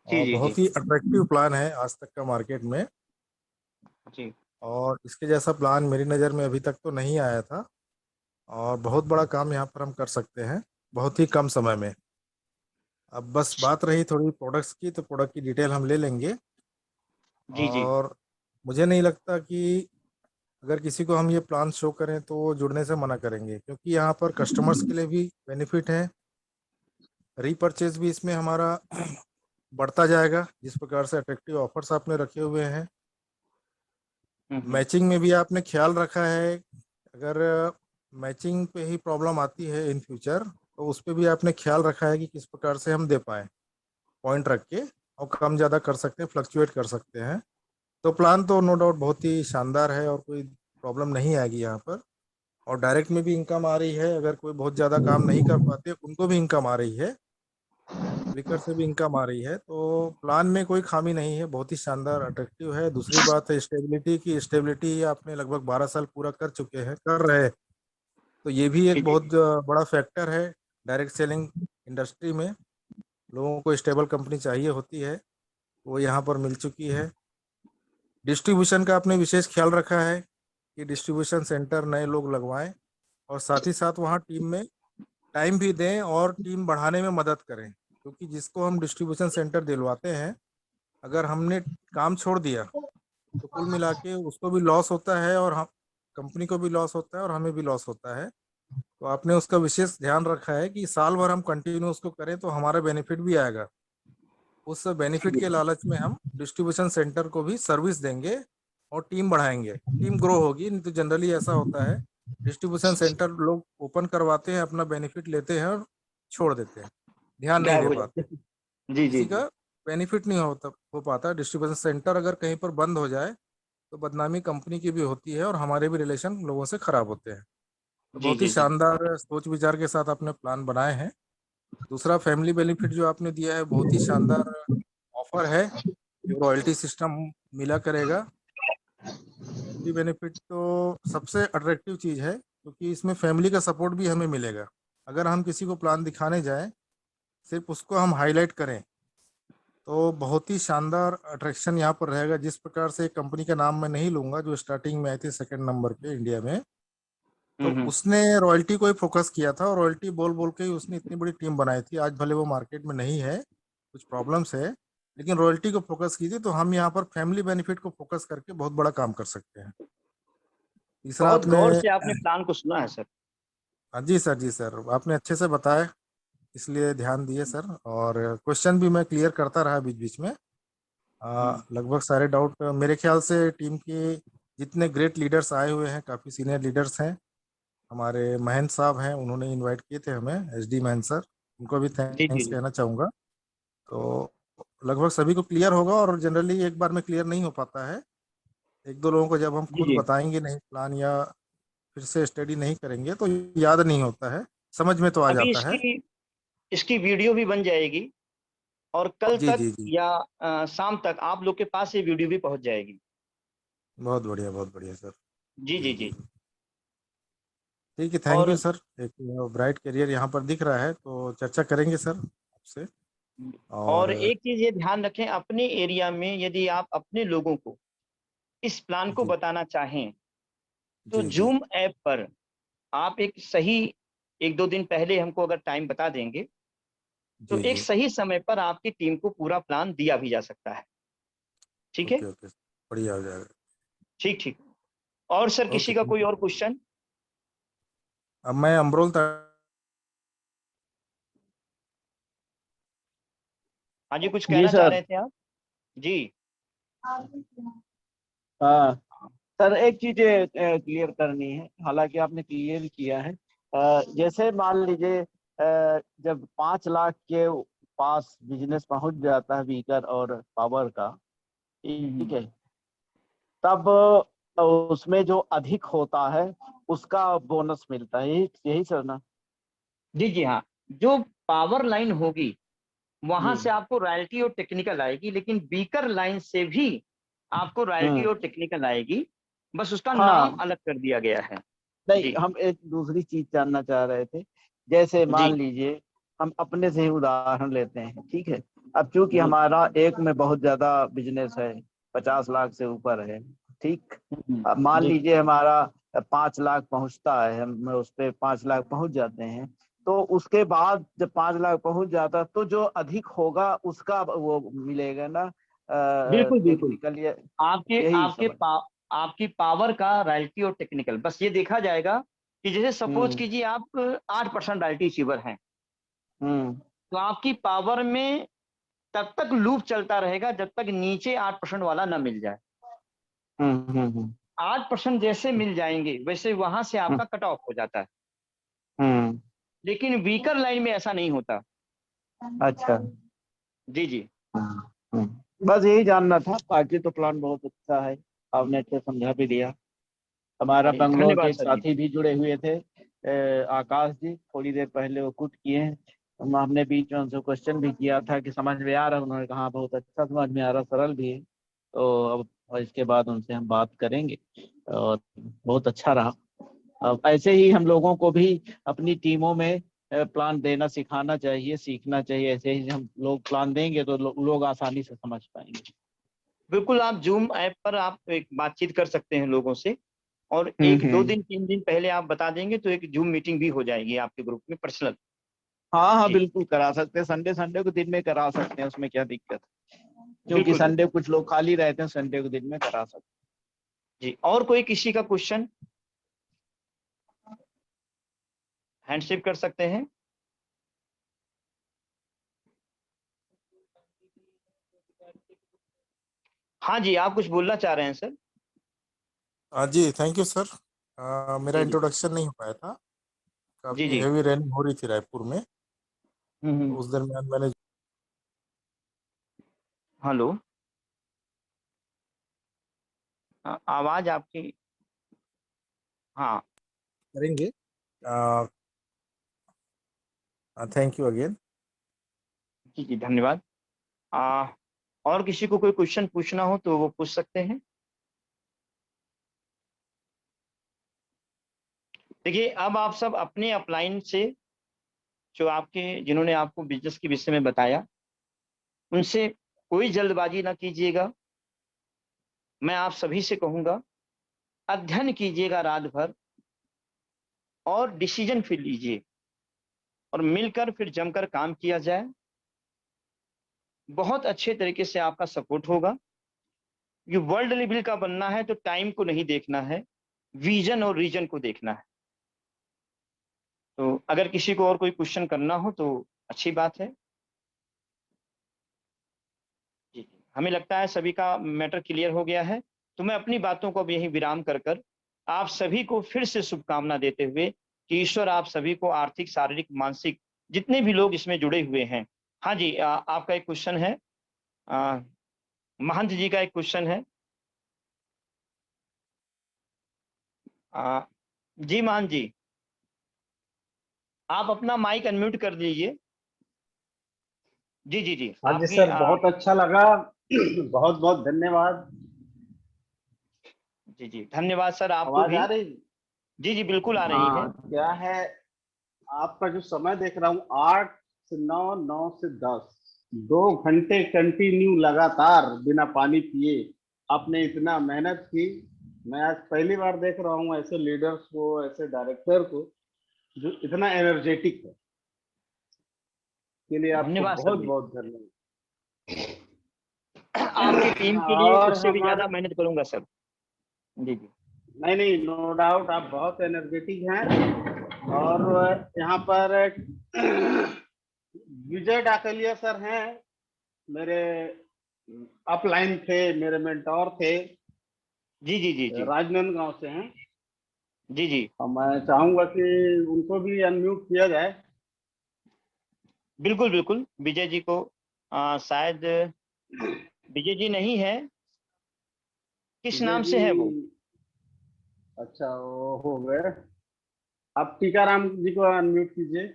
जी और जी जी बहुत ही अट्रैक्टिव प्लान है आज तक का मार्केट में। जी और इसके जैसा प्लान मेरी नज़र में अभी तक तो नहीं आया था और बहुत बड़ा काम यहाँ पर हम कर सकते हैं बहुत ही कम समय में। अब बस बात रही थोड़ी प्रोडक्ट्स की, तो प्रोडक्ट की डिटेल हम ले लेंगे। जी जी और मुझे नहीं लगता कि अगर किसी को हम ये प्लान शो करें तो वो जुड़ने से मना करेंगे, क्योंकि यहाँ पर कस्टमर्स के लिए भी बेनिफिट है, रीपरचेज भी इसमें हमारा बढ़ता जाएगा। जिस प्रकार से अट्रैक्टिव ऑफर्स आपने रखे हुए हैं, मैचिंग में भी आपने ख्याल रखा है। अगर मैचिंग पे ही प्रॉब्लम आती है इन फ्यूचर, तो उस पर भी आपने ख्याल रखा है कि किस प्रकार से हम दे पाएँ पॉइंट रख के, और कम ज़्यादा कर सकते हैं, फ्लक्चुएट कर सकते हैं। तो प्लान तो नो डाउट बहुत ही शानदार है और कोई प्रॉब्लम नहीं आएगी यहाँ पर। और डायरेक्ट में भी इनकम आ रही है, अगर कोई बहुत ज़्यादा काम नहीं कर पाते उनको भी इनकम आ रही है, फ्लिकर से भी इनकम आ रही है। तो प्लान में कोई खामी नहीं है, बहुत ही शानदार अट्रैक्टिव है। दूसरी बात है स्टेबिलिटी की, स्टेबिलिटी आपने लगभग 12 साल पूरा कर चुके हैं, कर रहे हैं, तो ये भी जी एक जी बहुत बड़ा फैक्टर है। डायरेक्ट सेलिंग इंडस्ट्री में लोगों को स्टेबल कंपनी चाहिए होती है, वो यहाँ पर मिल चुकी है। डिस्ट्रीब्यूशन का आपने विशेष ख्याल रखा है कि डिस्ट्रीब्यूशन सेंटर नए लोग लगवाएं और साथ ही साथ वहाँ टीम में टाइम भी दें और टीम बढ़ाने में मदद करें, क्योंकि जिसको हम डिस्ट्रीब्यूशन सेंटर दिलवाते हैं, अगर हमने काम छोड़ दिया तो कुल मिला के उसको भी लॉस होता है और हम कंपनी को भी लॉस होता है और हमें भी लॉस होता है। तो आपने उसका विशेष ध्यान रखा है कि साल भर हम कंटिन्यू उसको करें तो हमारा बेनिफिट भी आएगा। उस बेनिफिट के लालच में हम डिस्ट्रीब्यूशन सेंटर को भी सर्विस देंगे और टीम बढ़ाएंगे, टीम ग्रो होगी। नहीं तो जनरली ऐसा होता है, डिस्ट्रीब्यूशन सेंटर लोग ओपन करवाते हैं, अपना बेनिफिट लेते हैं और छोड़ देते हैं, ध्यान नहीं गायब दे हो पाते, जाते जी जी किसी का जी बेनिफिट नहीं हो पाता। डिस्ट्रीब्यूशन सेंटर अगर कहीं पर बंद हो जाए तो बदनामी कंपनी की भी होती है और हमारे भी रिलेशन लोगों से खराब होते हैं। तो जी बहुत ही जी जी शानदार सोच विचार के साथ आपने प्लान बनाए हैं। दूसरा फैमिली बेनिफिट जो आपने दिया है, बहुत ही शानदार ऑफर है, जो रॉयल्टी सिस्टम मिला करेगा। फैमिली बेनिफिट तो सबसे अट्रैक्टिव चीज़ है, क्योंकि इसमें फैमिली का सपोर्ट भी हमें मिलेगा। अगर हम किसी को प्लान दिखाने जाएं, सिर्फ उसको हम हाईलाइट करें, तो बहुत ही शानदार अट्रैक्शन यहाँ पर रहेगा। जिस प्रकार से कंपनी का नाम मैं नहीं लूंगा, जो स्टार्टिंग में आई थी सेकंड नंबर पे इंडिया में, तो हम्म। उसने रॉयल्टी को ही फोकस किया था और रॉयल्टी बोल बोल के ही उसने इतनी बड़ी टीम बनाई थी। आज भले वो मार्केट में नहीं है, कुछ प्रॉब्लम्स है, लेकिन रॉयल्टी को फोकस की थी। तो हम यहाँ पर फैमिली बेनिफिट को फोकस करके बहुत बड़ा काम कर सकते हैं। तीसरा बहुत आपने, गौर से आपने प्लान को सुना है सर। हाँ जी सर, जी सर, आपने अच्छे से बताया, इसलिए ध्यान दिए सर। और क्वेश्चन भी मैं क्लियर करता रहा बीच बीच में। लगभग सारे डाउट मेरे ख्याल से टीम के जितने ग्रेट लीडर्स आए हुए हैं, काफ़ी सीनियर लीडर्स हैं। हमारे महेंद्र साहब हैं, उन्होंने इनवाइट किए थे हमें, एसडी महेंद्र सर, उनको भी जी जी थैंक्स जी कहना चाहूँगा। तो लगभग सभी को क्लियर होगा, और जनरली एक बार में क्लियर नहीं हो पाता है। एक दो लोगों को जब हम जी खुद जी। बताएंगे नहीं प्लान, या फिर से स्टडी नहीं करेंगे, तो याद नहीं होता है, समझ में तो आ अभी जाता है। इसकी इसकी वीडियो भी बन जाएगी, और कल जी तक जी जी, या शाम तक आप लोग के पास ये वीडियो भी पहुंच जाएगी। बहुत बढ़िया सर। जी जी जी जी जी। जी। ठीक है, थैंक यू और सर। एक ब्राइट करियर यहाँ पर दिख रहा है, तो चर्चा करेंगे सर आपसे। और और एक चीज ये ध्यान रखें, अपने एरिया में यदि आप अपने लोगों को इस प्लान को जी बताना चाहें, तो जी जी जूम ऐप पर आप एक सही 1-2 दिन पहले हमको अगर टाइम बता देंगे, तो जी एक जी। सही समय पर आपकी टीम को पूरा प्लान दिया भी जा सकता है। ठीक है? ओके ओके, बढ़िया हो जाएगा। ठीक ठीक। और सर ओके, किसी का थैंक कोई यू। और क्वेश्चन? अब मैं अमरोल हाँ जी, कुछ जी कहना चाह सर। रहे थे आप? जी। हाँ सर, एक चीज क्लियर करनी है, हालांकि आपने क्लियर किया है। जैसे मान लीजिए जब 5 लाख के पास बिजनेस पहुंच जाता है व्हीकल और पावर का, ठीक है, तब उसमें जो अधिक होता है उसका बोनस मिलता है, यही यही सर ना? जी जी हाँ। जो पावर लाइन होगी वहां जी। से आपको रॉयल्टी और टेक्निकल आएगी, लेकिन बीकर लाइन से भी आपको रॉयल्टी हम्म। और टेक्निकल आएगी, बस उसका नाम हाँ, अलग कर दिया गया है। नहीं, जी हम एक दूसरी चीज जानना चाह रहे थे। जैसे जी मान लीजिए हम अपने से ही उदाहरण लेते हैं, ठीक है। अब चूंकि जी। हमारा एक में बहुत ज्यादा बिजनेस है, 50 लाख से ऊपर है, ठीक। अब मान जी लीजिए हमारा 5 लाख पहुंचता है, हम उस पे 5 लाख पहुंच जाते हैं, तो उसके बाद जब 5 लाख पहुंच जाता तो जो अधिक होगा उसका वो मिलेगा ना, बिल्कुल बिल्कुल। टेक्निकल, ये आपके यही आपके समझ। आपकी पावर का रॉयल्टी और टेक्निकल बस ये देखा जाएगा कि जैसे सपोज हम्म। कीजिए आप 8% रॉयल्टी अचीवर हैं, हम्म। तो आपकी पावर में तब तक लूप चलता रहेगा जब तक नीचे 8% वाला ना मिल जाए। हम्म। हम्म। 8% जैसे मिल जाएंगे वैसे वहां से हम्म। आपका कट ऑफ हो जाता है, हम्म। लेकिन वीकर लाइन में ऐसा नहीं होता। अच्छा। जी जी बस यही जानना था, बाकी तो प्लान बहुत अच्छा है, आपने अच्छे समझा भी दिया। हमारा अरे बंगलोर के धन्यवाद एक सर जी। साथी भी जुड़े हुए थे, आकाश जी, थोड़ी देर पहले वो कुछ किए हैं। हमने बीच में उनसे क्वेश्चन भी किया था कि समझ में आ रहा है, उन्होंने कहा "हाँ, बहुत अच्छा समझ में आ रहा, सरल भी है"। तो अब इसके बाद उनसे हम बात करेंगे, और बहुत अच्छा रहा। अब ऐसे ही हम लोगों को भी अपनी टीमों में प्लान देना सिखाना चाहिए, सीखना चाहिए। ऐसे ही हम लोग प्लान देंगे तो लोग आसानी से समझ पाएंगे। बिल्कुल, आप जूम ऐप पर आप एक बातचीत कर सकते हैं लोगों से, और एक दो हम्म। दिन 3 दिन पहले आप बता देंगे तो एक जूम मीटिंग भी हो जाएगी आपके ग्रुप में पर्सनल। हाँ हाँ, जी बिल्कुल करा सकते हैं, संडे संडे को दिन में करा सकते हैं, उसमें क्या दिक्कत है। क्योंकि बिल्कुल संडे बिल्कुल। कुछ लोग खाली रहते हैं, संडे को दिन में करा सकते जी, और कोई किसी का क्वेश्चन हैंडशिप कर सकते हैं? हाँ जी, आप कुछ बोलना चाह रहे हैं सर? जी थैंक यू सर। मेरा जी जी इंट्रोडक्शन नहीं हो पाया था, जी काफ़ी जी। हेवी रेनिंग हो रही थी रायपुर में, तो हम्म। उस दरमियान मैंने हेलो, आवाज आपकी। हाँ। करेंगे। Thank you again. जी जी धन्यवाद। आ, और किसी को कोई क्वेश्चन पूछना हो तो वो पूछ सकते हैं। देखिए, अब आप सब अपने अपलाइन से, जो आपके जिन्होंने आपको बिजनेस के विषय में बताया, उनसे कोई जल्दबाजी ना कीजिएगा। मैं आप सभी से कहूंगा, अध्ययन कीजिएगा रात भर, और डिसीजन फिर लीजिए, और मिलकर फिर जमकर काम किया जाए। बहुत अच्छे तरीके से आपका सपोर्ट होगा। ये वर्ल्ड लेवल का बनना है तो टाइम को नहीं देखना है, विजन और रीजन को देखना है। तो अगर किसी को और कोई क्वेश्चन करना हो तो अच्छी बात है। जी, हमें लगता है सभी का मैटर क्लियर हो गया है। तो मैं अपनी बातों को अब यहीं विराम कर कर आप सभी को फिर से शुभकामना देते हुए कि ईश्वर आप सभी को आर्थिक, शारीरिक, मानसिक, जितने भी लोग इसमें जुड़े हुए हैं। हाँ जी, आपका एक क्वेश्चन है। महंत जी का एक क्वेश्चन है। जी महंत जी, आप अपना माइक अनम्यूट कर दीजिए। जी जी जी, हाँ जी आपकी सर, बहुत अच्छा लगा। बहुत बहुत धन्यवाद। जी जी धन्यवाद सर आपको आवाज भी। आ रही? जी जी बिल्कुल आ रही है। हाँ, क्या है, आपका जो समय देख रहा हूँ 8 से 9, 9 से 10, 2 घंटे कंटिन्यू लगातार बिना पानी पिए आपने इतना मेहनत की। मैं आज पहली बार देख रहा हूँ ऐसे लीडर्स को, ऐसे डायरेक्टर को जो इतना एनर्जेटिक है। के लिए आपको धन्यवाद सर बहुत जी। बहुत धन्यवाद। आपकी टीम के लिए और उससे भी हमारे, ज्यादा मेहनत करूंगा सर। जी जी नहीं नहीं, नो डाउट आप बहुत एनर्जेटिक हैं। और यहाँ पर विजय डाकलिया सर हैं, मेरे अपलाइन थे, मेरे मेंटोर थे, जी जी जी जी राजनांदगांव से हैं। जी जी और मैं चाहूंगा कि उनको भी अनम्यूट किया जाए। बिल्कुल बिल्कुल। विजय जी को शायद विजय जी नहीं है, किस विजय नाम जी, से है वो? अच्छा वो हो गए। आप टीकाराम जी को अनम्यूट कीजिए।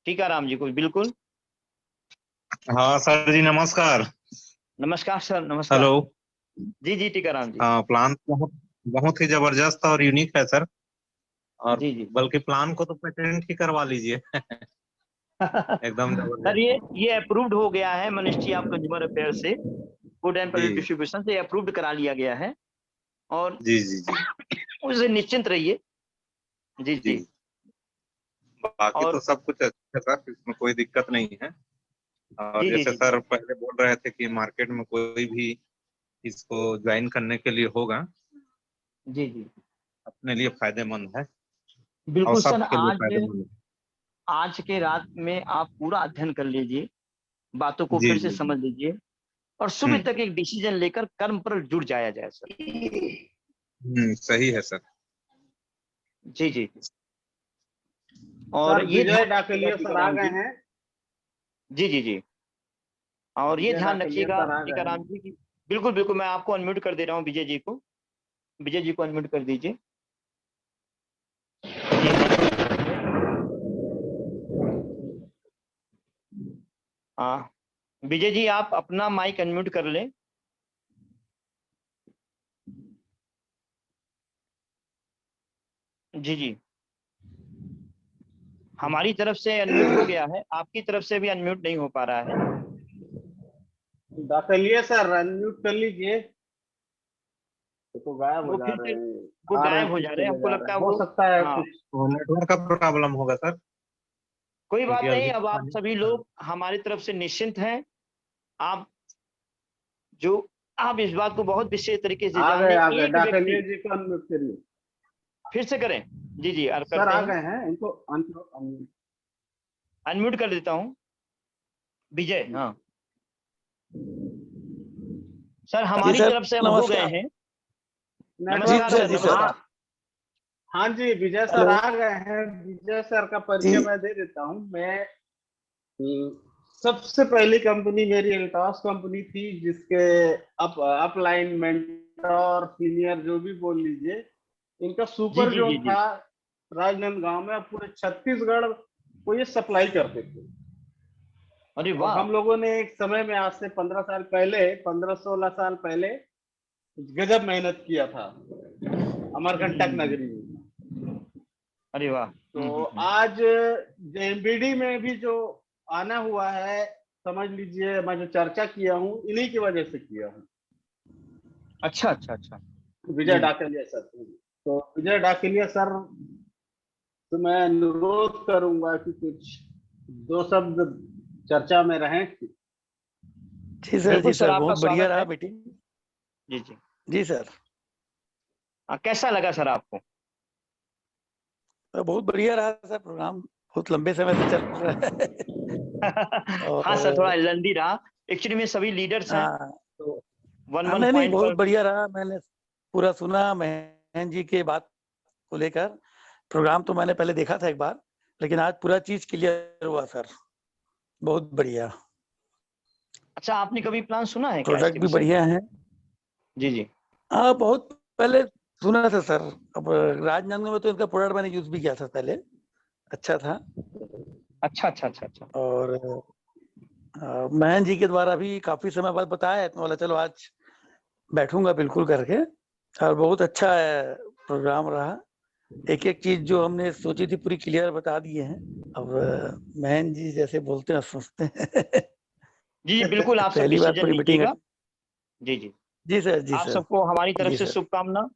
टीकाराम जी को बिल्कुल। हाँ सर जी, नमस्कार। नमस्कार सर, नमस्कार। हेलो। जी जी टीकाराम जी। हाँ, प्लान बहुत बहुत ही जबरदस्त और यूनिक है सर। और जी जी बल्कि प्लान को तो पेटेंट ही करवा लीजिए। एकदम सर जबरदस्त। ये अप्रूव्ड हो गया है मिनिस्ट्री ऑफ कंज्यूमर अफेयर से, फूड एंड पब्लिक जी डिस्ट्रीब्यूशन से अप्रूव्ड करा लिया गया है। और जी जी जी उससे निश्चिंत रहिए। जी जी। जी। बाकी तो और सब कुछ अच्छा है सर, इसमें कोई दिक्कत नहीं है। और जी जी जैसे जी सर पहले बोल रहे थे कि मार्केट में कोई भी इसको ज्वाइन करने के लिए होगा, जी जी अपने लिए फायदेमंद है और बिल्कुल सर। सबके लिए फायदेमंद आज के रात में आप पूरा अध्ययन कर लीजिए, बातों को है। जी फिर से जी। समझ लीजिए और सुबह हम्म तक एक डिसीजन लेकर कर्म पर जुट जाया जाए सर। सही है सर। जी जी। और सर ये विजय ध्यान रखिएगा डाकलिया सर आ टीकाराम गए जी। हैं। जी जी जी। और ये विजय ध्यान डाकलिया रखिएगा सर आ गए टीकाराम हैं। जी की, बिल्कुल बिल्कुल मैं आपको अनम्यूट कर दे रहा हूँ विजय जी को। विजय जी को अनम्यूट कर दीजिए। जी हाँ, विजय जी आप अपना माइक अनम्यूट कर लें। जी जी, हमारी तरफ से अनम्यूट हो गया है, आपकी तरफ से भी अनम्यूट नहीं हो पा रहा है। डाकलिया सर अनम्यूट कर लीजिए। तो गायब हो वो जा फिर रहे से हैं, वो आ रहे गायब हैं हो फिर जा रहे हैं, चले हमको जा लगता रहे है हैं, हो वो। सकता है हाँ, कुछ। तो नेटवर्क का प्रॉब्लम होगा सर, कोई क्योंकि बात नहीं। अभी अब आप सभी लोग हमारी तरफ से निश्चिंत हैं। आप जो आप इस बात को बहुत विशेष तरीके से जान लें, आ गए एक डाकलिया व्यक्ति जी को अनम्यूट करिए। फिर से करें। जी जी और सर करते आ हैं, गए हैं, इनको unmute अनम्यूट कर देता हूँ। विजय, हाँ सर जी हमारी सर, तरफ से अब हो गए नमस्कार। हैं। जी नमस्कार नेटवर्क। सर, सर, जी सर। हाँ नमस्कार। हाँ जी, विजय सर हेलो आ गए हैं। विजय सर का जी। परिचय मैं दे देता हूँ। मैं सबसे पहली कंपनी मेरी एल्टॉस कंपनी थी, जिसके अपलाइन मेंटर सीनियर जो भी बोल लीजिए, इनका जी सुपर जी जो जी जी। था राजनांदगांव में, पूरे छत्तीसगढ़ को ये सप्लाई करते थे। अरे और वाह। हम लोगों ने एक समय में, आज से 15 साल पहले, 15-16 साल पहले गजब मेहनत किया था अमरकंटक हम्म, नगरी में। अरे वाह। तो आज जेएमबीडी में भी जो आना हुआ है, समझ लीजिए मैं जो चर्चा किया हूँ इन्हीं की वजह से किया हूँ। अच्छा अच्छा अच्छा। विजय जी जी डाकलिया सर। तो विजय डाकलिया सर, तो मैं अनुरोध करूंगा कि कुछ 2 शब्द चर्चा में रहें। जी सर, बिल्कुल जी सर, सर, आपका बहुत बढ़िया स्वागत रहा है। बेटी। जी जी। जी सर, कैसा लगा सर आपको? बहुत बढ़िया रहा सर प्रोग्राम, बहुत लंबे समय से चल रहा है। हाँ सर, थोड़ा और लंदी रहा। एक्चुअली में सभी लीडर्स हैं हाँ, तो वन वन नहीं नहीं, पॉइंट बहुत पर। बढ़िया रहा। मैंने पूरा सुना महेंद्र जी के बात को लेकर। प्रोग्राम तो मैंने पहले देखा था एक बार, लेकिन आज पूरा चीज क्लियर हुआ सर। बहुत बढ़िया। अच्छा, आपने कभी प्लान सुना है क्या प्रोडक्ट इसके भी विषय में? बढ़िया है। जी जी। हाँ, बहुत पहले सुना था सर। अब राजनांदगांव में तो इनका प्रोडक्ट मैंने यूज भी किया था पहले, अच्छा था। अच्छा अच्छा अच्छा अच्छा। और महन जी के द्वारा भी काफी समय बाद बताया, तो बोला चलो आज बैठूंगा बिल्कुल करके, और बहुत अच्छा प्रोग्राम रहा। एक एक चीज जो हमने सोची थी पूरी क्लियर बता दिए हैं। अब महन जी जैसे बोलते हैं सोचते हैं। जी जी बिल्कुल, आप सब पहली बार डिसीजन पूरी मीटिंग लीजिएगा। जी जी, जी सर, जी आप सर, सबको हमारी तरफ जी से सर, शुभकामना।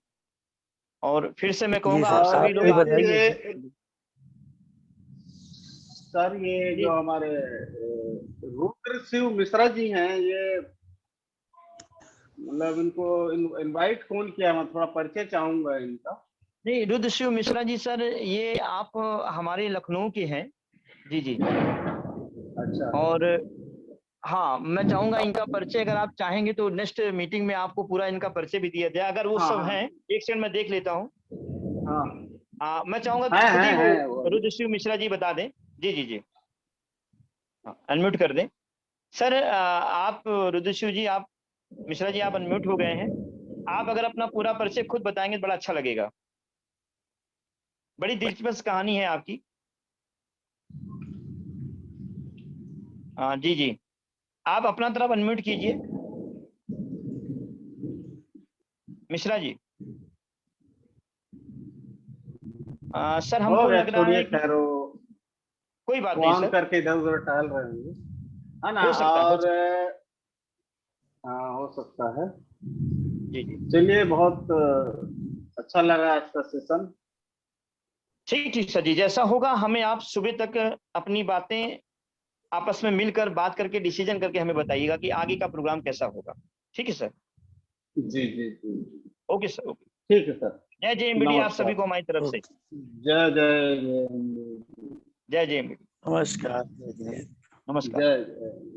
और फिर से मैं जी कहूंगा सर। आप आप सभी लोग भी एक आते बताइए। ये सर, ये जी जो हमारे रुद्र शिव मिश्रा जी हैं, ये मतलब इनको इनवाइट कौन किया? मैं थोड़ा परिचय चाहूंगा इनका। नहीं, रुद्र शिव मिश्रा जी सर, ये आप हमारे लखनऊ के हैं। जी जी। अच्छा। और हाँ, मैं चाहूंगा इनका परिचय अगर आप चाहेंगे तो नेक्स्ट मीटिंग में आपको पूरा इनका परिचय भी दिया जाए, अगर वो हाँ सब हाँ हैं। एक सेकंड मैं देख लेता हूँ। हाँ, मैं चाहूंगा कि खुद ही है वो रुद्र शिव मिश्रा जी बता दें। जी जी जी, अनम्यूट कर दें। सर आप रुद्र शिव जी, आप मिश्रा जी, आप अनम्यूट हो गए हैं। आप अगर अपना पूरा परिचय खुद बताएंगे तो बड़ा अच्छा लगेगा। बड़ी दिलचस्प कहानी है आपकी। जी जी, आप अपना तरफ अनम्यूट कीजिए मिश्रा जी। सर हो हमको गया, लग रहा छोड़िए है कि खैर, कोई बात वो नहीं ऑन सर, करके इधर उधर टहल रहे होंगे, है ना? हो सकता है, हो और सकता है। हाँ, हो सकता है। जी जी, चलिए, बहुत अच्छा लगा आज का सेशन। ठीक ठीक सर जी, जैसा होगा हमें आप सुबह तक अपनी बातें आपस में मिलकर बात करके डिसीजन करके हमें बताइएगा कि आगे का प्रोग्राम कैसा होगा। ठीक है सर। जी जी जी, ओके सर, ओके। ठीक है सर। जय जय एमबीडी आप सभी नमस्कार। को हमारी तरफ से। जय जय जय जय जय एमबीडी। नमस्कार। नमस्कार। जय जय।